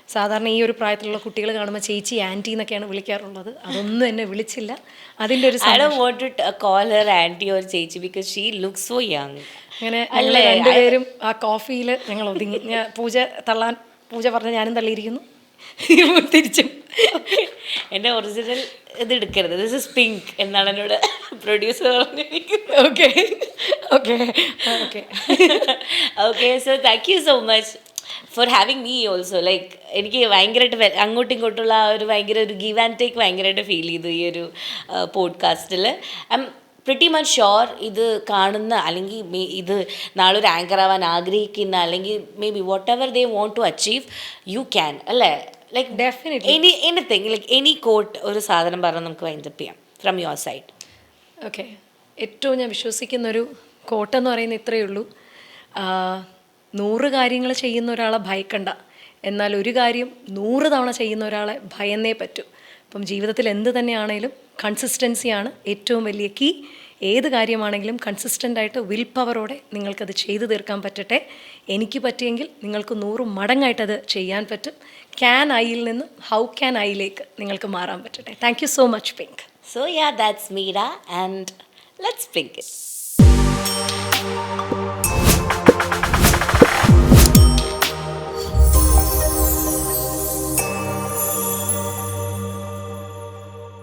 സാധാരണ ഈ ഒരു പ്രായത്തിലുള്ള കുട്ടികൾ കാണുമ്പോൾ ചേച്ചി ആൻറ്റി എന്നൊക്കെയാണ് വിളിക്കാറുള്ളത്. അതൊന്നും എന്നെ വിളിച്ചില്ല. അതിൻ്റെ ഒരു I don't want to call her auntie or ചേച്ചി because she looks so young. അങ്ങനെ ഞങ്ങൾ രണ്ടുപേരും ആ കോഫിയിൽ ഞങ്ങൾ ഒതുങ്ങി. ഞാൻ പൂജ പറഞ്ഞ ഞാനും തള്ളിയിരിക്കുന്നു. തിരിച്ചും എൻ്റെ ഒറിജിനൽ ഇത് എടുക്കരുത്, ദിസ് ഇസ് പിങ്ക് എന്നാണ് എന്നോട് പ്രൊഡ്യൂസർ പറഞ്ഞിരിക്കുന്നത്. Okay okay okay okay, so thank you so much for having me also. Like എനിക്ക് ഭയങ്കരമായിട്ട് അങ്ങോട്ടും ഇങ്ങോട്ടുള്ള ആ ഒരു ഭയങ്കര ഒരു ഗീവ് ആൻഡ് ടേക്ക് ഭയങ്കരമായിട്ട് ഫീൽ ചെയ്തു ഈ ഒരു പോഡ്കാസ്റ്റിൽ. I M pretty much sure ഇത് കാണുന്ന അല്ലെങ്കിൽ ഇത് നാളെ ഒരു ആങ്കർ ആവാൻ ആഗ്രഹിക്കുന്ന അല്ലെങ്കിൽ maybe whatever they want to achieve you can, അല്ലേ? Like definitely anything like any coat ഒരു സാധനം പറഞ്ഞാൽ നമുക്ക് വൈൻഡപ്പ് ചെയ്യാം ഫ്രം യുവർ സൈഡ്. ഓക്കെ, ഏറ്റവും ഞാൻ വിശ്വസിക്കുന്നൊരു കോട്ടെന്ന് പറയുന്നത് ഇത്രയേ ഉള്ളൂ. 100 കാര്യങ്ങൾ ചെയ്യുന്ന ഒരാളെ ഭയക്കണ്ട, എന്നാൽ ഒരു കാര്യം 100 തവണ ചെയ്യുന്ന ഒരാളെ ഭയന്നേ പറ്റൂ. അപ്പം ജീവിതത്തിൽ എന്ത് തന്നെയാണെങ്കിലും കൺസിസ്റ്റൻസിയാണ് ഏറ്റവും വലിയ കീ. ഏത് കാര്യമാണെങ്കിലും കൺസിസ്റ്റൻ്റായിട്ട് വിൽ പവറോടെ നിങ്ങൾക്കത് ചെയ്തു തീർക്കാൻ പറ്റട്ടെ. എനിക്ക് പറ്റിയെങ്കിൽ നിങ്ങൾക്ക് 100 മടങ്ങായിട്ടത് ചെയ്യാൻ പറ്റും. ക്യാൻ ഐയിൽ നിന്നും ഹൗ ക്യാൻ ഐയിലേക്ക് നിങ്ങൾക്ക് മാറാൻ പറ്റട്ടെ. Thank you so much Pink. So yeah, that's Meera and let's pink it.